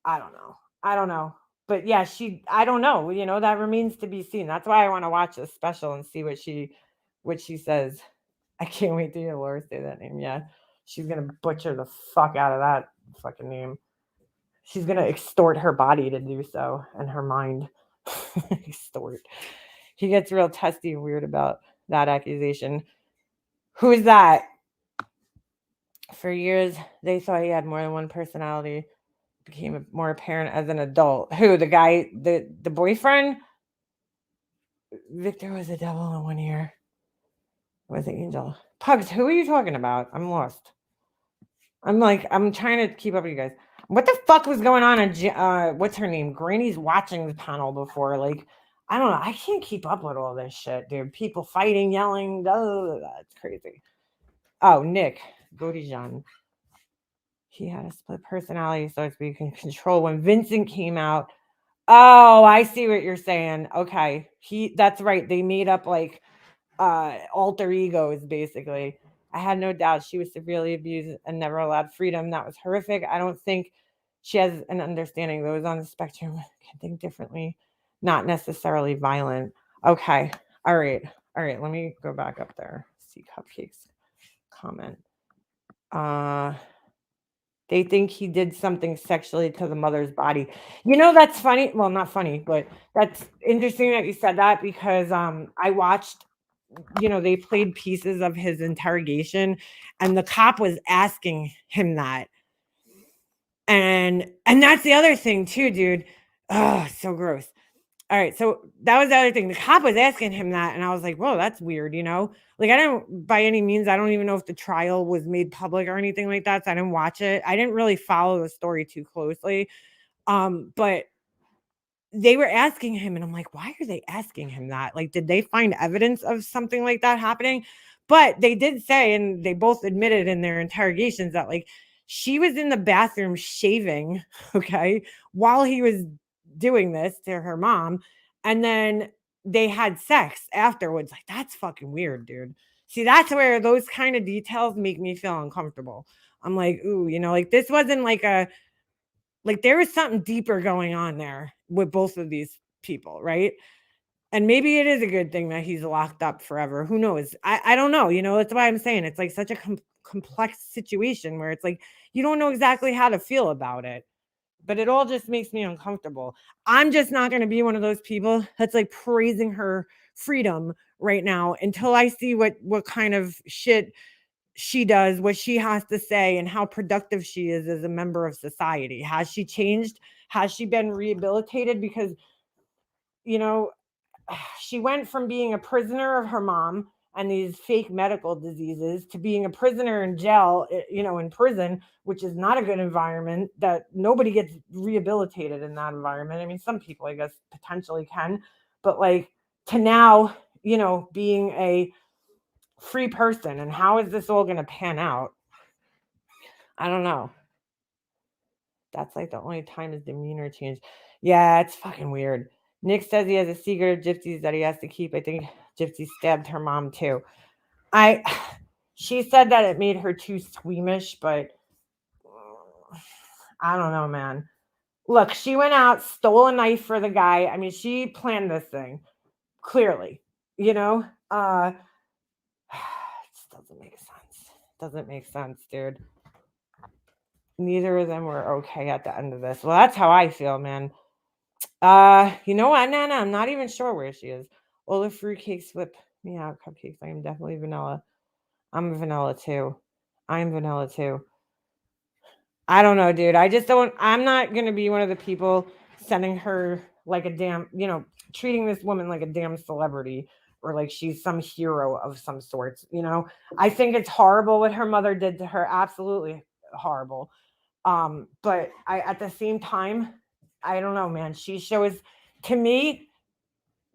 I don't know. I don't know. But yeah, I don't know. You know, that remains to be seen. That's why I want to watch this special and see what she says. I can't wait to hear Laura say that name. Yeah. She's gonna butcher the fuck out of that fucking name. She's gonna extort her body to do so and her mind. Extort. He gets real testy and weird about that accusation. Who is that? For years, they thought he had more than one personality. Became more apparent as an adult. Who? The guy, the boyfriend? Victor was a devil in one ear. Was an angel. Pugs, who are you talking about? I'm lost. I'm trying to keep up with you guys. What the fuck was going on in what's her name? Granny's watching the panel before. Like, I don't know. I can't keep up with all this shit, dude. People fighting, yelling. It's crazy. Oh, Nick Godijan. He had a split personality, so to speak, in control. When Vincent came out, oh, I see what you're saying. Okay, that's right. They made up like alter egos, basically. I had no doubt she was severely abused and never allowed freedom. That was horrific. I don't think she has an understanding. Those on the spectrum can think differently, not necessarily violent. Okay, all right. Let me go back up there. See Cupcakes comment. They think he did something sexually to the mother's body. You know, that's funny. Well, not funny, but that's interesting that you said that because I watched, you know, they played pieces of his interrogation and the cop was asking him that. And that's the other thing too, dude. Oh, so gross. All right, so that was the other thing. The cop was asking him that, and I was like, "Whoa, that's weird," you know? Like, I don't by any means, I don't even know if the trial was made public or anything like that, so I didn't watch it. I didn't really follow the story too closely. But they were asking him, and I'm like, "Why are they asking him that? Like, did they find evidence of something like that happening?" But they did say, and they both admitted in their interrogations that, like, she was in the bathroom shaving, okay, while he was doing this to her mom, and then they had sex afterwards. Like, that's fucking weird, dude. See, that's where those kind of details make me feel uncomfortable. I'm like, ooh, you know, like this wasn't like there was something deeper going on there with both of these people, right? And maybe it is a good thing that he's locked up forever. Who knows? I don't know. You know, that's why I'm saying it's like such a complex situation where it's like you don't know exactly how to feel about it. But it all just makes me uncomfortable. I'm just not going to be one of those people that's like praising her freedom right now until I see what kind of shit she does, what she has to say, and how productive she is as a member of society. Has she changed? Has she been rehabilitated? Because, you know, she went from being a prisoner of her mom and these fake medical diseases to being a prisoner in jail, you know, in prison, which is not a good environment that nobody gets rehabilitated in that environment. I mean, some people, I guess, potentially can, but like to now, you know, being a free person and how is this all going to pan out? I don't know. That's like the only time his demeanor changed. Yeah, it's fucking weird. Nick says he has a secret of Gypsy's that he has to keep. I think Gypsy stabbed her mom too. She said that it made her too squeamish, but I don't know, man. Look, she went out, stole a knife for the guy. I mean, she planned this thing clearly, you know? It just doesn't make sense. Doesn't make sense, dude. Neither of them were okay at the end of this. Well, that's how I feel, man. You know what, Nana? I'm not even sure where she is. All the fruitcakes whip me out. Cupcakes. I am definitely vanilla. I'm vanilla too. I'm vanilla too. I don't know, dude. I'm not going to be one of the people sending her like a damn, treating this woman like a damn celebrity or like she's some hero of some sorts. I think it's horrible what her mother did to her. Absolutely horrible. But at the same time, I don't know, man. She shows, to me,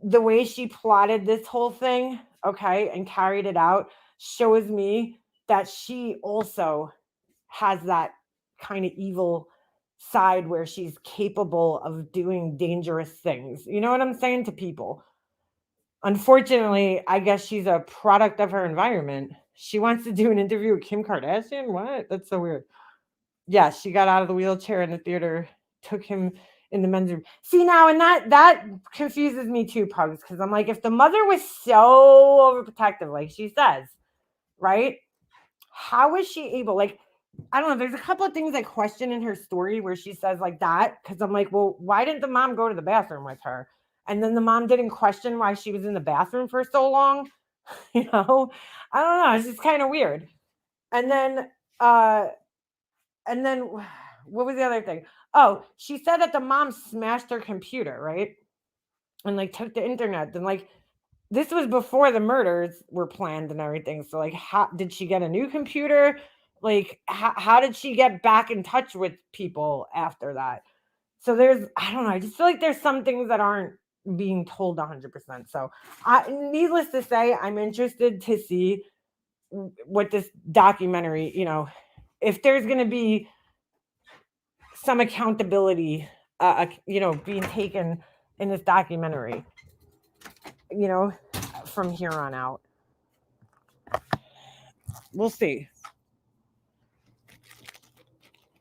the way she plotted this whole thing, okay, and carried it out, shows me that she also has that kind of evil side where she's capable of doing dangerous things. You know what I'm saying, to people? Unfortunately, I guess she's a product of her environment. She wants to do an interview with Kim Kardashian. What? That's so weird. Yeah, she got out of the wheelchair in the theater, took him in the men's room. See, now, and that confuses me too, Pugs, because I'm like, if the mother was so overprotective, like she says, right? How is she able? Like, I don't know. There's a couple of things I question in her story where she says like that, because I'm like, well, why didn't the mom go to the bathroom with her? And then the mom didn't question why she was in the bathroom for so long. I don't know. It's just kind of weird. And then, and then what was the other thing? Oh, she said that the mom smashed her computer, right? And like took the internet. Then like this was before the murders were planned and everything. So like, how did she get a new computer? Like, how did she get back in touch with people after that? So I don't know. I just feel like there's some things that aren't being told 100%. So, needless to say, I'm interested to see what this documentary, if there's going to be some accountability, being taken in this documentary, from here on out. We'll see.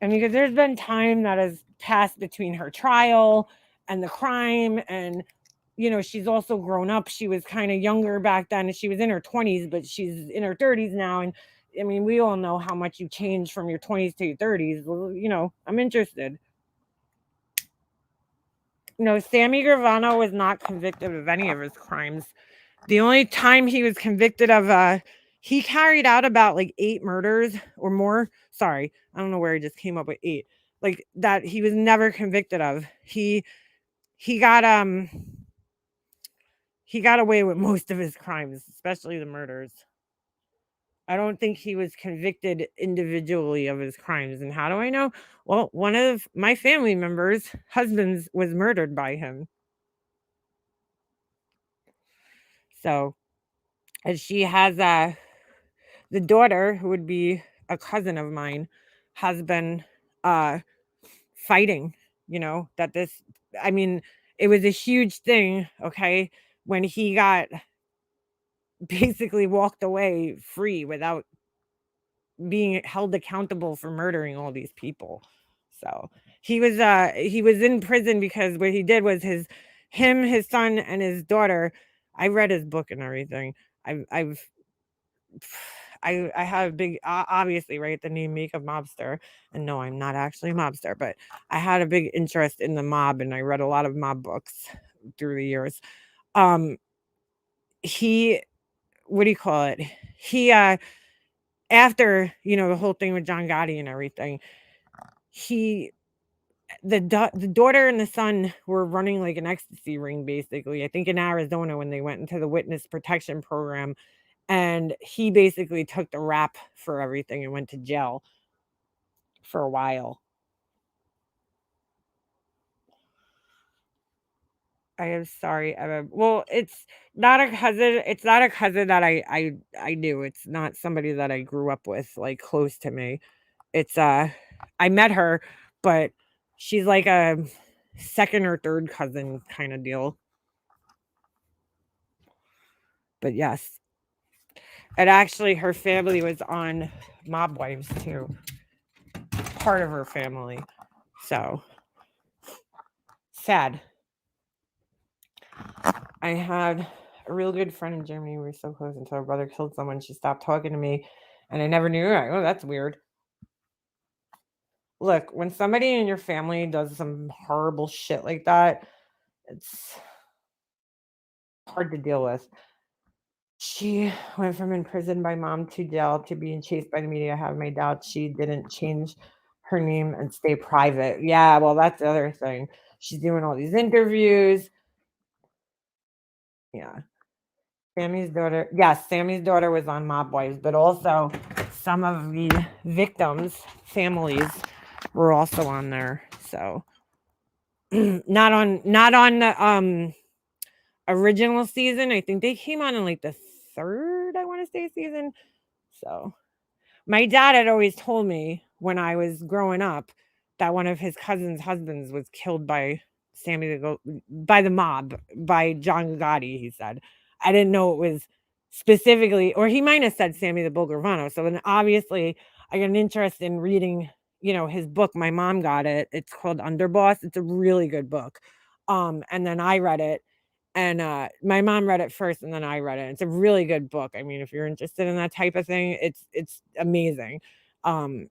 And because there's been time that has passed between her trial and the crime, and she's also grown up. She was kind of younger back then. She was in her 20s, but she's in her 30s now. And I mean, we all know how much you change from your 20s to your 30s. Well, I'm interested. Sammy Gravano was not convicted of any of his crimes. The only time he was convicted of, he carried out about like 8 murders or more. Sorry, I don't know where he just came up with 8. Like that he was never convicted of. He got away with most of his crimes, especially the murders. I don't think he was convicted individually of his crimes. And how do I know? Well, one of my family members' husbands was murdered by him. So, and she has the daughter, who would be a cousin of mine, has been fighting, that this, I mean, it was a huge thing, okay, when he got basically walked away free without being held accountable for murdering all these people. So he was in prison because what he did was his son and his daughter. I read his book and everything. I have a big, obviously, right, the name Makeup Mobster, and no, I'm not actually a mobster, but I had a big interest in the mob, and I read a lot of mob books through the years. He, what do you call it? He, after, the whole thing with John Gotti and everything, the daughter and the son were running like an ecstasy ring, basically, I think in Arizona, when they went into the witness protection program. And he basically took the rap for everything and went to jail for a while. I am sorry. Well, it's not a cousin. It's not a cousin that I knew. It's not somebody that I grew up with, like close to me. It's I met her, but she's like a second or third cousin kind of deal. But yes. And actually her family was on Mob Wives too. Part of her family. So sad. I had a real good friend in Germany. We were so close until her brother killed someone. She stopped talking to me, and I never knew. Oh, that's weird. Look, when somebody in your family does some horrible shit like that, it's hard to deal with. She went from imprisoned by mom to jail to being chased by the media. I have my doubts she didn't change her name and stay private. Yeah, well, that's the other thing. She's doing all these interviews. Yeah. Sammy's daughter, yes, Sammy's daughter was on Mob Wives, but also some of the victims' families were also on there. So not on the original season. I think they came on in like the third, I want to say, season. So my dad had always told me when I was growing up that one of his cousin's husbands was killed by by the mob, by John Gotti, he said. I didn't know it was specifically, or he might have said Sammy the Bull Gravano. So then obviously I got an interest in reading, his book. My mom got it. It's called Underboss. It's a really good book. And then I read it, and my mom read it first and then I read it. It's a really good book. I mean, if you're interested in that type of thing, it's amazing. Um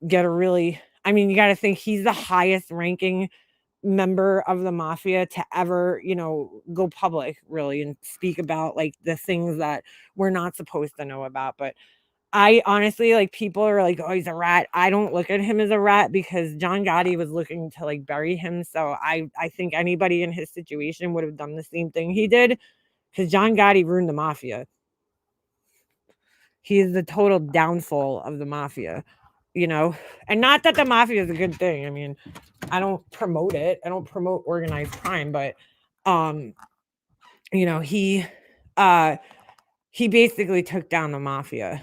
get a really I mean, you got to think he's the highest ranking member of the mafia to ever, go public really and speak about like the things that we're not supposed to know about. But I honestly, like, people are like, "Oh, he's a rat." I don't look at him as a rat because John Gotti was looking to, like, bury him, so I think anybody in his situation would have done the same thing he did, because John Gotti ruined the mafia. He is the total downfall of the mafia, you know? And not that the mafia is a good thing, I mean, I don't promote it, I don't promote organized crime, but, um, he, uh he basically took down the mafia,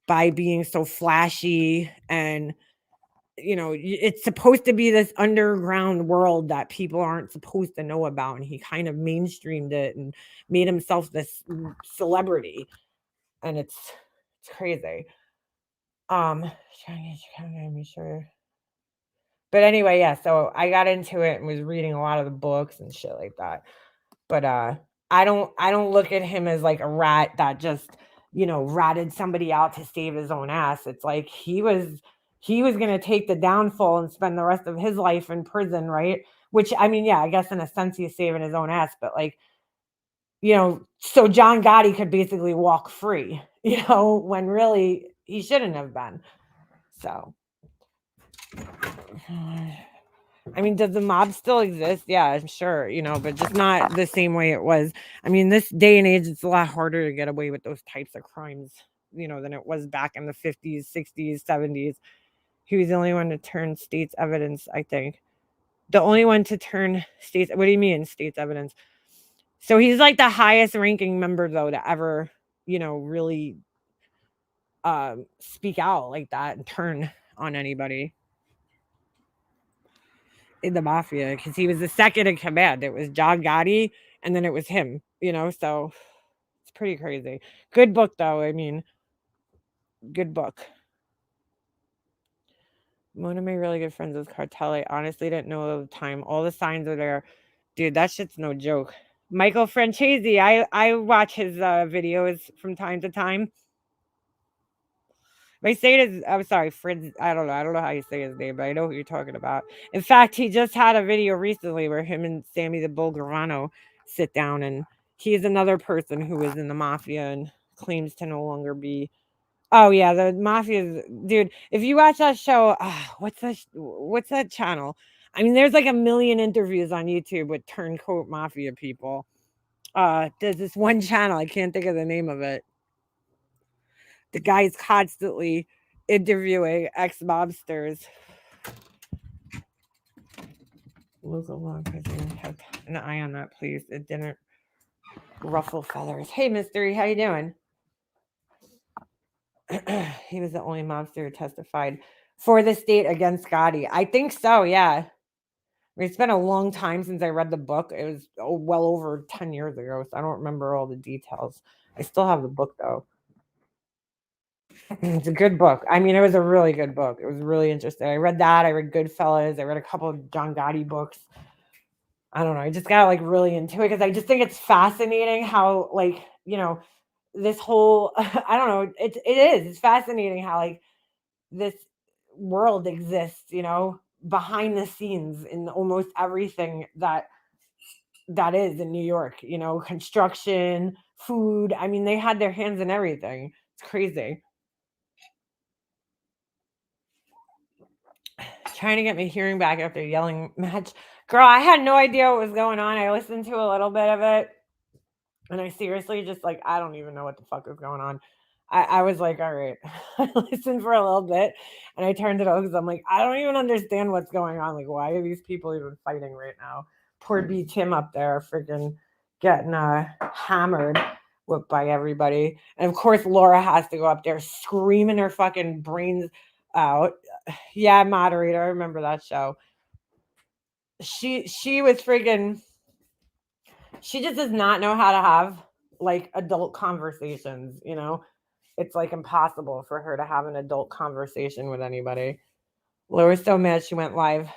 by being so flashy and, it's supposed to be this underground world that people aren't supposed to know about. And he kind of mainstreamed it and made himself this celebrity. And it's crazy. Trying to be sure. But anyway, yeah, so I got into it and was reading a lot of the books and shit like that. But, I don't look at him as like a rat that just, ratted somebody out to save his own ass. It's like he was gonna take the downfall and spend the rest of his life in prison, right? Which, I mean, yeah, I guess in a sense he's saving his own ass, but like, so John Gotti could basically walk free, when really he shouldn't have been. So I mean, does the mob still exist? Yeah, I'm sure, but just not the same way it was. I mean, this day and age, it's a lot harder to get away with those types of crimes, than it was back in the 50s, 60s, 70s. He was the only one to turn state's evidence, I think. The only one to turn state's, what do you mean, state's evidence? So he's like the highest ranking member, though, to ever, really speak out like that and turn on anybody in the mafia, because he was the second in command. It was John Gotti, and then it was him, so it's pretty crazy. Good book, though. I mean, good book. One of my really good friends was Cartel. I honestly didn't know at the time. All the signs are there. Dude, that shit's no joke. Michael Francesi, I watch his videos from time to time. I say it is, I'm sorry, Fritz. I don't know. I don't know how you say his name, but I know who you're talking about. In fact, he just had a video recently where him and Sammy the Bull Gravano sit down, and he's another person who was in the mafia and claims to no longer be. Oh yeah, the mafia, dude. If you watch that show, what's that channel? I mean, there's like a million interviews on YouTube with turncoat mafia people. There's this one channel, I can't think of the name of it. The guy's constantly interviewing ex-mobsters. Look along because have an eye on that, please. It didn't ruffle feathers. Hey, Mystery, how you doing? He was the only mobster who testified for the state against Gotti. I think so, yeah. I mean, it's been a long time since I read the book. It was well over 10 years ago, so I don't remember all the details. I still have the book, though. It's a good book. I mean, it was a really good book. It was really interesting. I read that. I read Goodfellas. I read a couple of John Gotti books. I don't know. I just got like really into it because I just think it's fascinating how like, this whole I don't know, it's fascinating how like this world exists, behind the scenes in almost everything that is in New York, construction, food. I mean, they had their hands in everything. It's crazy. Trying to get my hearing back after yelling match. Girl, I had no idea what was going on. I listened to a little bit of it. And I seriously just like, I don't even know what the fuck is going on. I was like, all right. I listened for a little bit and I turned it off because I'm like, I don't even understand what's going on. Like, why are these people even fighting right now? Poor B Tim up there freaking getting hammered by everybody. And of course, Laura has to go up there screaming her fucking brains out. Yeah, moderator. I remember that show. She was freaking she just does not know how to have like adult conversations, It's like impossible for her to have an adult conversation with anybody. Laura's so mad she went live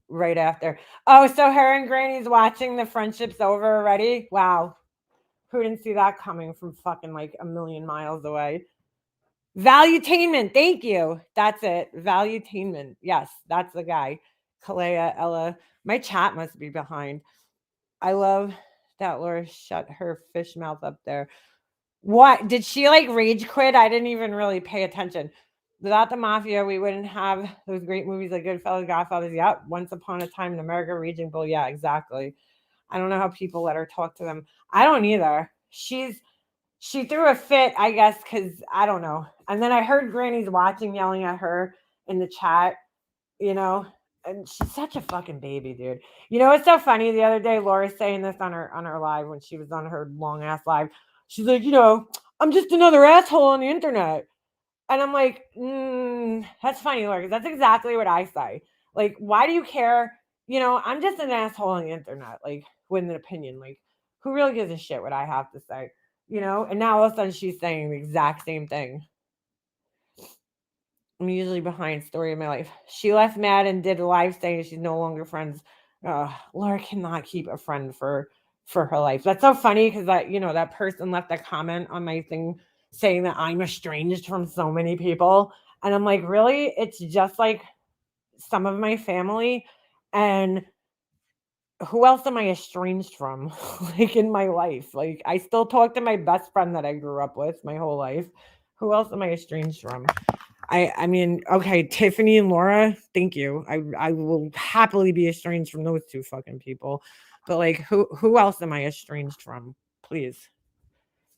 right after. Oh, so her and Granny's watching the Friendship's Over already? Wow. Who didn't see that coming from fucking like a million miles away? Valuetainment. Thank you. That's it. Valuetainment. Yes, that's the guy. Kalea, Ella. My chat must be behind. I love that Laura shut her fish mouth up there. What? Did she like rage quit? I didn't even really pay attention. Without the Mafia, we wouldn't have those great movies like Goodfellas, Godfathers. Yep. Once Upon a Time in America, Raging Bull. Yeah, exactly. I don't know how people let her talk to them. I don't either. She threw a fit, I guess, because I don't know. And then I heard Granny's watching, yelling at her in the chat, you know, and she's such a fucking baby, dude. It's so funny. The other day, Laura's saying this on her live when she was on her long ass live. She's like, I'm just another asshole on the internet. And I'm like, that's funny, Laura, because that's exactly what I say. Like, why do you care? I'm just an asshole on the internet, like, with an opinion. Like, who really gives a shit what I have to say? And now all of a sudden she's saying the exact same thing. I'm usually behind story of my life. She left mad and did a live saying she's no longer friends. Laura cannot keep a friend for her life. That's so funny because that person left a comment on my thing saying that I'm estranged from so many people. And I'm like, really? It's just like some of my family. And who else am I estranged from? Like in my life. Like I still talk to my best friend that I grew up with my whole life. Who else am I estranged from? I mean, okay, Tiffany and Laura, thank you. I will happily be estranged from those two fucking people. But like who else am I estranged from? Please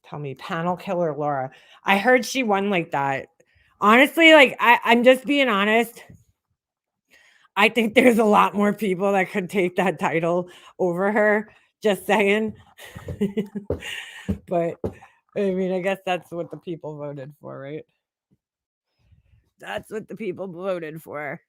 tell me. Panel killer Laura. I heard she won like that. Honestly, like I'm just being honest. I think there's a lot more people that could take that title over her. Just saying. But I mean, I guess that's what the people voted for, right? That's what the people voted for.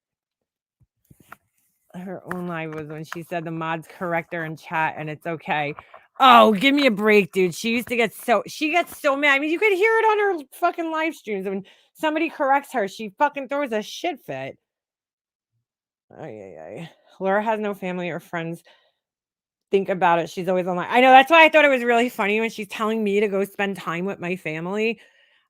Her own live was when she said the mods correct her in chat and it's okay. Oh, give me a break, dude. She gets so mad. I mean, you could hear it on her fucking live streams. When somebody corrects her, she fucking throws a shit fit. Ay. Laura has no family or friends. Think about it. She's always online. I know. That's why I thought it was really funny when she's telling me to go spend time with my family.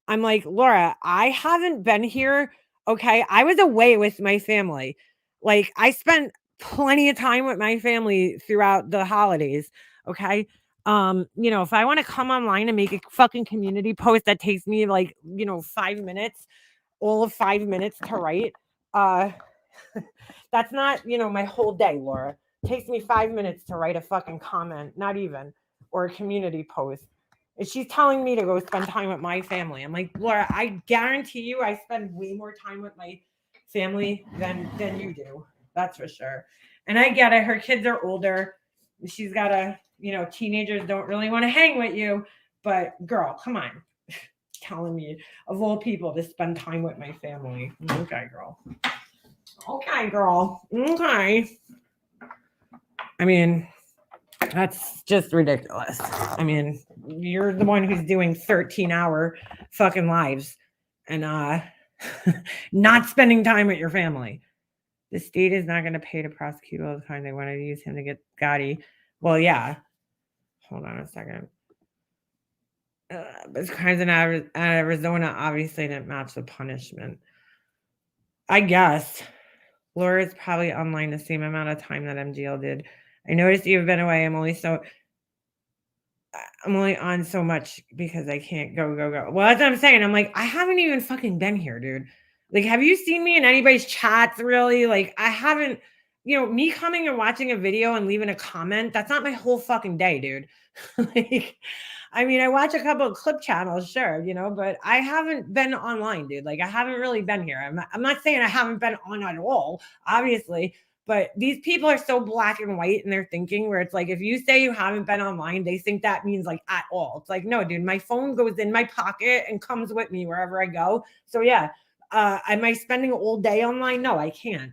I'm like, Laura, I haven't been here. Okay. I was away with my family. Like, I spent plenty of time with my family throughout the holidays. Okay. If I want to come online and make a fucking community post that takes me like, 5 minutes, all of 5 minutes to write, that's not, my whole day, Laura. It takes me 5 minutes to write a fucking comment, not even, or a community post. And she's telling me to go spend time with my family. I'm like, Laura, I guarantee you I spend way more time with my family than you do. That's for sure. And I get it. Her kids are older. She's got teenagers don't really want to hang with you. But girl, come on. Telling me of all people to spend time with my family. Okay, girl. Okay, girl. Okay. I mean, that's just ridiculous. I mean, you're the one who's doing 13-hour fucking lives. and not spending time with your family. The state is not going to pay to prosecute all the time. They wanted to use him to get Gotti. Well, yeah. Hold on a second. But crimes in Arizona obviously didn't match the punishment. I guess. Laura's probably online the same amount of time that MGL did. I noticed you've been away. I'm only on so much because I can't go. Well, that's what I'm saying. I'm like, I haven't even fucking been here, dude. Like, have you seen me in anybody's chats really? Like, I haven't, me coming and watching a video and leaving a comment, that's not my whole fucking day, dude. Like, I mean, I watch a couple of clip channels, sure, but I haven't been online, dude. Like, I haven't really been here. I'm not saying I haven't been on at all, obviously, but these people are so black and white in their thinking where it's like, if you say you haven't been online, they think that means like at all. It's like, no, dude, my phone goes in my pocket and comes with me wherever I go. So yeah, am I spending all day online? No, I can't.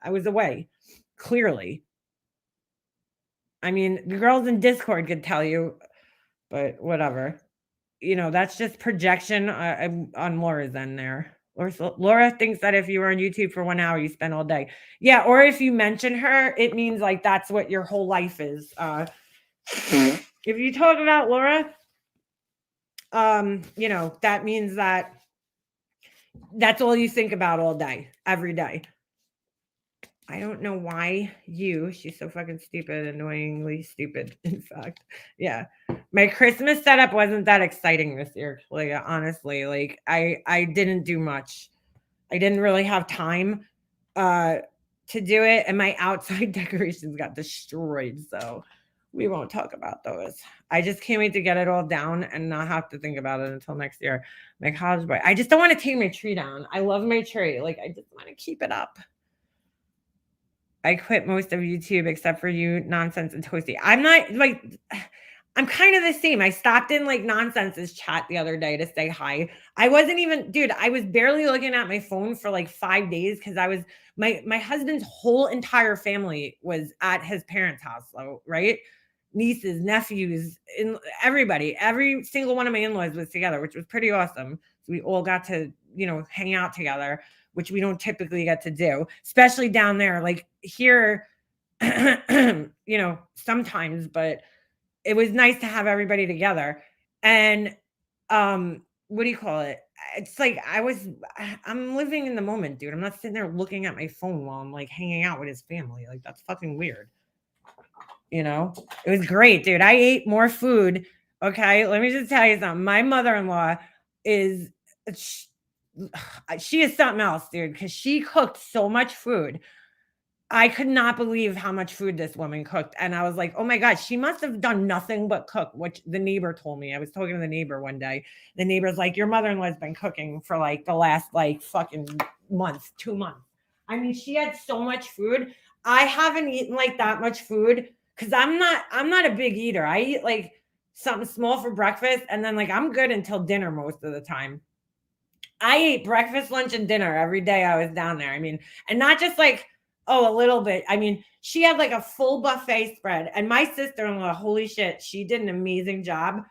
I was away, clearly. I mean, the girls in Discord could tell you, but whatever. That's just projection on Laura's end there. Laura thinks that if you were on YouTube for 1 hour, you spend all day. Yeah, or if you mention her, it means like that's what your whole life is. If you talk about Laura, that means that that's all you think about all day, every day. I don't know why she's so fucking stupid, annoyingly stupid, in fact. Yeah. My Christmas setup wasn't that exciting this year, like, honestly. Like, I didn't do much. I didn't really have time to do it, and my outside decorations got destroyed, so we won't talk about those. I just can't wait to get it all down and not have to think about it until next year. My college boy. I just don't want to take my tree down. I love my tree. Like, I just want to keep it up. I quit most of YouTube except for you, Nonsense and Toasty. I'm not like, I'm kind of the same. I stopped in like Nonsense's chat the other day to say hi. I wasn't even, dude, I was barely looking at my phone for like 5 days because I was, my husband's whole entire family was at his parents' house, right? Nieces, nephews, and everybody, every single one of my in-laws was together, which was pretty awesome. So we all got to, hang out together, which we don't typically get to do, especially down there. Like here, sometimes, but it was nice to have everybody together. And what do you call it? It's like I'm living in the moment, dude. I'm not sitting there looking at my phone while I'm like hanging out with his family. Like, that's fucking weird. It was great, dude. I ate more food. Okay, let me just tell you something. My mother-in-law is she is something else, dude, because she cooked so much food. I could not believe how much food this woman cooked. And I was like, oh my God, she must have done nothing but cook, which the neighbor told me. I was talking to the neighbor one day. The neighbor's like, your mother-in-law's been cooking for like the last like fucking month, 2 months. I mean, she had so much food. I haven't eaten like that much food because I'm not a big eater. I eat like something small for breakfast and then like I'm good until dinner most of the time. I ate breakfast, lunch, and dinner every day I was down there. I mean, and not just like, oh, a little bit. I mean, she had like a full buffet spread. And my sister-in-law, holy shit, she did an amazing job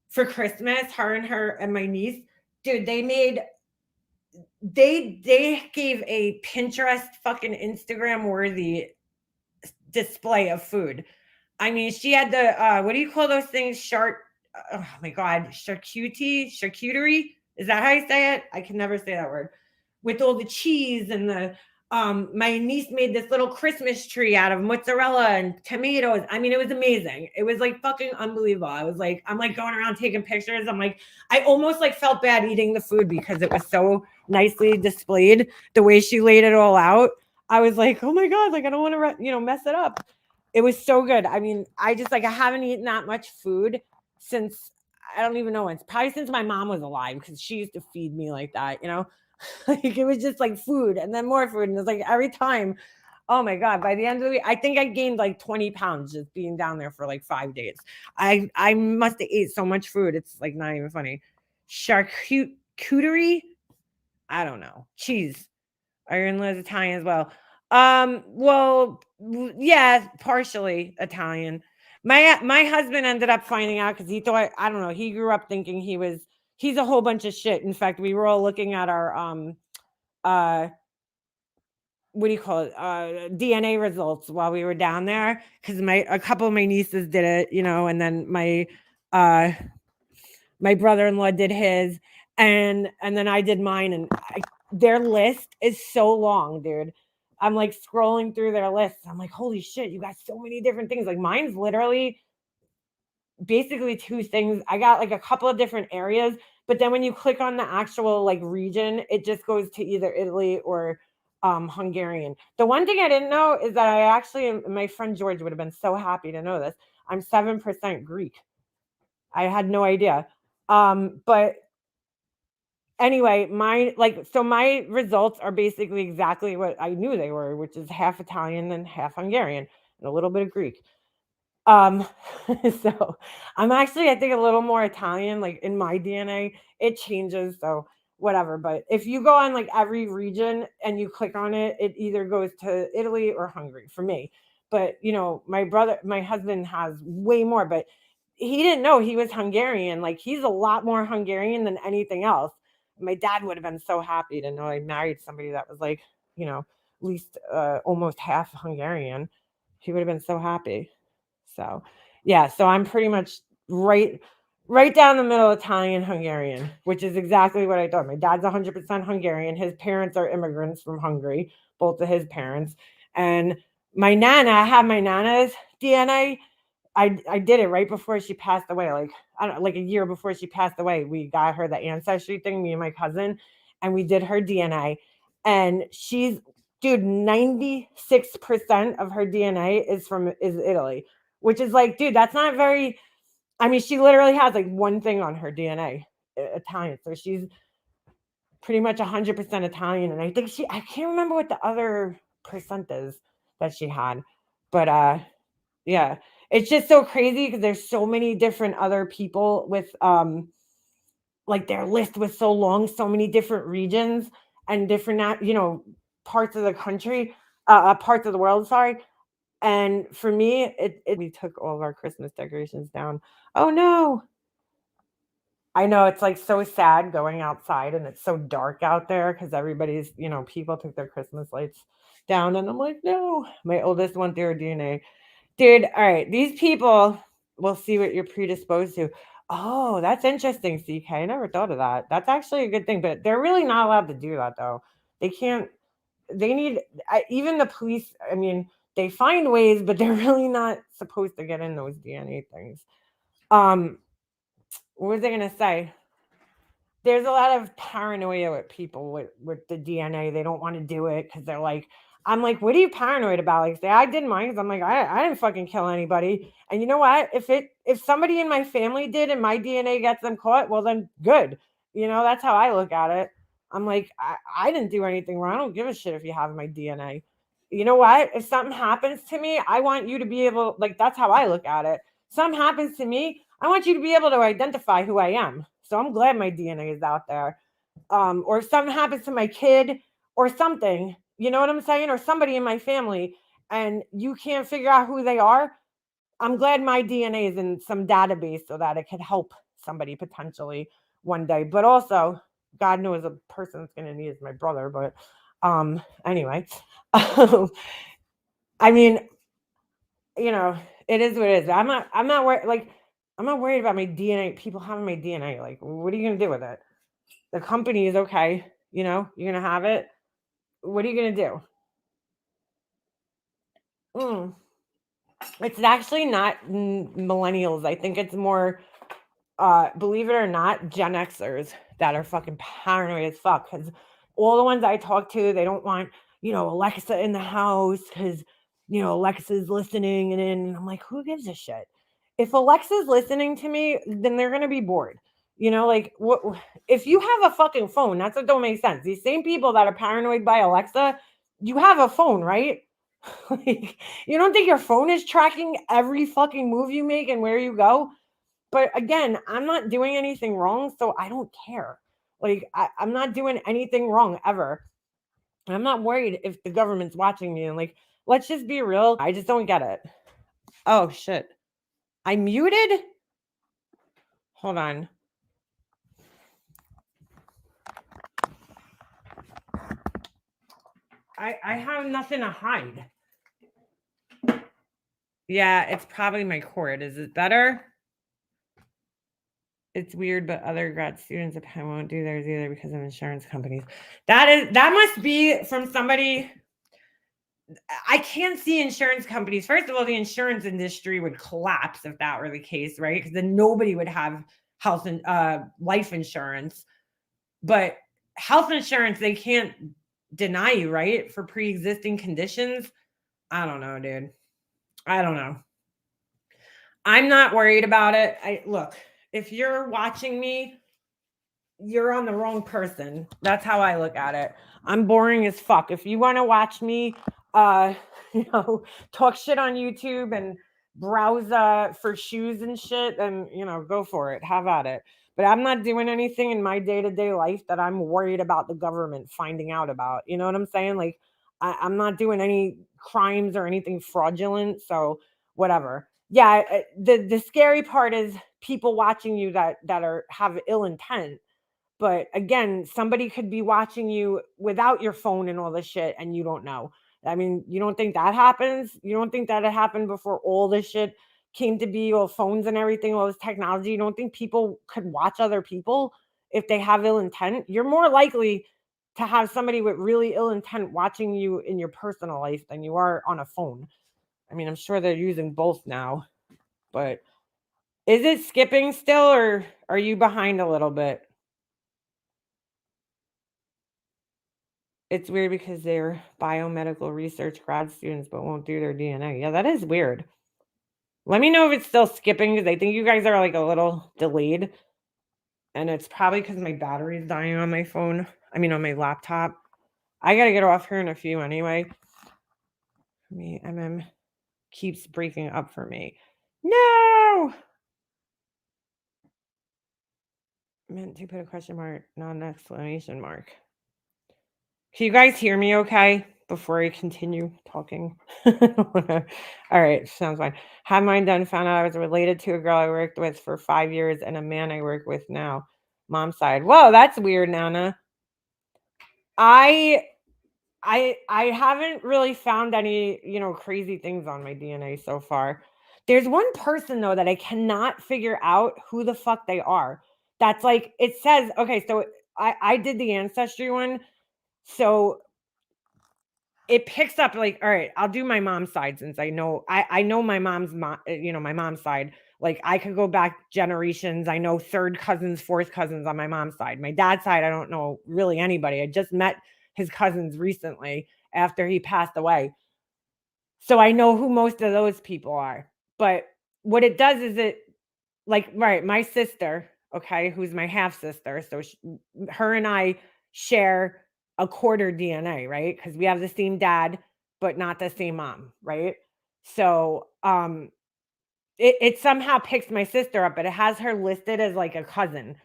for Christmas. Her and my niece, dude, they gave a Pinterest fucking Instagram worthy display of food. I mean, she had the what do you call those things? Oh my God, charcuterie. Is that how you say it? I can never say that word. With all the cheese and the my niece made this little Christmas tree out of mozzarella and tomatoes. I mean, it was amazing. It was like fucking unbelievable. I'm like going around taking pictures. I'm like, I almost like felt bad eating the food because it was so nicely displayed the way she laid it all out. I was like, oh my God, like I don't want to, mess it up. It was so good. I mean, I haven't eaten that much food since I don't even know when. It's probably since my mom was alive because she used to feed me like that, like it was just like food and then more food. And it's like every time, oh my God, by the end of the week, I think I gained like 20 pounds just being down there for like 5 days. I must have ate so much food. It's like not even funny. Charcuterie? I don't know. Cheese. Ireland is Italian as well. Well, yeah, partially Italian. My husband ended up finding out because he thought, I don't know, he grew up thinking he was he's a whole bunch of shit. In fact, we were all looking at our uh what do you call it? DNA results while we were down there, because a couple of my nieces did it, and then uh my brother-in-law did his, and then I did mine, and their list is so long, dude. I'm like scrolling through their list. I'm like, holy shit, you got so many different things. Like mine's literally basically two things. I got like a couple of different areas, but then when you click on the actual like region, it just goes to either Italy or Hungarian. The one thing I didn't know is that I actually, my friend George would have been so happy to know this. I'm 7% Greek. I had no idea. But anyway, my results are basically exactly what I knew they were, which is half Italian and half Hungarian and a little bit of Greek. Um, so I'm actually, I think, a little more Italian, like in my DNA. It changes, so whatever. But if you go on like every region and you click on it, it either goes to Italy or Hungary for me. But my husband has way more, but he didn't know he was Hungarian. Like he's a lot more Hungarian than anything else. My dad would have been so happy to know I married somebody that was like, at least almost half Hungarian. He would have been so happy. So, yeah, so I'm pretty much right down the middle Italian Hungarian, which is exactly what I thought. My dad's 100% Hungarian. His parents are immigrants from Hungary, both of his parents. And I have my nana's DNA. I did it right before she passed away. Like I don't like a year before she passed away. We got her the Ancestry thing, me and my cousin, and we did her DNA. And she's dude, 96% of her DNA is Italy, which is like, dude, that's not very. I mean, she literally has like one thing on her DNA, Italian. So she's pretty much 100% Italian. And I think I can't remember what the other percent is that she had, but yeah, it's just so crazy because there's so many different other people with like their list was so long, so many different regions and different parts of the country, parts of the world, sorry. And for me, it we took all of our Christmas decorations down. Oh no. I know it's like so sad going outside and it's so dark out there because people took their Christmas lights down and I'm like, no. My oldest went through her DNA. Dude, all right, these people will see what you're predisposed to. Oh, that's interesting, CK. I never thought of that. That's actually a good thing, but they're really not allowed to do that though. They can't. They need even the police. I mean, they find ways, but they're really not supposed to get in those DNA things. What was I gonna say? There's a lot of paranoia with people with the DNA. They don't want to do it because they're like, I'm like, what are you paranoid about? Like, say I did mine because I'm like, I didn't fucking kill anybody. And you know what? If somebody in my family did and my DNA gets them caught, well then good. That's how I look at it. I'm like, I didn't do anything wrong. I don't give a shit if you have my DNA. You know what? If something happens to me, I want you to be able, like, that's how I look at it. Something happens to me, I want you to be able to identify who I am. So I'm glad my DNA is out there. Or if something happens to my kid or something, you know what I'm saying? Or somebody in my family and you can't figure out who they are, I'm glad my DNA is in some database so that it could help somebody potentially one day. But also, God knows a person that's going to need is my brother. But anyway, I mean, it is what it is. I'm not worried. Like, I'm not worried about my DNA. People having my DNA. Like, what are you gonna do with it? The company is okay. You're gonna have it. What are you gonna do? Mm. It's actually not millennials. I think it's more, believe it or not, Gen Xers that are fucking paranoid as fuck. Because all the ones I talk to, they don't want, Alexa in the house because, Alexa's listening. And I'm like, who gives a shit? If Alexa's listening to me, then they're gonna be bored. Like what? If you have a fucking phone, that's what don't make sense. These same people that are paranoid by Alexa, you have a phone, right? Like, you don't think your phone is tracking every fucking move you make and where you go? But again, I'm not doing anything wrong, so I don't care. Like, I'm not doing anything wrong ever. And I'm not worried if the government's watching me. And like, let's just be real. I just don't get it. Oh shit. I muted? Hold on. I have nothing to hide. Yeah, it's probably my cord. Is it better? It's weird, but other grad students I won't do theirs either because of insurance companies. That must be from somebody. I can't see insurance companies. First of all, the insurance industry would collapse if that were the case, right? Because then nobody would have health and life insurance. But health insurance, they can't deny you, right? For pre-existing conditions. I don't know, dude. I don't know. I'm not worried about it. Look, if you're watching me, you're on the wrong person. That's how I look at it. I'm boring as fuck. If you want to watch me uh talk shit on YouTube and browse for shoes and shit, then go for it. Have at it. But I'm not doing anything in my day-to-day life that I'm worried about the government finding out about. You know what I'm saying? Like I'm not doing any crimes or anything fraudulent. So whatever. Yeah, the scary part is people watching you that have ill intent, but again, somebody could be watching you without your phone and all this shit, and you don't know. I mean, you don't think that happens? You don't think that it happened before all this shit came to be, all phones and everything, all this technology? You don't think people could watch other people if they have ill intent? You're more likely to have somebody with really ill intent watching you in your personal life than you are on a phone. I mean, I'm sure they're using both now, but is it skipping still, or are you behind a little bit? It's weird because they're biomedical research grad students but won't do their DNA. Yeah, that is weird. Let me know if it's still skipping because I think you guys are like a little delayed. And it's probably because my battery's dying on my phone. I mean, on my laptop. I got to get off here in a few anyway. MM keeps breaking up for me. No! I meant to put a question mark, not an exclamation mark. Can you guys hear me okay before I continue talking? All right, sounds fine. Had mine done, found out I was related to a girl I worked with for 5 years and a man I work with now. Mom's side. Whoa, that's weird, Nana. I haven't really found any, crazy things on my DNA so far. There's one person though that I cannot figure out who the fuck they are. That's like it says, okay, so I did the ancestry one. So it picks up like, all right, I'll do my mom's side since I know my mom's mom, my mom's side. Like I could go back generations. I know third cousins, fourth cousins on my mom's side. My dad's side, I don't know really anybody. I just met his cousins recently after he passed away. So I know who most of those people are. But what it does is like, right, my sister, okay, who's my half sister. So her and I share a quarter DNA, right? Because we have the same dad, but not the same mom, right? So it somehow picks my sister up, but it has her listed as like a cousin,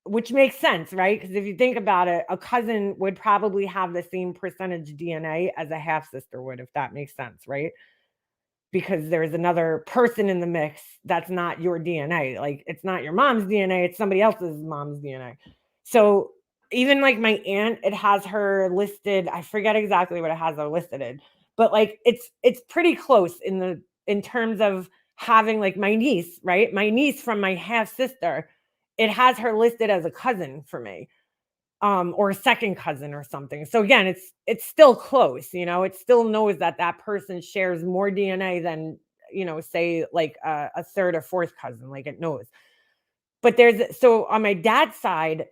which makes sense, right? Because if you think about it, a cousin would probably have the same percentage DNA as a half sister would, if that makes sense, right? Because there's another person in the mix that's not your DNA. Like it's not your mom's DNA, it's somebody else's mom's DNA. So even like my aunt, it has her listed. I forget exactly what it has her listed in, but like it's pretty close in terms of having like my niece, right? My niece from my half sister, it has her listed as a cousin for me, or a second cousin or something. So again, it's still close, it still knows that that person shares more DNA than, say like a third or fourth cousin, like it knows. But so on my dad's side,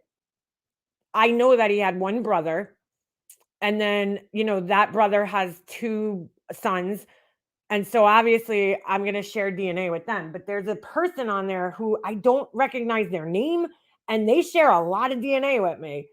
I know that he had one brother, and then, that brother has two sons. And so obviously I'm going to share DNA with them, but there's a person on there who I don't recognize their name, and they share a lot of DNA with me.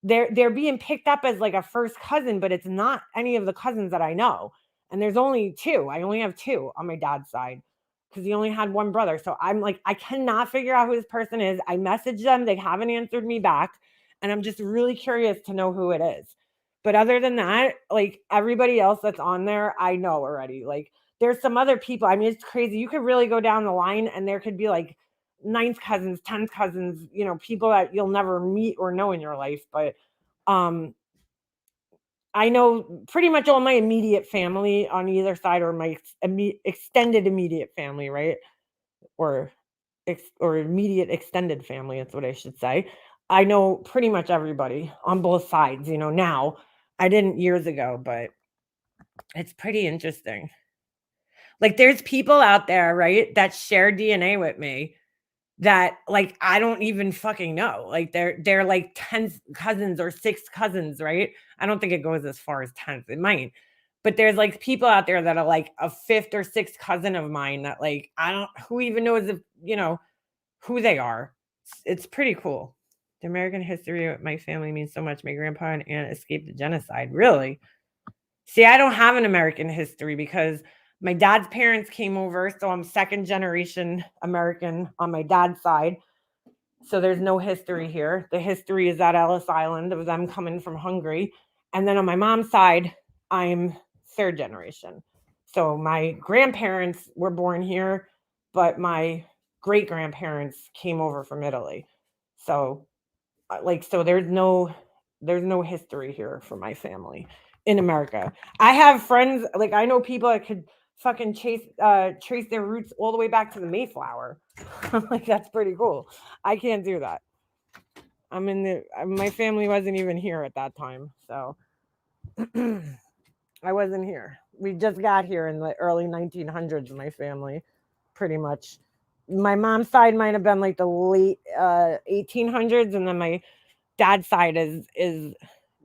They're being picked up as like a first cousin, but it's not any of the cousins that I know. And there's only two. I only have two on my dad's side because he only had one brother. So I'm like, I cannot figure out who this person is. I messaged them, they haven't answered me back, and I'm just really curious to know who it is. But other than that, like everybody else that's on there, I know already. Like there's some other people. I mean, it's crazy. You could really go down the line and there could be like ninth cousins, 10th cousins, people that you'll never meet or know in your life. But um I know pretty much all my immediate family on either side, or my extended immediate family, right? Or or immediate extended family, that's what I should say. I know pretty much everybody on both sides, now. I didn't years ago, but it's pretty interesting. Like, there's people out there, right, that share DNA with me that, like, I don't even fucking know. Like, they're like 10 cousins or 6 cousins, right? I don't think it goes as far as 10, it might. But there's, like, people out there that are, like, a 5th or 6th cousin of mine that, like, I don't who even knows if, who they are. It's pretty cool. The American history of my family means so much. My grandpa and aunt escaped the genocide. Really? See, I don't have an American history because my dad's parents came over, so I'm second generation American on my dad's side. So there's no history here. The history is at Ellis Island of them coming from Hungary. And then on my mom's side, I'm third generation. So my grandparents were born here, but my great grandparents came over from Italy. So so there's no history here for my family in America. I have friends, like, I know people that could fucking trace their roots all the way back to the Mayflower. I'm like, that's pretty cool. I can't do that. My family wasn't even here at that time, so I wasn't here. We just got here in the early 1900s. My family, pretty much. My mom's side might have been like the late 1800s, and then my dad's side is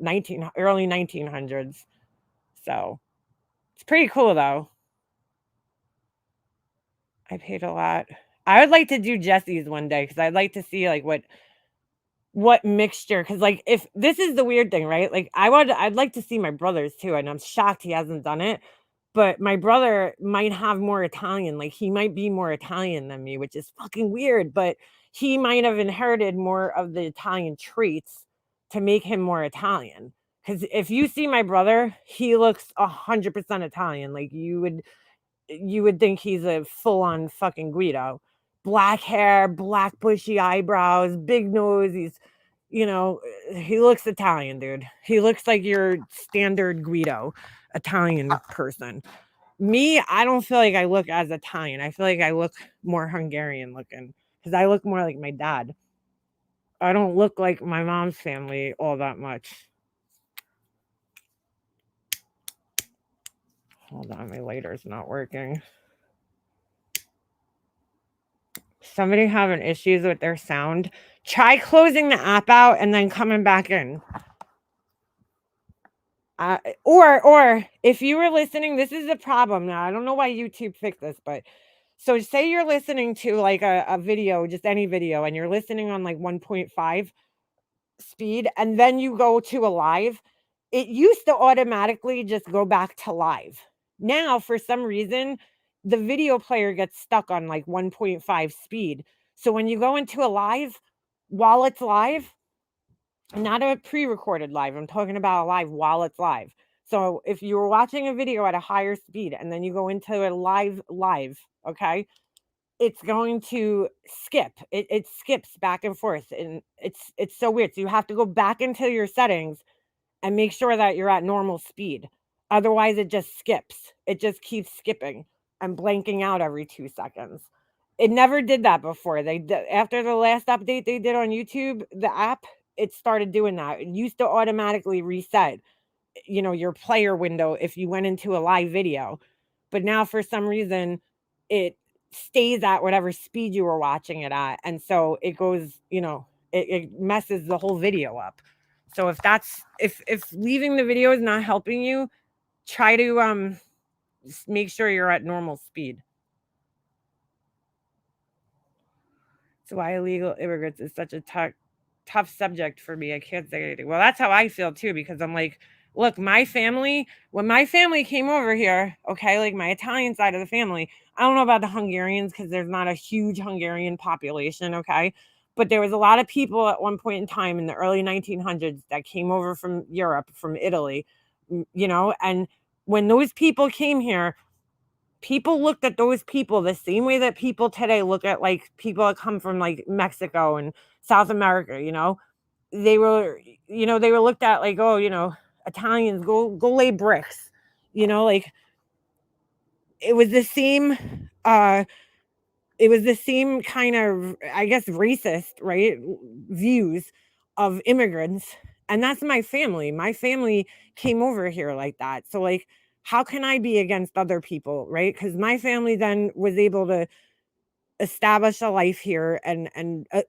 early 1900s. So it's pretty cool though. I paid a lot. I would like to do Jesse's one day because I'd like to see like what mixture, because like, if this is the weird thing, right? Like, I'd like to see my brothers too, and I'm shocked he hasn't done it. But my brother might have more Italian, like he might be more Italian than me, which is fucking weird, but he might have inherited more of the Italian traits to make him more Italian. Because if you see my brother, he looks 100% Italian. Like, you would think he's a full-on fucking Guido. Black hair, black bushy eyebrows, big nose. You know, he looks Italian, dude. He looks like your standard Guido Italian person. Me, I don't feel like I look as Italian. I feel like I look more Hungarian looking because I look more like my dad. I don't look like my mom's family all that much. Hold on, my lighter's not working. Somebody having issues with their sound? Try closing the app out and then coming back in. Or if you were listening, this is a problem now. I don't know why YouTube fixed this, but so say you're listening to like a video, just any video, and you're listening on like 1.5 speed, and then you go to a live. It used to automatically just go back to live. Now, for some reason, the video player gets stuck on like 1.5 speed. So when you go into a live, while it's live, not a pre-recorded live, I'm talking about a live while it's live. So if you were watching a video at a higher speed and then you go into a live, okay, it's going to skip. It skips back and forth, and it's so weird. So you have to go back into your settings and make sure that you're at normal speed. Otherwise, it just skips. It just keeps skipping and blanking out every 2 seconds. It never did that before. After the last update they did on YouTube, the app, it started doing that. It used to automatically reset, your player window if you went into a live video. But now for some reason it stays at whatever speed you were watching it at. And so it goes, it messes the whole video up. So if leaving the video is not helping you, try to just make sure you're at normal speed. So why illegal immigrants is such a tough subject for me. I can't say anything. Well, that's how I feel too, because I'm like, look, when my family came over here, okay, like my Italian side of the family, I don't know about the Hungarians because there's not a huge Hungarian population, okay? But there was a lot of people at one point in time in the early 1900s that came over from Europe, from Italy, and when those people came here, people looked at those people the same way that people today look at like people that come from like Mexico and South America. They were looked at like, oh, Italians, go lay bricks. Like it was the same it was the same kind of, I guess, racist, right, views of immigrants. And that's my family. My family came over here like that. So, like, how can I be against other people, right? Because my family then was able to establish a life here and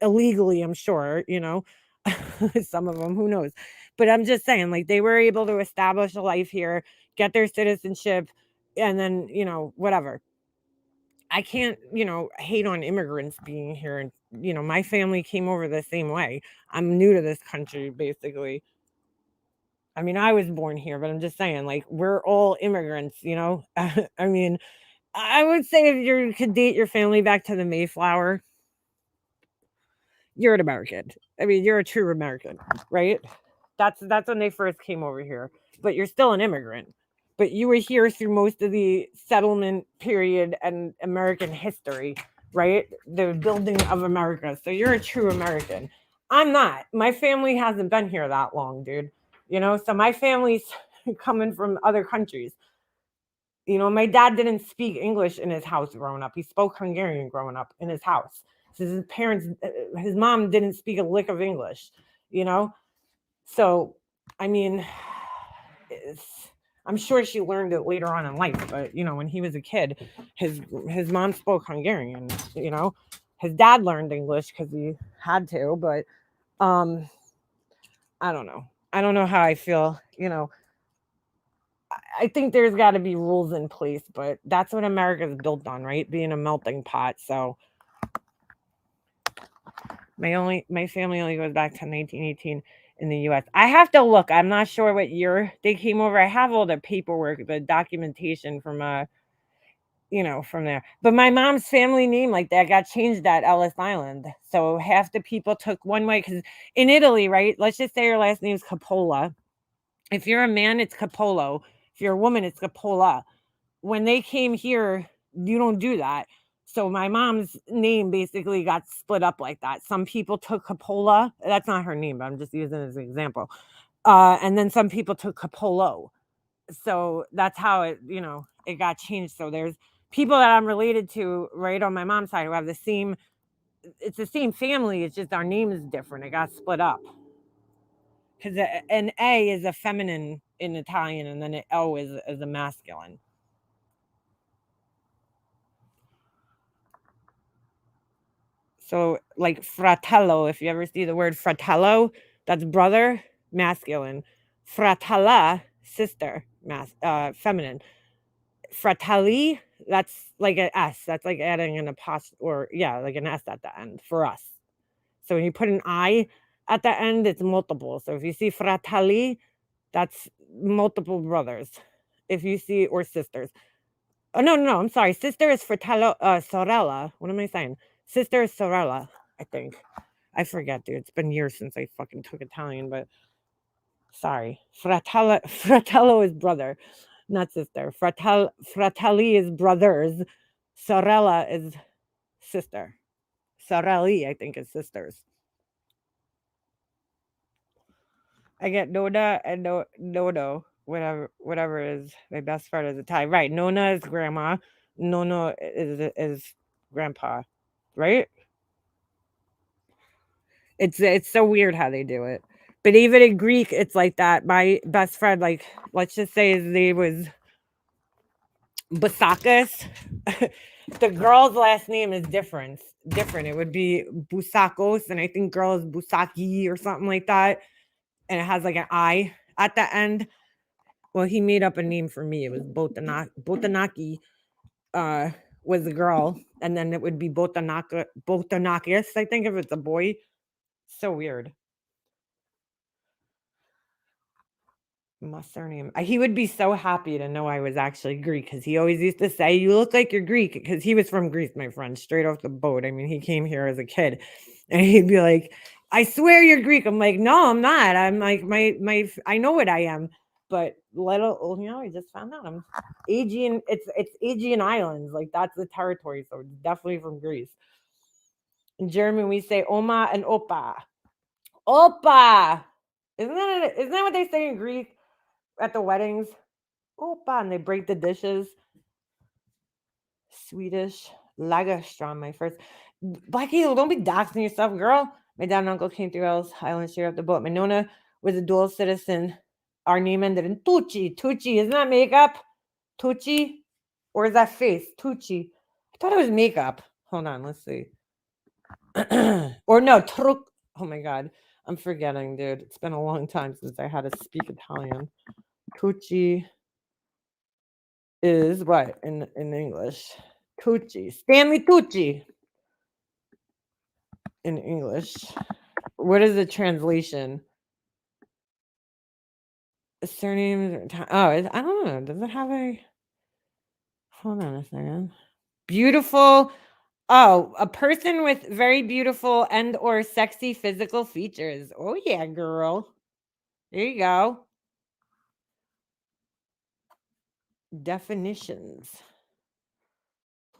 illegally, I'm sure, some of them, who knows. But I'm just saying, like, they were able to establish a life here, get their citizenship, and then, whatever. I can't, hate on immigrants being here. And, my family came over the same way. I'm new to this country, basically. I mean, I was born here, but I'm just saying, like, we're all immigrants. I mean, I would say if you could date your family back to the Mayflower, you're an American. I mean, you're a true American, right? That's when they first came over here. But you're still an immigrant. But you were here through most of the settlement period and American history, right? The building of America. So you're a true American. I'm not. My family hasn't been here that long, dude. So my family's coming from other countries. My dad didn't speak English in his house growing up. He spoke Hungarian growing up in his house. So his parents, his mom didn't speak a lick of English, you know? So, I mean, it's, I'm sure she learned it later on in life, but when he was a kid, his mom spoke Hungarian, His dad learned English because he had to, but I don't know. I don't know how I feel. I think there's got to be rules in place, but that's what America's built on, right? Being a melting pot. So my family only goes back to 1918 in the US. I have to look. I'm not sure what year they came over. I have all the paperwork, the documentation from from there. But my mom's family name like that got changed at Ellis Island. So half the people took one way cuz in Italy, right? Let's just say your last name's Capola. If you're a man, it's Capolo. If you're a woman, it's Capola. When they came here, you don't do that. So my mom's name basically got split up like that. Some people took Capola. That's not her name, but I'm just using it as an example. And then some people took Capolo. So that's how it got changed. So there's people that I'm related to right on my mom's side who have it's the same family. It's just our name is different. It got split up. Because an A is a feminine in Italian, and then an O is a masculine. So, like fratello, if you ever see the word fratello, that's brother, masculine. Fratella, sister, feminine. Fratelli, that's like an S. That's like adding an apostrophe, or yeah, like an S at the end for us. So when you put an I at the end, it's multiple. So if you see fratelli, that's multiple brothers. If you see, or sisters. Oh, no, no, no, I'm sorry. Sister is fratello, sorella. What am I saying? Sister is sorella, I think. I forget, dude. It's been years since I fucking took Italian, but sorry. Fratello is brother, not sister. Fratelli is brothers. Sorella is sister. Sorelli, I think, is sisters. I get Nona and Nono, whatever is my best friend is Italian. Right. Nona is grandma. Nono is grandpa. Right? It's so weird how they do it. But even in Greek, it's like that. My best friend, like, let's just say his name was Basakis. The girl's last name is different. Different. It would be Busakos, and I think girl is Busaki or something like that. And it has like an I at the end. Well, he made up a name for me. It was Botanaki uh was the girl, and then it would be Botanakis, I think, if it's a boy. So weird. My surname. He would be so happy to know I was actually Greek because he always used to say, "You look like you're Greek," because he was from Greece, my friend, straight off the boat. I mean, he came here as a kid, and he'd be like, "I swear you're Greek." I'm like, "No, I'm not. I'm like I know what I am." But I just found out I'm Aegean. It's Aegean Islands, like that's the territory, so it's definitely from Greece. In German, we say Oma and Opa. Opa. Isn't that what they say in Greek? at the weddings. Opa, and they break the dishes. Swedish Lagerström, my first. Black Eagle, don't be doxing yourself, girl. My dad and uncle came through Ellis Island straight up the boat. My Nona was a dual citizen. Our name ended in Tucci. Tucci, isn't that makeup? Tucci? Or is that face? Tucci. I thought it was makeup. Hold on, let's see. Or no, truc. Oh my God. I'm forgetting, dude. It's been a long time since I had to speak Italian. Tucci is what in English? Tucci. Stanley Tucci in English. What is the translation? Surname? Oh, I don't know. Does it have a? Hold on a second. Beautiful. Oh, a person with very beautiful and or sexy physical features. Oh yeah, girl. There you go. Definitions.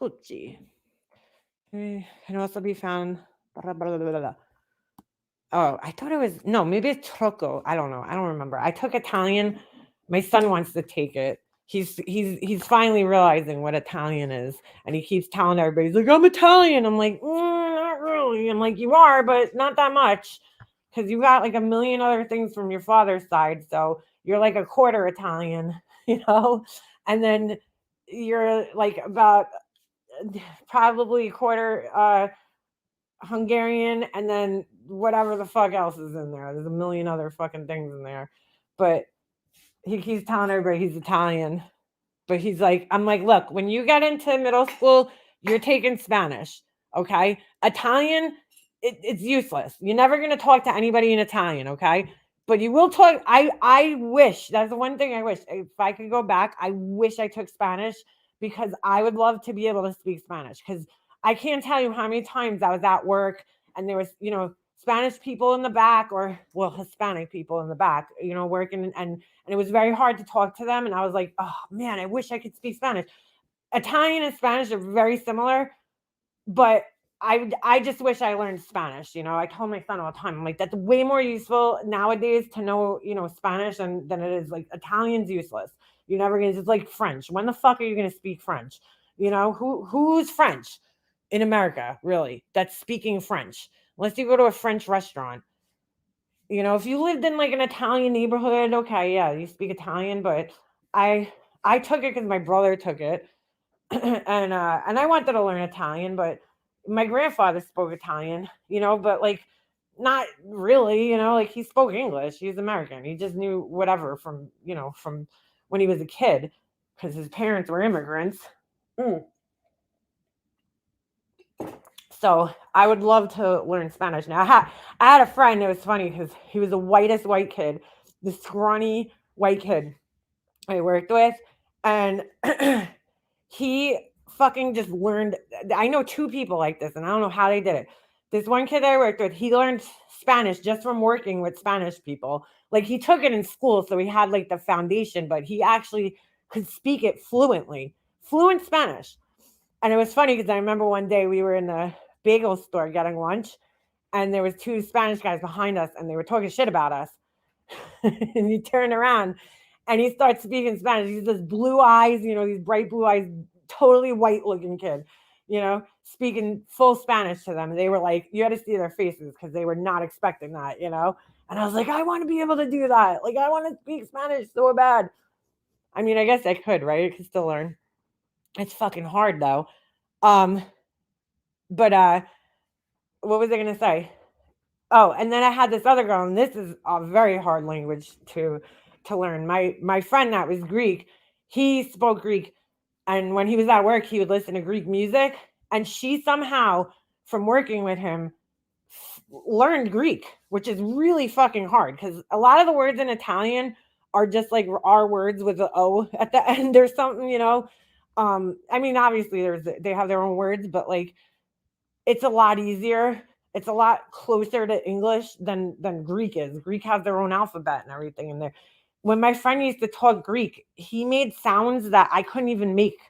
Tucci. Can also be found. Blah, blah, blah, blah. Oh, I thought it was no, maybe it's Troco. I don't know. I don't remember. I took Italian. My son wants to take it. He's finally realizing what Italian is, and he keeps telling everybody, he's like, I'm Italian. I'm like, not really. I'm like, you are, but not that much, because you got like a million other things from your father's side. So you're like a quarter Italian, and then you're like about probably a quarter Hungarian, and then whatever the fuck else is in there. There's a million other fucking things in there. But he keeps telling everybody he's Italian. But he's like, I'm like, look, when you get into middle school, you're taking Spanish. Okay. Italian, it's useless. You're never gonna talk to anybody in Italian, okay? But you will talk. I wish that's the one thing I wish. If I could go back, I wish I took Spanish because I would love to be able to speak Spanish. Because I can't tell you how many times I was at work and there was, Spanish people in the back, or well, Hispanic people in the back, working, and it was very hard to talk to them. And I was like, oh man, I wish I could speak Spanish. Italian and Spanish are very similar, but I just wish I learned Spanish. I told my son all the time, I'm like, that's way more useful nowadays to know, Spanish than it is. Like, Italian's useless. You're never gonna. It's like French. When the fuck are you gonna speak French? Who's French in America, really, that's speaking French? Unless you go to a French restaurant. If you lived in like an Italian neighborhood, okay, yeah, you speak Italian. But I took it because my brother took it, and I wanted to learn Italian, but my grandfather spoke Italian, but like not really, like he spoke English. He's American. He just knew whatever from when he was a kid because his parents were immigrants. Mm. So I would love to learn Spanish. Now I had a friend. It was funny because he was the whitest white kid, the scrawny white kid I worked with, and he fucking just learned. I know two people like this, and I don't know how they did it. This one kid I worked with, he learned Spanish just from working with Spanish people. Like, he took it in school, so he had like the foundation, but he actually could speak it fluent Spanish. And it was funny because I remember one day we were in the bagel store getting lunch, and there was two Spanish guys behind us, and they were talking shit about us. And he turned around and he starts speaking Spanish. He's this blue eyes, these bright blue eyes, totally white looking kid, speaking full Spanish to them. And they were like, you had to see their faces because they were not expecting that, And I was like, I want to be able to do that. Like, I want to speak Spanish so bad. I mean, I guess I could, right? I could still learn. It's fucking hard though. But what was I gonna say? Oh, and then I had this other girl, and this is a very hard language to learn. My friend that was Greek, he spoke Greek, and when he was at work, he would listen to Greek music, and she somehow, from working with him, learned Greek, which is really fucking hard because a lot of the words in Italian are just like our words with an O at the end or something, I mean, obviously they have their own words, but like, it's a lot easier. It's a lot closer to English than Greek is. Greek has their own alphabet and everything in there. When my friend used to talk Greek, he made sounds that I couldn't even make,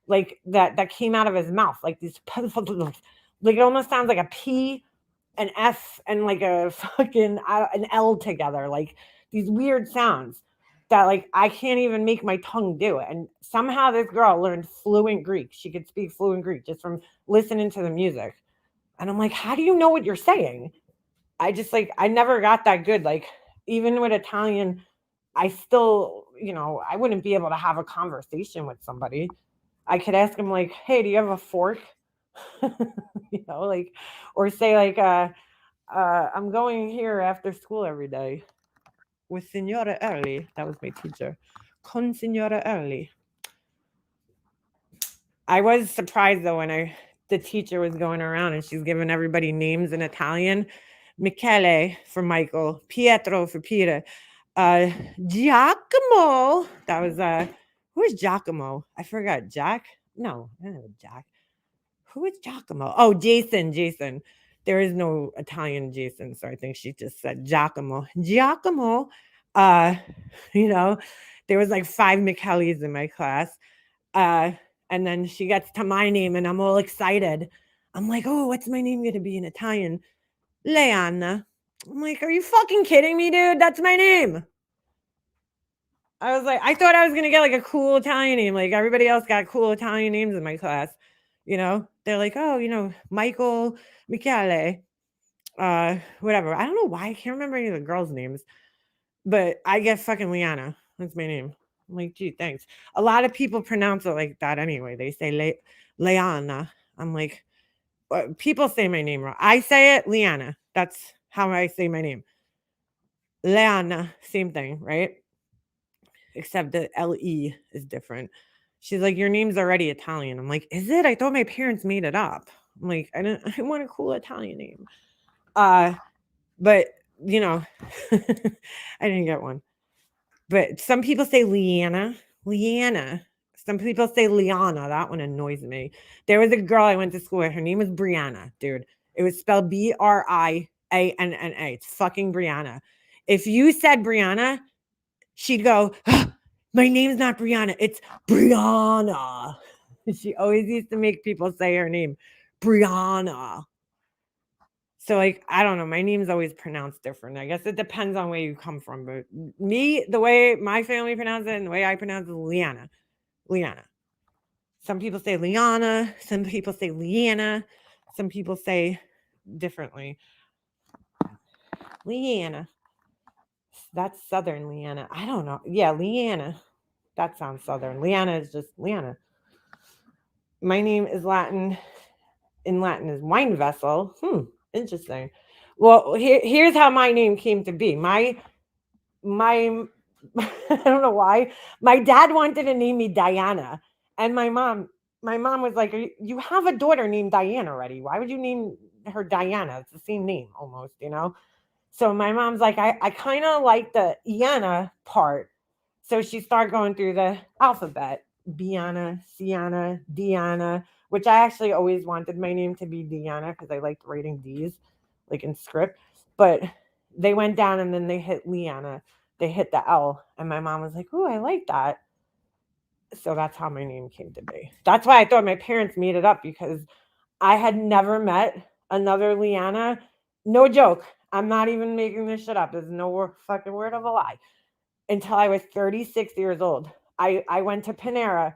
like that came out of his mouth, like these, like it almost sounds like a P, an F, and like a fucking an L together, like these weird sounds that like I can't even make my tongue do it. And somehow this girl learned fluent Greek. She could speak fluent Greek just from listening to the music. And I'm like, how do you know what you're saying? I just like I never got that good. Like even with Italian, I still, I wouldn't be able to have a conversation with somebody. I could ask him like, "Hey, do you have a fork?" Like, or say like, "I'm going here after school every day with Signora Early." That was my teacher. Con Signora Early. I was surprised though when the teacher was going around and she's giving everybody names in Italian. Michele for Michael, Pietro for Peter, Giacomo. That was who is Giacomo? I forgot. Jack? No, I don't know Jack. Who is Giacomo? Oh, Jason. Jason. There is no Italian Jason, so I think she just said Giacomo. Giacomo. Uh, you know, there was like 5 Micheles in my class. Uh, and then she gets to my name and I'm all excited. I'm like, oh, what's my name going to be in Italian? Leanna. I'm like, are you fucking kidding me, dude? That's my name. I was like, I thought I was going to get like a cool Italian name. Like everybody else got cool Italian names in my class. They're like, oh, Michael, Michele, whatever. I don't know why. I can't remember any of the girls' names, but I get fucking Leanna. That's my name. I'm like, gee, thanks. A lot of people pronounce it like that anyway. They say Leanna. I'm like, people say my name wrong. I say it Leanna. That's how I say my name. Leanna, same thing, right? Except the LE is different. She's like, your name's already Italian. I'm like, is it? I thought my parents made it up. I'm like, I want a cool Italian name. But I didn't get one. But some people say Leanna. Some people say Liana. That one annoys me. There was a girl I went to school with. Her name was Brianna, dude. It was spelled Brianna. It's fucking Brianna. If you said Brianna, she'd go, my name's not Brianna. It's Brianna. She always used to make people say her name, Brianna. So, like, I don't know. My name's always pronounced different. I guess it depends on where you come from. But me, the way my family pronounces it and the way I pronounce it is Leanna. Leanna. Some people say Liana. Some people say Leanna. Some people say differently. Leanna. That's Southern Leanna. I don't know. Yeah, Leanna. That sounds Southern. Leanna is just Leanna. My name is Latin. In Latin is wine vessel. Interesting. Well, here's how my name came to be. My I don't know why. My dad wanted to name me Diana, and my mom was like, "You have a daughter named Diana already. Why would you name her Diana? It's the same name almost, So my mom's like, I kind of like the Iana part. So she started going through the alphabet. Biana, Siana, Diana, which I actually always wanted my name to be Diana because I liked writing D's, like in script. But they went down and then they hit Liana. They hit the L. And my mom was like, oh, I like that. So that's how my name came to be. That's why I thought my parents made it up because I had never met another Liana. No joke. I'm not even making this shit up. There's no fucking word of a lie. Until I was 36 years old. I went to Panera.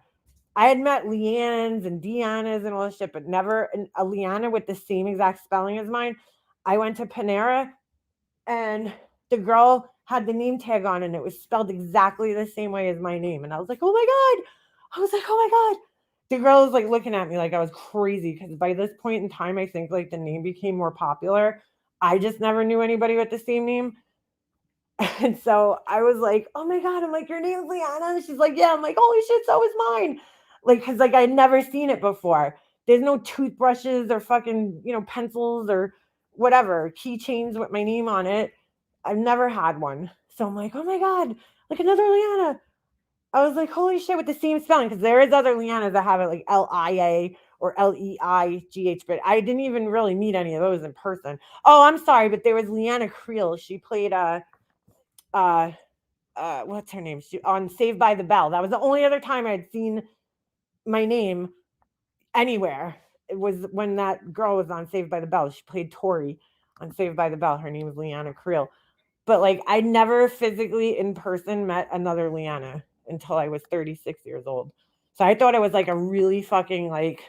I had met Leannes and Deannas and all this shit, but never a Leanna with the same exact spelling as mine. I went to Panera and the girl had the name tag on and it was spelled exactly the same way as my name. And I was like, oh my God. I was like, oh my God. The girl was like looking at me like I was crazy because by this point in time, I think like the name became more popular. I just never knew anybody with the same name. And so I was like, oh my God. I'm like, your name's Liana? And she's like, yeah. I'm like, holy shit, so is mine. Like, cause like I'd never seen it before. There's no toothbrushes or fucking, pencils or whatever, keychains with my name on it. I've never had one. So I'm like, oh my God, like another Liana. I was like, holy shit, with the same spelling. Cause there is other Lianas that have it like Lia or Leigh, but I didn't even really meet any of those in person. Oh, I'm sorry, but there was Leanna Creel. She played what's her name? She on Saved by the Bell. That was the only other time I'd seen my name anywhere. It was when that girl was on Saved by the Bell. She played Tori on Saved by the Bell. Her name was Leanna Creel. But like I never physically in person met another Leanna until I was 36 years old. So I thought it was like a really fucking like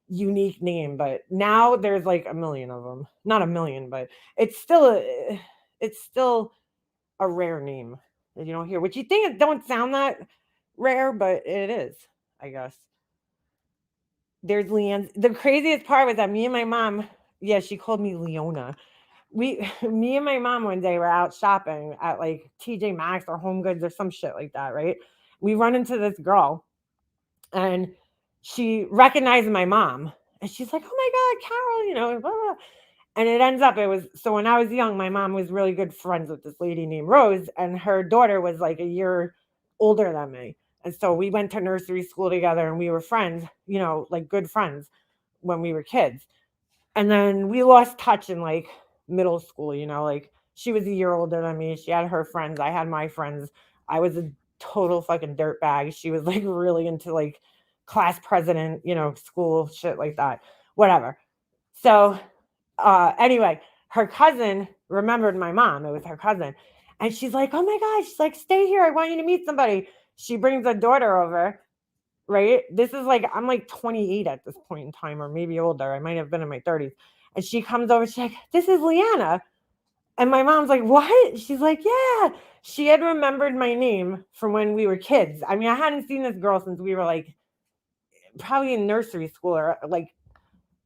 unique name, but now there's like a million of them. Not a million, but it's still a rare name that you don't hear. Which you think it don't sound that rare, but it is, I guess. There's Leanne. The craziest part was that me and my mom, yeah, she called me Leona. Me and my mom one day were out shopping at like TJ Maxx or Home Goods or some shit like that, right? We run into this girl and she recognized my mom and she's like, "Oh my God, Carol," blah, blah. And it ends up, it was so when I was young, my mom was really good friends with this lady named Rose, and her daughter was like a year older than me. And so we went to nursery school together and we were friends, like good friends when we were kids. And then we lost touch in like middle school, like she was a year older than me. She had her friends. I had my friends. I was a total fucking dirtbag. She was like really into like class president, school shit like that. Whatever. So anyway, her cousin remembered my mom. It was her cousin. And she's like, "Oh my God." She's like, "Stay here. I want you to meet somebody." She brings a daughter over, right? This is like, I'm like 28 at this point in time, or maybe older. I might have been in my 30s. And she comes over, she's like, "This is Leanna." And my mom's like, "What?" She's like, "Yeah." She had remembered my name from when we were kids. I mean, I hadn't seen this girl since we were like probably in nursery school or like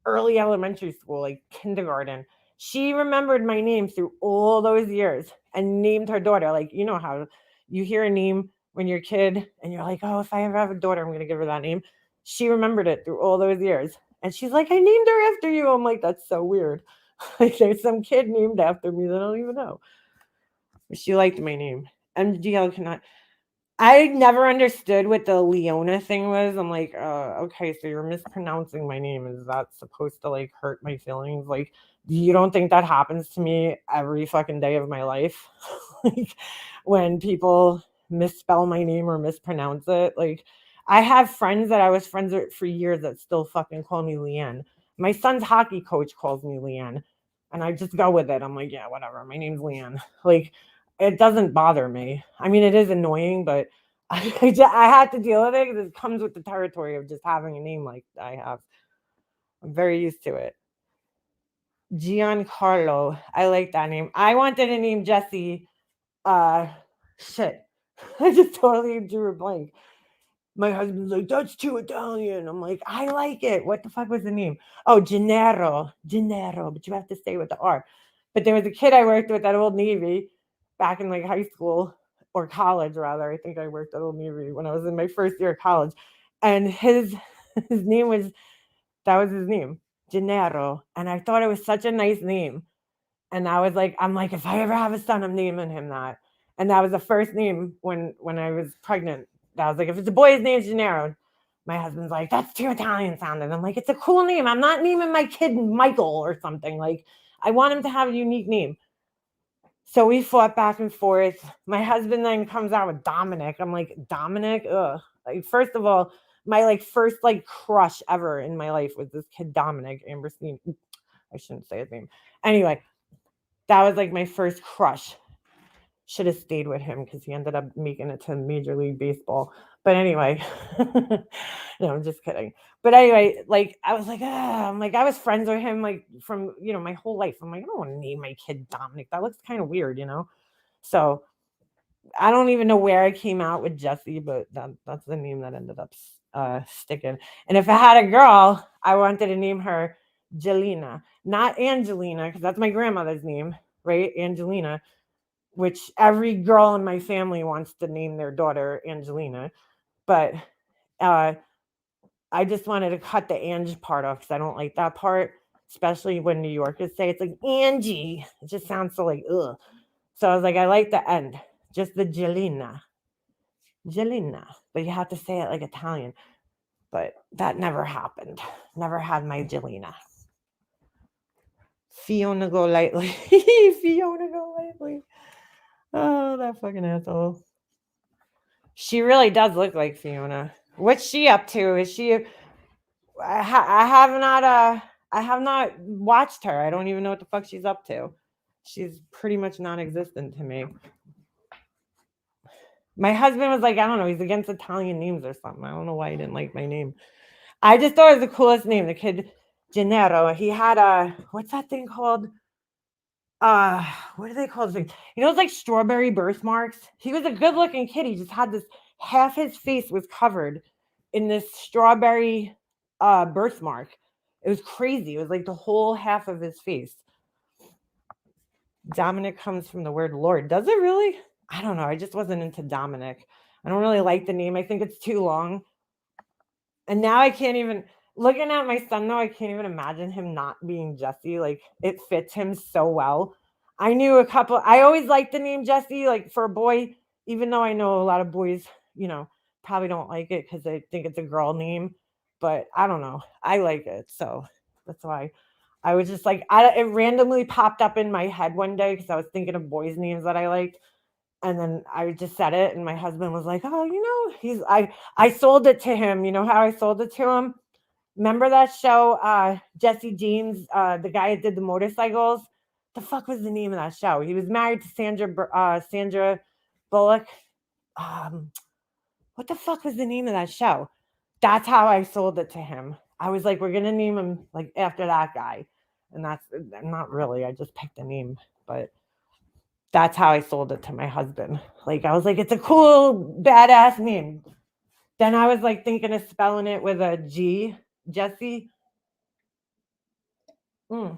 early elementary school, like kindergarten. She remembered my name through all those years and named her daughter. Like, you know how you hear a name when you're a kid and you're like, "Oh, if I ever have a daughter, I'm going to give her that name." She remembered it through all those years. And she's like, "I named her after you." I'm like, "That's so weird." Like, there's some kid named after me that I don't even know. But she liked my name. MGL cannot. I never understood what the Leona thing was. I'm like, okay, so you're mispronouncing my name. Is that supposed to like hurt my feelings? Like, you don't think that happens to me every fucking day of my life? Like, when people misspell my name or mispronounce it. Like, I have friends that I was friends with for years that still fucking call me Leanne. My son's hockey coach calls me Leanne, and I just go with it. I'm like, yeah, whatever. My name's Leanne. Like, it doesn't bother me. I mean, it is annoying, but I had to deal with it because it comes with the territory of just having a name like I have. I'm very used to it. Giancarlo. I like that name. I wanted to name Jesse. Uh, shit. I just totally drew a blank. My husband's like, "That's too Italian." I'm like, "I like it." What the fuck was the name? Oh, Gennaro. Gennaro, but you have to say with the R. But there was a kid I worked with at Old Navy back in like high school or college, rather. I think I worked at Old Navy when I was in my first year of college. And his his name was that was his name, Gennaro. And I thought it was such a nice name. And I was like, I'm like, if I ever have a son, I'm naming him that. And that was the first name when I was pregnant. I was like, if it's a boy, his name's Gennaro. My husband's like, "That's too Italian sounding." I'm like, "It's a cool name. I'm not naming my kid Michael or something. Like, I want him to have a unique name." So we fought back and forth. My husband then comes out with Dominic. I'm like, "Dominic? Ugh." Like, first of all, my like first like crush ever in my life was this kid Dominic Amberstein. I shouldn't say his name. Anyway, that was like my first crush. Should have stayed with him because he ended up making it to Major League Baseball. But anyway, no, I'm just kidding. But anyway, like I was like, I'm like, I was friends with him like from my whole life. I'm like, I don't want to name my kid Dominic. That looks kind of weird. So I don't even know where I came out with Jesse, but that's the name that ended up sticking. And if I had a girl, I wanted to name her Jelena, not Angelina, because that's my grandmother's name, right? Angelina, which every girl in my family wants to name their daughter Angelina. But I just wanted to cut the Ange part off because I don't like that part, especially when New Yorkers say it's like Angie. It just sounds so like, ugh. So I was like, I like the end, just the Jelena. Jelena. But you have to say it like Italian. But that never happened. Never had my Jelena. Fiona go lightly. Fiona go lightly. Oh, that fucking asshole. She really does look like Fiona. What's she up to? Is she? I have not watched her. I don't even know what the fuck she's up to. She's pretty much non-existent to me. My husband was like, I don't know, he's against Italian names or something. I don't know why he didn't like my name. I just thought it was the coolest name. The kid Gennaro. He had what's that thing called? What do they call this thing? You know, it's like strawberry birthmarks. He was a good-looking kid. He just had this, half his face was covered in this strawberry birthmark. It was crazy. It was like the whole half of his face. Dominic comes from the word Lord. Does it really? I don't know. I just wasn't into Dominic. I don't really like the name. I think it's too long. And now I can't even, looking at my son now, I can't even imagine him not being Jesse. Like, it fits him so well. I knew a couple, I always liked the name Jesse, like for a boy, even though I know a lot of boys, you know, probably don't like it because they think it's a girl name. But I don't know. I like it. So that's why I was just like, it randomly popped up in my head one day because I was thinking of boys' names that I liked. And then I just said it, and my husband was like, "Oh, you know, I sold it to him. You know how I sold it to him? Remember that show, Jesse James, the guy that did the motorcycles? The fuck was the name of that show? He was married to Sandra Bullock. What the fuck was the name of that show? That's how I sold it to him. I was like, we're gonna name him like after that guy, and that's not really. I just picked a name, but that's how I sold it to my husband. Like, I was like, it's a cool, badass name. Then I was like thinking of spelling it with a G, Jesse, to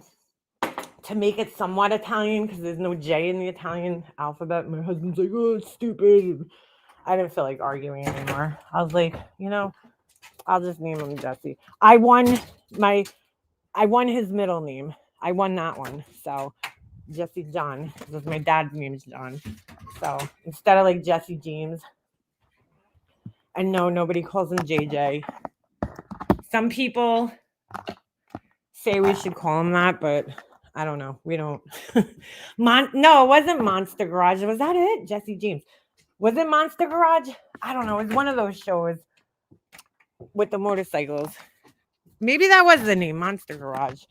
make it somewhat Italian because there's no J in the Italian alphabet. My husband's like, oh, it's stupid. I didn't feel like arguing anymore. I was like, you know, I'll just name him Jesse. I won his middle name. I won that one. So Jesse John, because my dad's name is John. So instead of like Jesse James, and no, nobody calls him JJ. Some people say we should call him that, but I don't know. We don't. No, it wasn't Monster Garage. Was that it? Jesse James. Was it Monster Garage? I don't know. It was one of those shows with the motorcycles. Maybe that was the name, Monster Garage.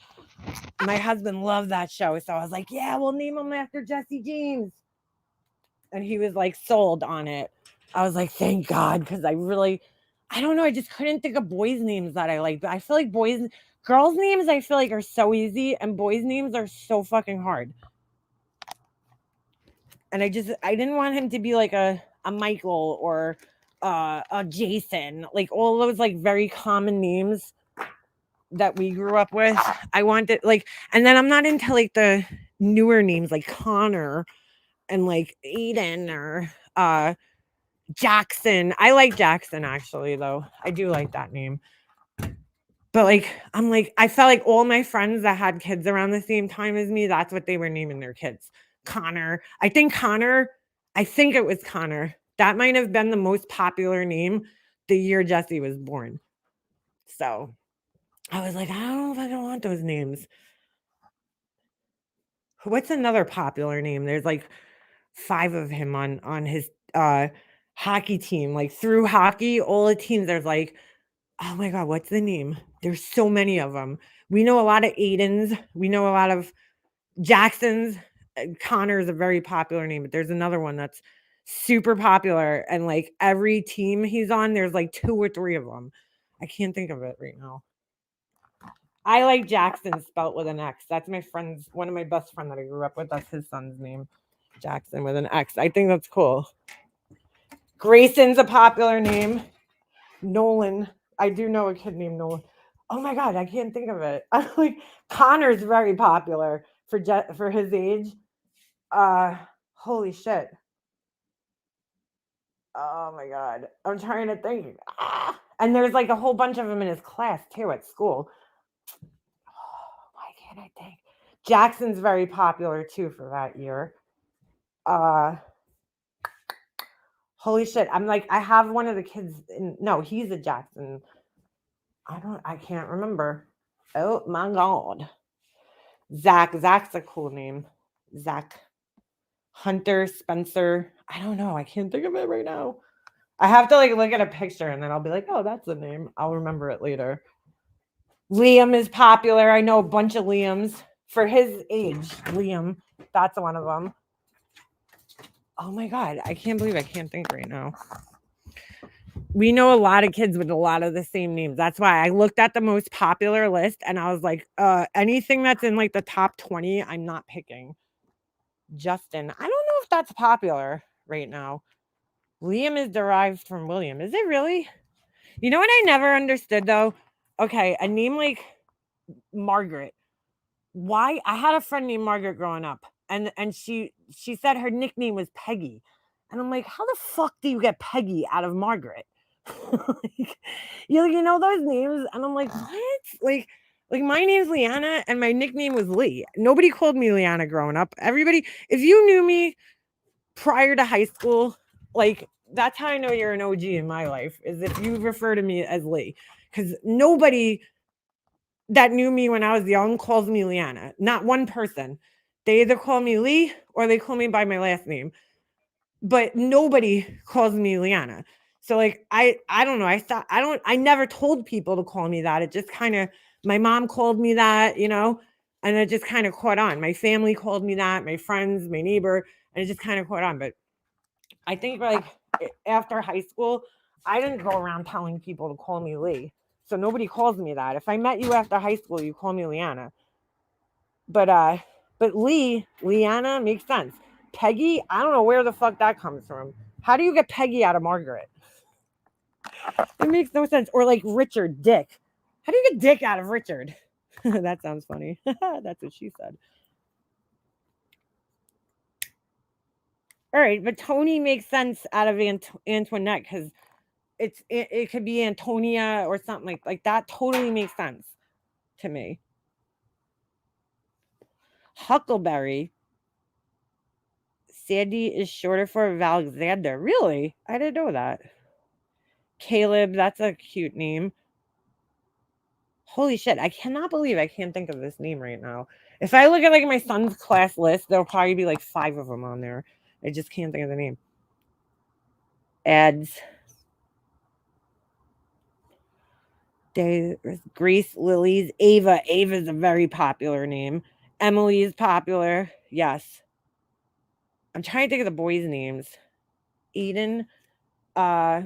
My husband loved that show, so I was like, yeah, we'll name him after Jesse James. And he was like sold on it. I was like, thank God, because I don't know, I just couldn't think of boys' names that I like. But I feel like girls' names I feel like are so easy, and boys' names are so fucking hard. And I didn't want him to be like a Michael or a Jason, like all those like very common names that we grew up with. I wanted like, and then I'm not into like the newer names like Connor and like Aiden or Jackson. I like Jackson actually though. I do like that name. But like, I'm like, I felt like all my friends that had kids around the same time as me, that's what they were naming their kids. Connor. I think it was Connor. That might have been the most popular name the year Jesse was born. So I was like, I don't know if I don't want those names. What's another popular name? There's like 5 of him on his hockey team. Like through hockey, all the teams, there's like, oh my God, what's the name? There's so many of them. We know a lot of Aidens. We know a lot of Jacksons. Connor is a very popular name, but there's another one that's super popular. And like every team he's on, there's like 2 or 3 of them. I can't think of it right now. I like Jackson spelt with an X. That's one of my best friends that I grew up with. That's his son's name. Jackson with an X. I think that's cool. Grayson's a popular name. Nolan. I do know a kid named Nolan. Oh my God, I can't think of it. I'm like, Connor's very popular for his age. Holy shit. Oh my God. I'm trying to think. And there's like a whole bunch of them in his class too at school. Why can't I think? Jackson's very popular too for that year. Holy shit. I'm like, I have one of the kids no, he's a Jackson. I can't remember. Oh my God. Zach's a cool name. Zach. Hunter, Spencer. I don't know. I can't think of it right now. I have to like look at a picture and then I'll be like, oh, that's the name. I'll remember it later. Liam is popular. I know a bunch of Liams. for his age. Liam, that's one of them. Oh my God, I can't believe I can't think right now. We know a lot of kids with a lot of the same names. That's why I looked at the most popular list and I was like, anything that's in like the top 20, I'm not picking. Justin, I don't know if that's popular right now. Liam is derived from William. Is it really? You know what I never understood though? Okay, a name like Margaret. Why? I had a friend named Margaret growing up, and she said her nickname was Peggy, and I'm like, how the fuck do you get Peggy out of Margaret? Like, you know those names, and I'm like, what? Like my name's Leanna, and my nickname was Lee. Nobody called me Leanna growing up. Everybody, if you knew me prior to high school, like that's how I know you're an OG in my life, is if you refer to me as Lee. Because nobody that knew me when I was young calls me Leanna. Not one person. They either call me Lee or they call me by my last name. But nobody calls me Leanna. So like I don't know. I never told people to call me that. It just kind of my mom called me that, and it just kind of caught on. My family called me that, my friends, my neighbor, and it just kind of caught on. But I think like after high school, I didn't go around telling people to call me Lee. So nobody calls me that. If I met you after high school, you call me Leanna. But Leanna makes sense. Peggy, I don't know where the fuck that comes from. How do you get Peggy out of Margaret? It makes no sense. Or like Richard, Dick. How do you get Dick out of Richard? That sounds funny. That's what she said. All right, but Tony makes sense out of Antoinette because it could be Antonia or something like that. Totally makes sense to me. Huckleberry. Sandy is shorter for Alexander. Really? I didn't know that. Caleb, that's a cute name. Holy shit, I cannot believe I can't think of this name right now. If I look at like my son's class list, there'll probably be like 5 of them on there. I just can't think of the name. Ads. There's Grace, Lily's, Ava. Ava's a very popular name. Emily is popular. Yes. I'm trying to think of the boys' names. Eden. Uh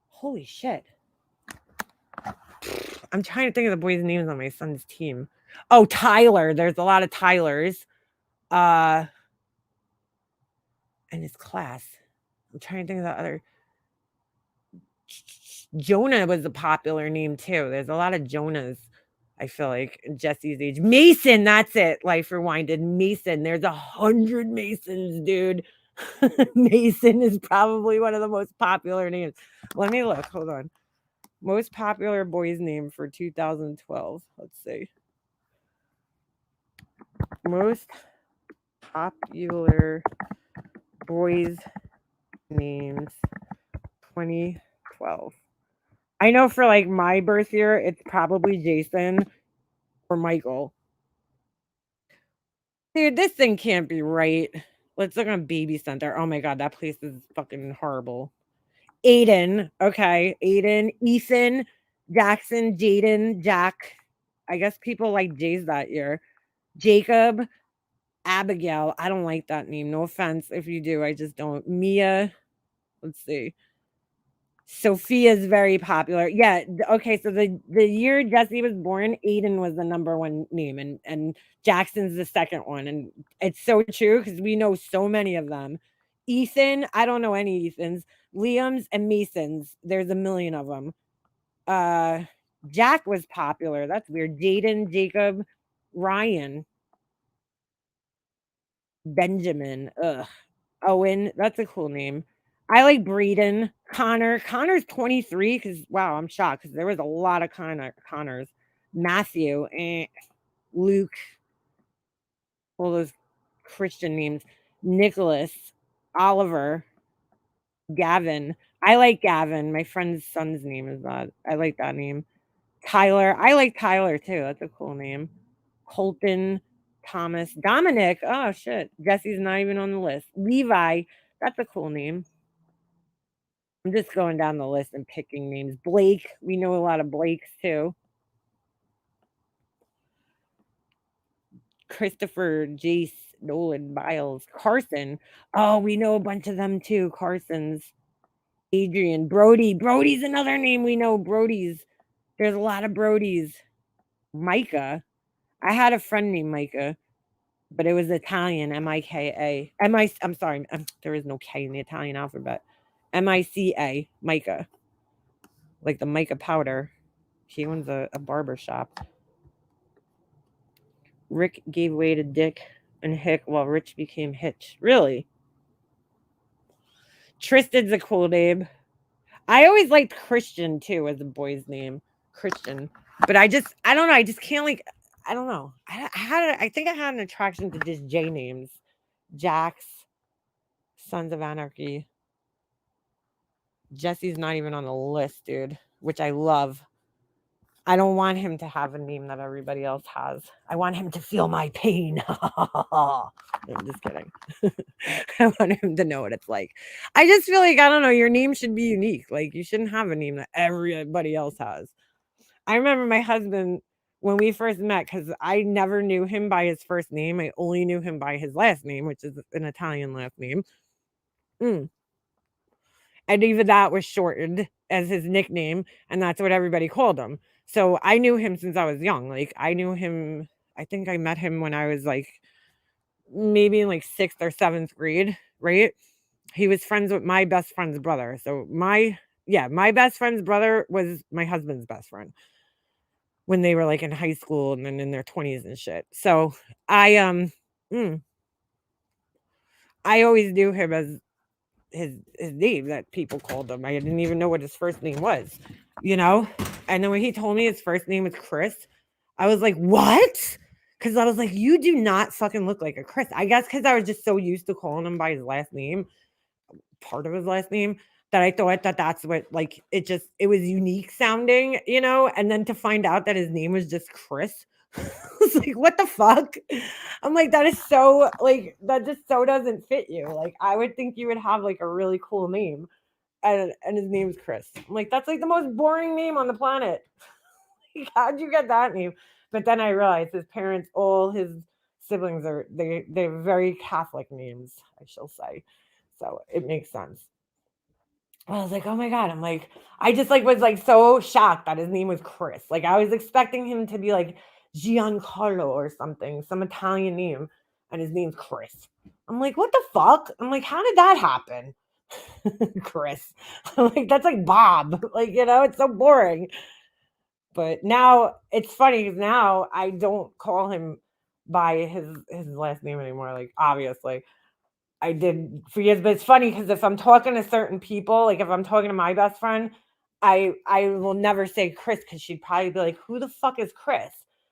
Holy shit. I'm trying to think of the boys' names on my son's team. Oh, Tyler. There's a lot of Tylers. Uh in his class. I'm trying to think of the other. Jonah was a popular name too. There's a lot of Jonahs. I feel like Jesse's age. Mason, that's it. Life Rewinded. Mason. There's 100 Masons, dude. Mason is probably one of the most popular names. Let me look. Hold on. Most popular boy's name for 2012. Let's see. Most popular boys' names 2012. I know for like my birth year, it's probably Jason or Michael. Dude, this thing can't be right. Let's look on Baby Center. Oh my god, that place is fucking horrible. Aiden, okay. Aiden, Ethan, Jackson, Jaden, Jack. I guess people like Jay's that year. Jacob, Abigail. I don't like that name. No offense if you do. I just don't. Mia. Let's see. Sophia's very popular. Yeah, okay, so the year Jesse was born, Aiden was the number 1 name, and Jackson's the second one, and it's so true because we know so many of them. Ethan, I don't know any Ethans. Liam's and Masons, there's a million of them. Uh, Jack was popular, that's weird. Jaden, Jacob, Ryan, Benjamin, ugh. Owen, that's a cool name. I like Breeden. Connor. Connor's 23 because wow, I'm shocked because there was a lot of Connors. Matthew, Luke, all those Christian names. Nicholas, Oliver, Gavin. I like Gavin. My friend's son's name is that. I like that name. Tyler. I like Tyler too. That's a cool name. Colton, Thomas, Dominic. Oh shit. Jesse's not even on the list. Levi. That's a cool name. I'm just going down the list and picking names. Blake, we know a lot of Blakes too. Christopher, Jace, Nolan, Miles, Carson. Oh, we know a bunch of them too. Carsons, Adrian, Brody. Brody's another name we know. Brody's. There's a lot of Brodies. Micah. I had a friend named Micah, but it was Italian. Mika. I'm sorry. There is no K in the Italian alphabet. Mica. Micah. Like the mica powder. He owns a barber shop. Rick gave way to Dick and Hick while Rich became Hitch. Really? Tristan's a cool name. I always liked Christian too as a boy's name. Christian. But I don't know. I just can't like, I don't know. I think I had an attraction to just J names. Jax, Sons of Anarchy. Jesse's not even on the list, dude, which I love. I don't want him to have a name that everybody else has. I want him to feel my pain. I'm just kidding. I want him to know what it's like. I just feel like, I don't know, your name should be unique. Like, you shouldn't have a name that everybody else has. I remember my husband, when we first met, because I never knew him by his first name. I only knew him by his last name, which is an Italian last name. And even that was shortened as his nickname, and that's what everybody called him. So I knew him since I was young. Like, I knew him, I think I met him when I was like maybe in like 6th or 7th grade, right? He was friends with my best friend's brother. So my best friend's brother was my husband's best friend when they were like in high school and then in their 20s and shit. So I I always knew him as his name that people called him. I didn't even know what his first name was, you know? And then when he told me his first name was Chris, I was like, what? Because I was like, you do not fucking look like a Chris. I guess because I was just so used to calling him by his last name, part of his last name, that I thought that that's what, like, it was unique sounding, you know? And then to find out that his name was just Chris, I was like, what the fuck? I'm like, that is so, like, that just so doesn't fit you. Like, I would think you would have like a really cool name. And his name's Chris. I'm like, that's like the most boring name on the planet. Like, how'd you get that name? But then I realized his parents, all his siblings they're very Catholic names, I shall say. So it makes sense. I was like, oh my God. I'm like, I just like was like so shocked that his name was Chris. Like, I was expecting him to be like Giancarlo or something, some Italian name, and his name's Chris. I'm like, what the fuck? I'm like, how did that happen? Chris. I'm like, that's like Bob. Like, you know, it's so boring. But now it's funny because now I don't call him by his last name anymore. Like, obviously. I did for years, but it's funny because if I'm talking to certain people, like if I'm talking to my best friend, I will never say Chris because she'd probably be like, "Who the fuck is Chris?"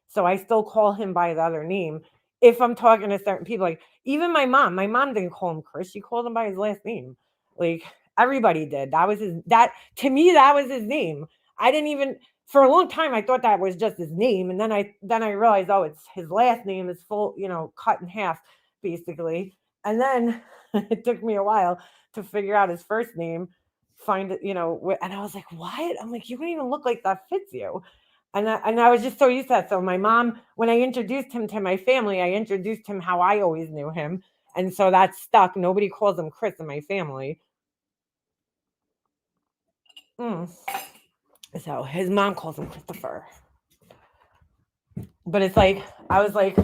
So I still call him by his other name. If I'm talking to certain people, like even my mom didn't call him Chris; she called him by his last name. Like everybody did. That was his. That to me, that was his name. I didn't even for a long time. I thought that was just his name, and then I realized, oh, it's his last name is full, cut in half, basically. And then it took me a while to figure out his first name, find it, and I was like, what? I'm like, you don't even look like that fits you. And I was just so used to that. So my mom, when I introduced him to my family, I introduced him how I always knew him. And so that stuck. Nobody calls him Chris in my family. So his mom calls him Christopher. But it's like, I was like,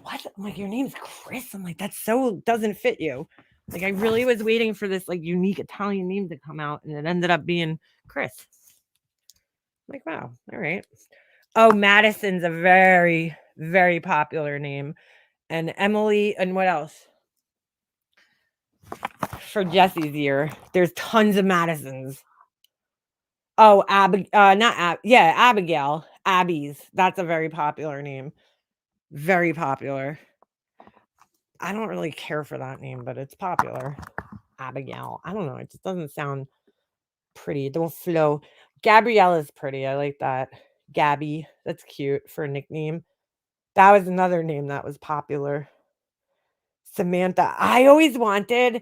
what? I'm like, your name's Chris. I'm like, that so doesn't fit you. Like, I really was waiting for this like unique Italian name to come out, and it ended up being Chris. I'm like, wow, all right. Oh, Madison's a very, very popular name. And Emily, and what else? For Jesse's year, there's tons of Madisons. Oh, Abigail. Abby's. That's a very popular name. Very popular. I don't really care for that name, but it's popular. Abigail. I don't know. It just doesn't sound pretty. It don't flow. Gabrielle is pretty. I like that. Gabby. That's cute for a nickname. That was another name that was popular. Samantha. I always wanted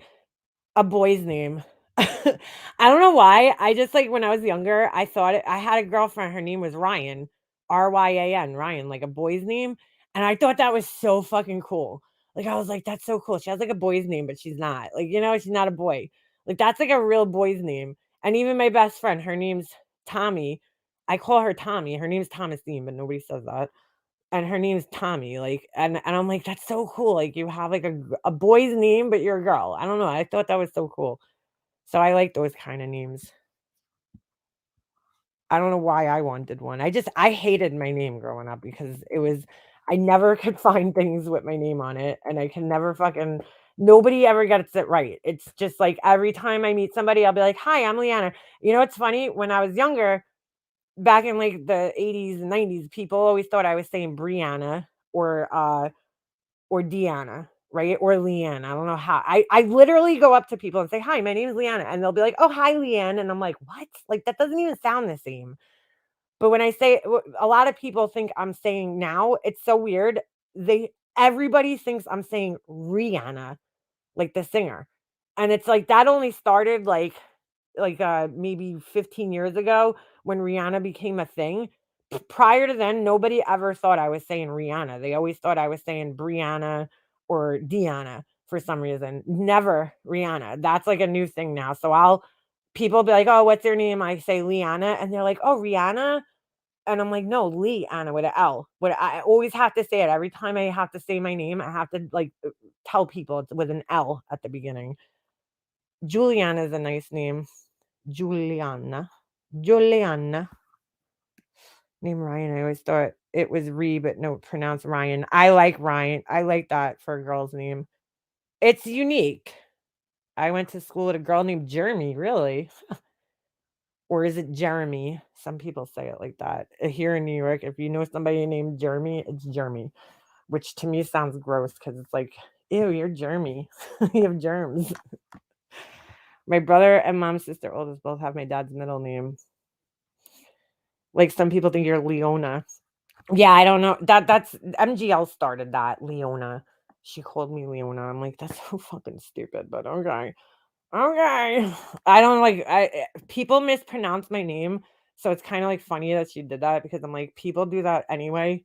a boy's name. I don't know why. I just like when I was younger, I thought I had a girlfriend. Her name was Ryan. Ryan, Ryan, like a boy's name. And I thought that was so fucking cool. Like, I was like, "That's so cool." She has, like, a boy's name, but she's not. Like, she's not a boy. Like, that's, like, a real boy's name. And even my best friend, her name's Tommy. I call her Tommy. Her name's Thomasine, but nobody says that. And her name's Tommy, like, and I'm like, "That's so cool." Like, you have, like, a boy's name, but you're a girl. I don't know. I thought that was so cool. So I like those kinda names. I don't know why I wanted one. I hated my name growing up because I never could find things with my name on it, and I can never fucking nobody ever gets it right. It's just like every time I meet somebody, I'll be like, "Hi, I'm Leanna." You know what's funny? When I was younger, back in like the 80s and 90s, people always thought I was saying Brianna or Deanna, right? Or Leanne. I don't know how. I literally go up to people and say, "Hi, my name is Leanna." And they'll be like, "Oh, hi, Leanne." And I'm like, "What?" Like that doesn't even sound the same. But when I say a lot of people think I'm saying now, it's so weird. Everybody thinks I'm saying Rihanna, like the singer. And it's like that only started maybe 15 years ago when Rihanna became a thing. Prior to then, nobody ever thought I was saying Rihanna. They always thought I was saying Brianna or Deanna for some reason. Never Rihanna. That's like a new thing now. So people be like, "Oh, what's your name?" I say Liana, and they're like, "Oh, Rihanna." And I'm like, "No, Lee Anna with an L." I always have to say it. Every time I have to say my name, I have to tell people it's with an L at the beginning. Juliana is a nice name. Juliana. Juliana. Name Ryan. I always thought it was but no, pronounced Ryan. I like Ryan. I like that for a girl's name. It's unique. I went to school with a girl named Jeremy, really. Or is it Jeremy? Some people say it like that. Here in New York, if you know somebody named Jeremy, it's Jeremy, which to me sounds gross because it's like, ew, you're Jeremy. You have germs. My brother and mom's sister oldest both have my dad's middle name. Like some people think you're Leona. Yeah, I don't know. That's MGL started that, Leona. She called me Leona. I'm like, that's so fucking stupid, but okay. Okay. I don't like people mispronounce my name, so it's kinda like funny that she did that because I'm like, people do that anyway.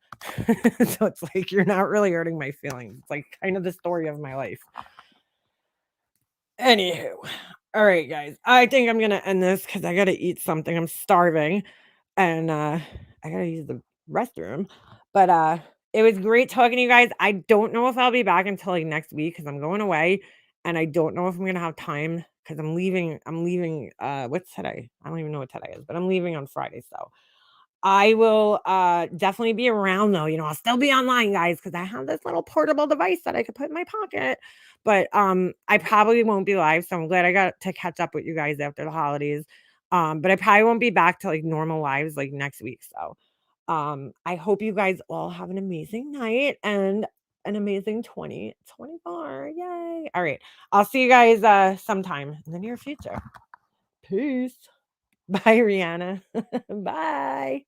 So it's like you're not really hurting my feelings. It's like kind of the story of my life. Anywho, all right, guys. I think I'm gonna end this because I gotta eat something. I'm starving and I gotta use the restroom. But it was great talking to you guys. I don't know if I'll be back until like next week because I'm going away and I don't know if I'm gonna have time because I'm leaving what's today? I don't even know what today is, but I'm leaving on Friday. So I will definitely be around though. I'll still be online, guys, because I have this little portable device that I could put in my pocket. But I probably won't be live. So I'm glad I got to catch up with you guys after the holidays. But I probably won't be back to like normal lives like next week. So I hope you guys all have an amazing night and an amazing 2024. Yay. All right. I'll see you guys sometime in the near future. Peace. Bye, Rihanna. Bye.